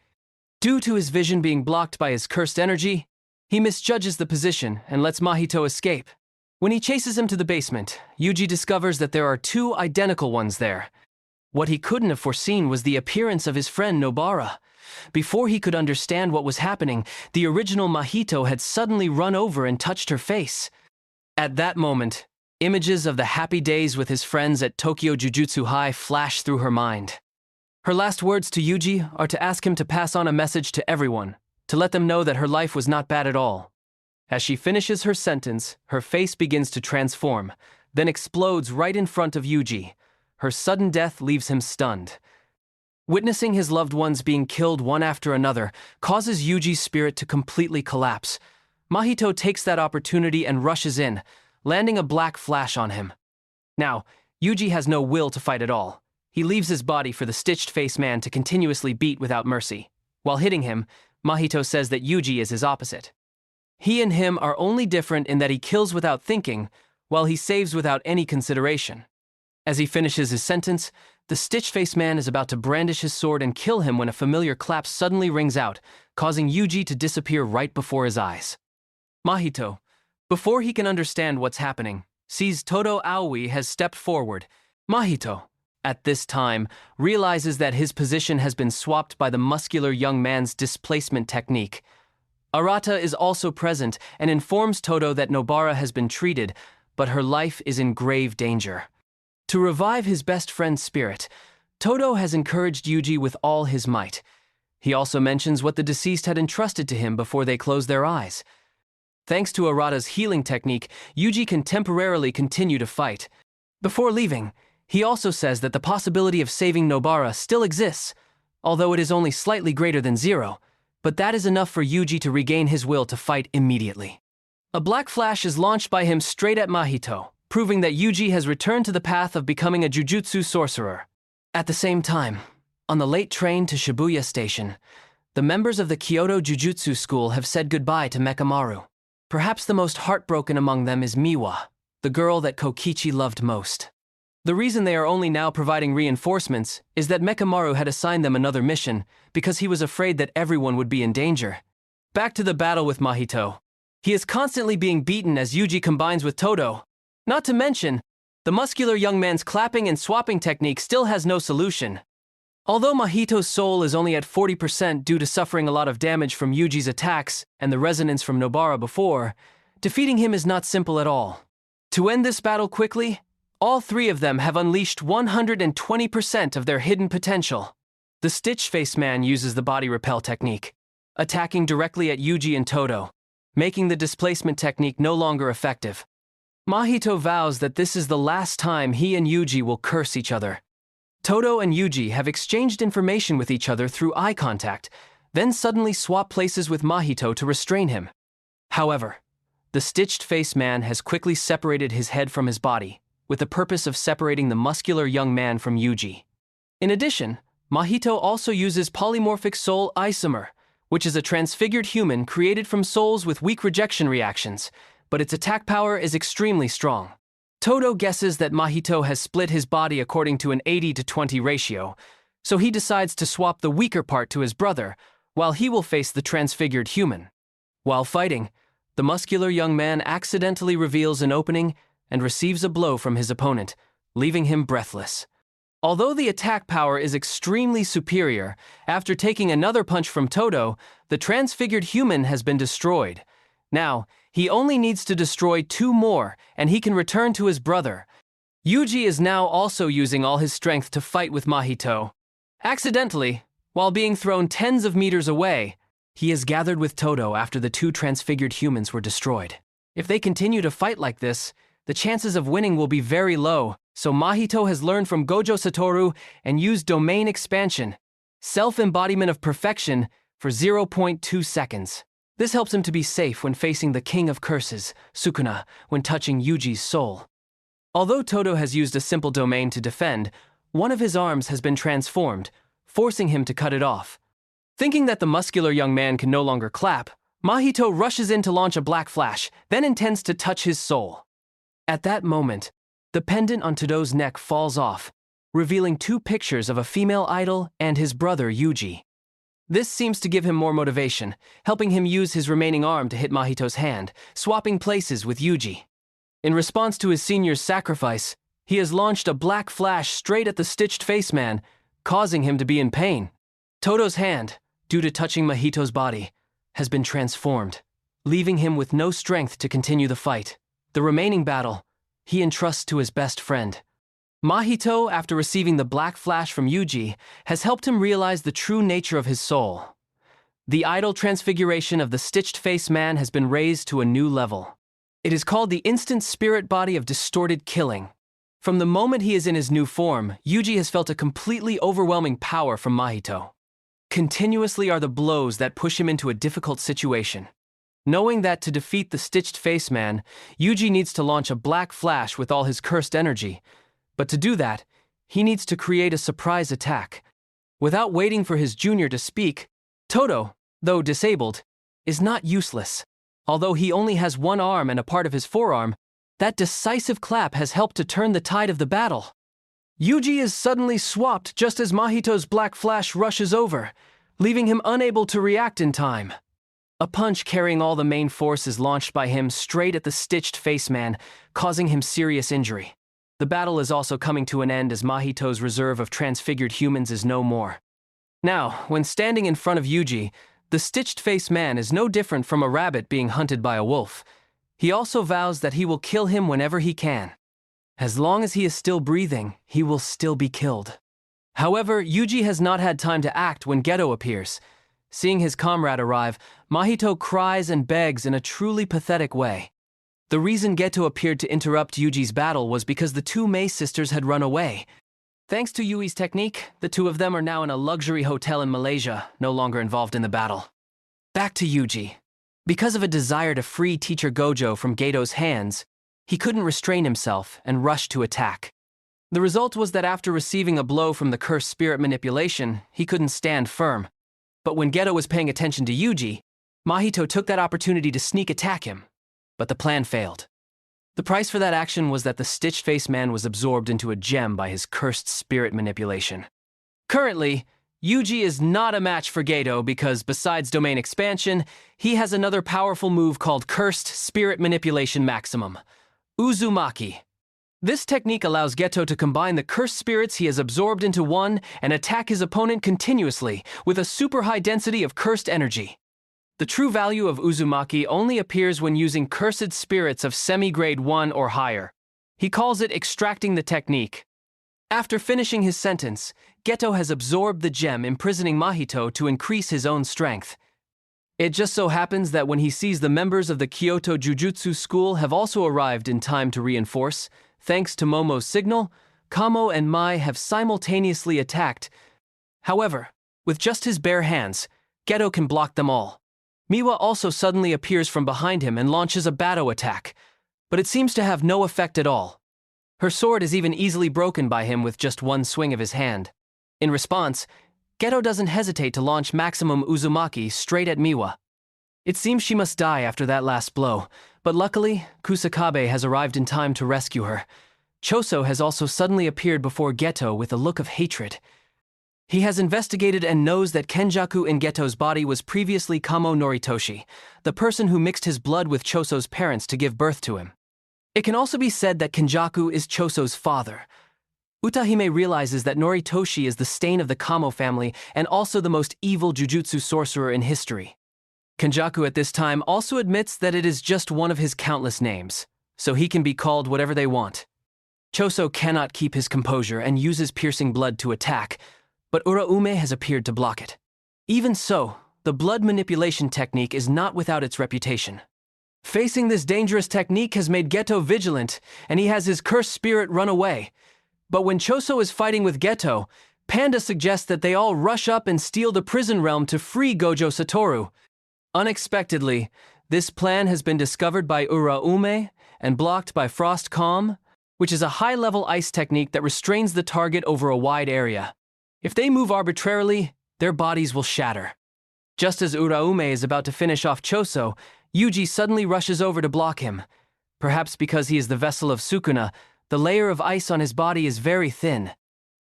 Due to his vision being blocked by his cursed energy, he misjudges the position and lets Mahito escape. When he chases him to the basement, Yuji discovers that there are two identical ones there. What he couldn't have foreseen was the appearance of his friend Nobara. Before he could understand what was happening, the original Mahito had suddenly run over and touched her face. At that moment, images of the happy days with his friends at Tokyo Jujutsu High flash through her mind. Her last words to Yuji are to ask him to pass on a message to everyone, to let them know that her life was not bad at all. As she finishes her sentence, her face begins to transform, then explodes right in front of Yuji. Her sudden death leaves him stunned. Witnessing his loved ones being killed one after another causes Yuji's spirit to completely collapse. Mahito takes that opportunity and rushes in, landing a black flash on him. Now, Yuji has no will to fight at all. He leaves his body for the stitched face man to continuously beat without mercy. While hitting him, Mahito says that Yuji is his opposite. He and him are only different in that he kills without thinking, while he saves without any consideration. As he finishes his sentence, the stitched face man is about to brandish his sword and kill him when a familiar clap suddenly rings out, causing Yuji to disappear right before his eyes. Mahito, before he can understand what's happening, sees Todo Aoi has stepped forward. Mahito, at this time, realizes that his position has been swapped by the muscular young man's displacement technique. Arata is also present and informs Todo that Nobara has been treated, but her life is in grave danger. To revive his best friend's spirit, Todo has encouraged Yuji with all his might. He also mentions what the deceased had entrusted to him before they closed their eyes. Thanks to Arata's healing technique, Yuji can temporarily continue to fight. Before leaving, he also says that the possibility of saving Nobara still exists, although it is only slightly greater than zero, but that is enough for Yuji to regain his will to fight immediately. A black flash is launched by him straight at Mahito, proving that Yuji has returned to the path of becoming a jujutsu sorcerer. At the same time, on the late train to Shibuya Station, the members of the Kyoto Jujutsu School have said goodbye to Mekamaru. Perhaps the most heartbroken among them is Miwa, the girl that Kokichi loved most. The reason they are only now providing reinforcements is that Mekamaru had assigned them another mission because he was afraid that everyone would be in danger. Back to the battle with Mahito. He is constantly being beaten as Yuji combines with Todo. Not to mention, the muscular young man's clapping and swapping technique still has no solution. Although Mahito's soul is only at 40% due to suffering a lot of damage from Yuji's attacks and the resonance from Nobara before, defeating him is not simple at all. To end this battle quickly, all three of them have unleashed 120% of their hidden potential. The Stitch Face Man uses the body repel technique, attacking directly at Yuji and Todo, making the displacement technique no longer effective. Mahito vows that this is the last time he and Yuji will curse each other. Todo and Yuji have exchanged information with each other through eye contact, then suddenly swap places with Mahito to restrain him. However, the stitched-faced man has quickly separated his head from his body, with the purpose of separating the muscular young man from Yuji. In addition, Mahito also uses polymorphic soul isomer, which is a transfigured human created from souls with weak rejection reactions, but its attack power is extremely strong. Todo guesses that Mahito has split his body according to an 80-20 ratio, so he decides to swap the weaker part to his brother, while he will face the transfigured human. While fighting, the muscular young man accidentally reveals an opening and receives a blow from his opponent, leaving him breathless. Although the attack power is extremely superior, after taking another punch from Todo, the transfigured human has been destroyed. Now, he only needs to destroy 2 more, and he can return to his brother. Yuji is now also using all his strength to fight with Mahito. Accidentally, while being thrown tens of meters away, he is gathered with Todo after the 2 transfigured humans were destroyed. If they continue to fight like this, the chances of winning will be very low, so Mahito has learned from Gojo Satoru and used domain expansion, self-embodiment of perfection, for 0.2 seconds. This helps him to be safe when facing the King of Curses, Sukuna, when touching Yuji's soul. Although Todo has used a simple domain to defend, one of his arms has been transformed, forcing him to cut it off. Thinking that the muscular young man can no longer clap, Mahito rushes in to launch a black flash, then intends to touch his soul. At that moment, the pendant on Todo's neck falls off, revealing 2 pictures of a female idol and his brother Yuji. This seems to give him more motivation, helping him use his remaining arm to hit Mahito's hand, swapping places with Yuji. In response to his senior's sacrifice, he has launched a black flash straight at the stitched face man, causing him to be in pain. Todo's hand, due to touching Mahito's body, has been transformed, leaving him with no strength to continue the fight. The remaining battle, he entrusts to his best friend. Mahito, after receiving the black flash from Yuji, has helped him realize the true nature of his soul. The idol transfiguration of the stitched face man has been raised to a new level. It is called the instant spirit body of distorted killing. From the moment he is in his new form, Yuji has felt a completely overwhelming power from Mahito. Continuously are the blows that push him into a difficult situation. Knowing that to defeat the stitched face man, Yuji needs to launch a black flash with all his cursed energy, but to do that, he needs to create a surprise attack. Without waiting for his junior to speak, Todo, though disabled, is not useless. Although he only has 1 arm and a part of his forearm, that decisive clap has helped to turn the tide of the battle. Yuji is suddenly swapped just as Mahito's black flash rushes over, leaving him unable to react in time. A punch carrying all the main force is launched by him straight at the stitched face man, causing him serious injury. The battle is also coming to an end as Mahito's reserve of transfigured humans is no more. Now, when standing in front of Yuji, the stitched face man is no different from a rabbit being hunted by a wolf. He also vows that he will kill him whenever he can. As long as he is still breathing, he will still be killed. However, Yuji has not had time to act when Geto appears. Seeing his comrade arrive, Mahito cries and begs in a truly pathetic way. The reason Geto appeared to interrupt Yuji's battle was because the 2 Mei sisters had run away. Thanks to Yui's technique, the 2 of them are now in a luxury hotel in Malaysia, no longer involved in the battle. Back to Yuji. Because of a desire to free Teacher Gojo from Geto's hands, he couldn't restrain himself and rushed to attack. The result was that after receiving a blow from the cursed spirit manipulation, he couldn't stand firm. But when Geto was paying attention to Yuji, Mahito took that opportunity to sneak attack him. But the plan failed. The price for that action was that the stitched face man was absorbed into a gem by his cursed spirit manipulation. Currently, Yuji is not a match for Geto because besides domain expansion, he has another powerful move called Cursed Spirit Manipulation Maximum, Uzumaki. This technique allows Geto to combine the cursed spirits he has absorbed into one and attack his opponent continuously with a super high density of cursed energy. The true value of Uzumaki only appears when using cursed spirits of semi-grade 1 or higher. He calls it extracting the technique. After finishing his sentence, Geto has absorbed the gem imprisoning Mahito to increase his own strength. It just so happens that when he sees the members of the Kyoto Jujutsu School have also arrived in time to reinforce, thanks to Momo's signal, Kamo and Mai have simultaneously attacked. However, with just his bare hands, Geto can block them all. Miwa also suddenly appears from behind him and launches a Batto attack, but it seems to have no effect at all. Her sword is even easily broken by him with just one swing of his hand. In response, Geto doesn't hesitate to launch Maximum Uzumaki straight at Miwa. It seems she must die after that last blow, but luckily, Kusakabe has arrived in time to rescue her. Choso has also suddenly appeared before Geto with a look of hatred. He has investigated and knows that Kenjaku in Geto's body was previously Kamo Noritoshi, the person who mixed his blood with Choso's parents to give birth to him. It can also be said that Kenjaku is Choso's father. Utahime realizes that Noritoshi is the stain of the Kamo family and also the most evil jujutsu sorcerer in history. Kenjaku at this time also admits that it is just one of his countless names, so he can be called whatever they want. Choso cannot keep his composure and uses piercing blood to attack, but Uraume has appeared to block it. Even so, the blood manipulation technique is not without its reputation. Facing this dangerous technique has made Geto vigilant, and he has his cursed spirit run away. But when Choso is fighting with Geto, Panda suggests that they all rush up and steal the prison realm to free Gojo Satoru. Unexpectedly, this plan has been discovered by Uraume and blocked by Frost Calm, which is a high-level ice technique that restrains the target over a wide area. If they move arbitrarily, their bodies will shatter. Just as Uraume is about to finish off Choso, Yuji suddenly rushes over to block him. Perhaps because he is the vessel of Sukuna, the layer of ice on his body is very thin.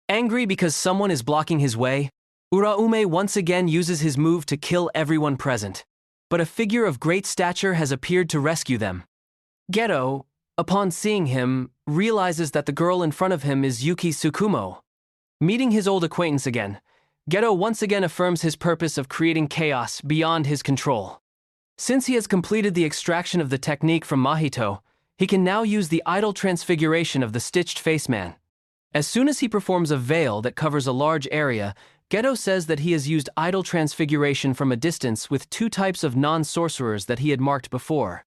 Angry because someone is blocking his way, Uraume once again uses his move to kill everyone present. But a figure of great stature has appeared to rescue them. Geto, upon seeing him, realizes that the girl in front of him is Yuki Tsukumo. Meeting his old acquaintance again, Geto once again affirms his purpose of creating chaos beyond his control. Since he has completed the extraction of the technique from Mahito, he can now use the idle transfiguration of the stitched face man. As soon as he performs a veil that covers a large area, Geto says that he has used idle transfiguration from a distance with two types of non-sorcerers that he had marked before.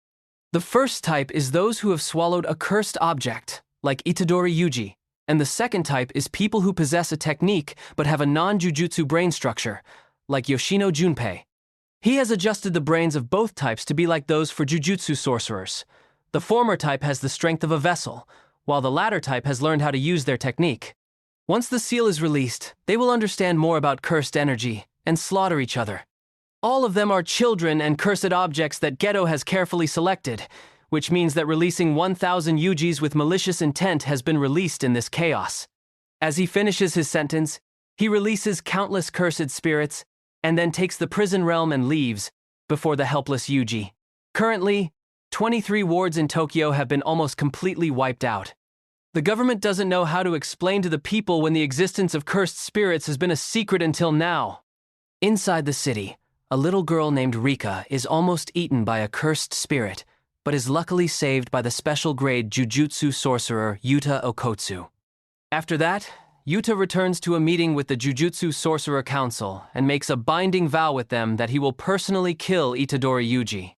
The first type is those who have swallowed a cursed object, like Itadori Yuji, and the second type is people who possess a technique but have a non-jujutsu brain structure, like Yoshino Junpei. He has adjusted the brains of both types to be like those for jujutsu sorcerers. The former type has the strength of a vessel, while the latter type has learned how to use their technique. Once the seal is released, they will understand more about cursed energy and slaughter each other. All of them are children and cursed objects that Geto has carefully selected, which means that releasing 1,000 Yujis with malicious intent has been released in this chaos. As he finishes his sentence, he releases countless cursed spirits and then takes the prison realm and leaves before the helpless Yuji. Currently, 23 wards in Tokyo have been almost completely wiped out. The government doesn't know how to explain to the people when the existence of cursed spirits has been a secret until now. Inside the city, a little girl named Rika is almost eaten by a cursed spirit, but is luckily saved by the special grade Jujutsu sorcerer Yuta Okkotsu. After that, Yuta returns to a meeting with the Jujutsu Sorcerer Council and makes a binding vow with them that he will personally kill Itadori Yuji.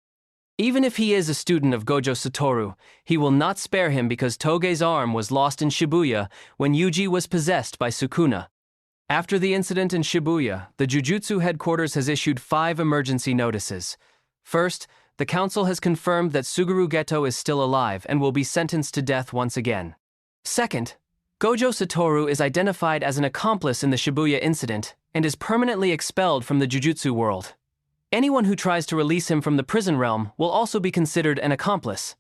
Even if he is a student of Gojo Satoru, he will not spare him because Toge's arm was lost in Shibuya when Yuji was possessed by Sukuna. After the incident in Shibuya, the Jujutsu headquarters has issued 5 emergency notices. First, the council has confirmed that Suguru Geto is still alive and will be sentenced to death once again. Second, Gojo Satoru is identified as an accomplice in the Shibuya incident and is permanently expelled from the Jujutsu world. Anyone who tries to release him from the prison realm will also be considered an accomplice.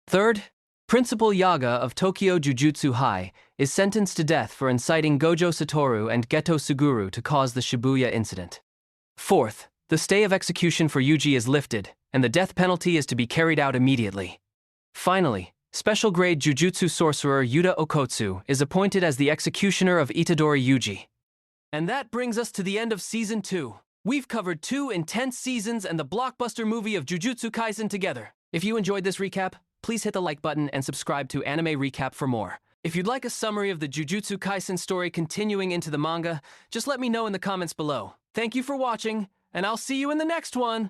Third, Principal Yaga of Tokyo Jujutsu High is sentenced to death for inciting Gojo Satoru and Geto Suguru to cause the Shibuya incident. Fourth, the stay of execution for Yuji is lifted, and the death penalty is to be carried out immediately. Finally, special grade Jujutsu sorcerer Yuta Okkotsu is appointed as the executioner of Itadori Yuji. And that brings us to the end of Season 2. We've covered 2 intense seasons and the blockbuster movie of Jujutsu Kaisen together. If you enjoyed this recap, please hit the like button and subscribe to Anime Recap for more. If you'd like a summary of the Jujutsu Kaisen story continuing into the manga, just let me know in the comments below. Thank you for watching, and I'll see you in the next one!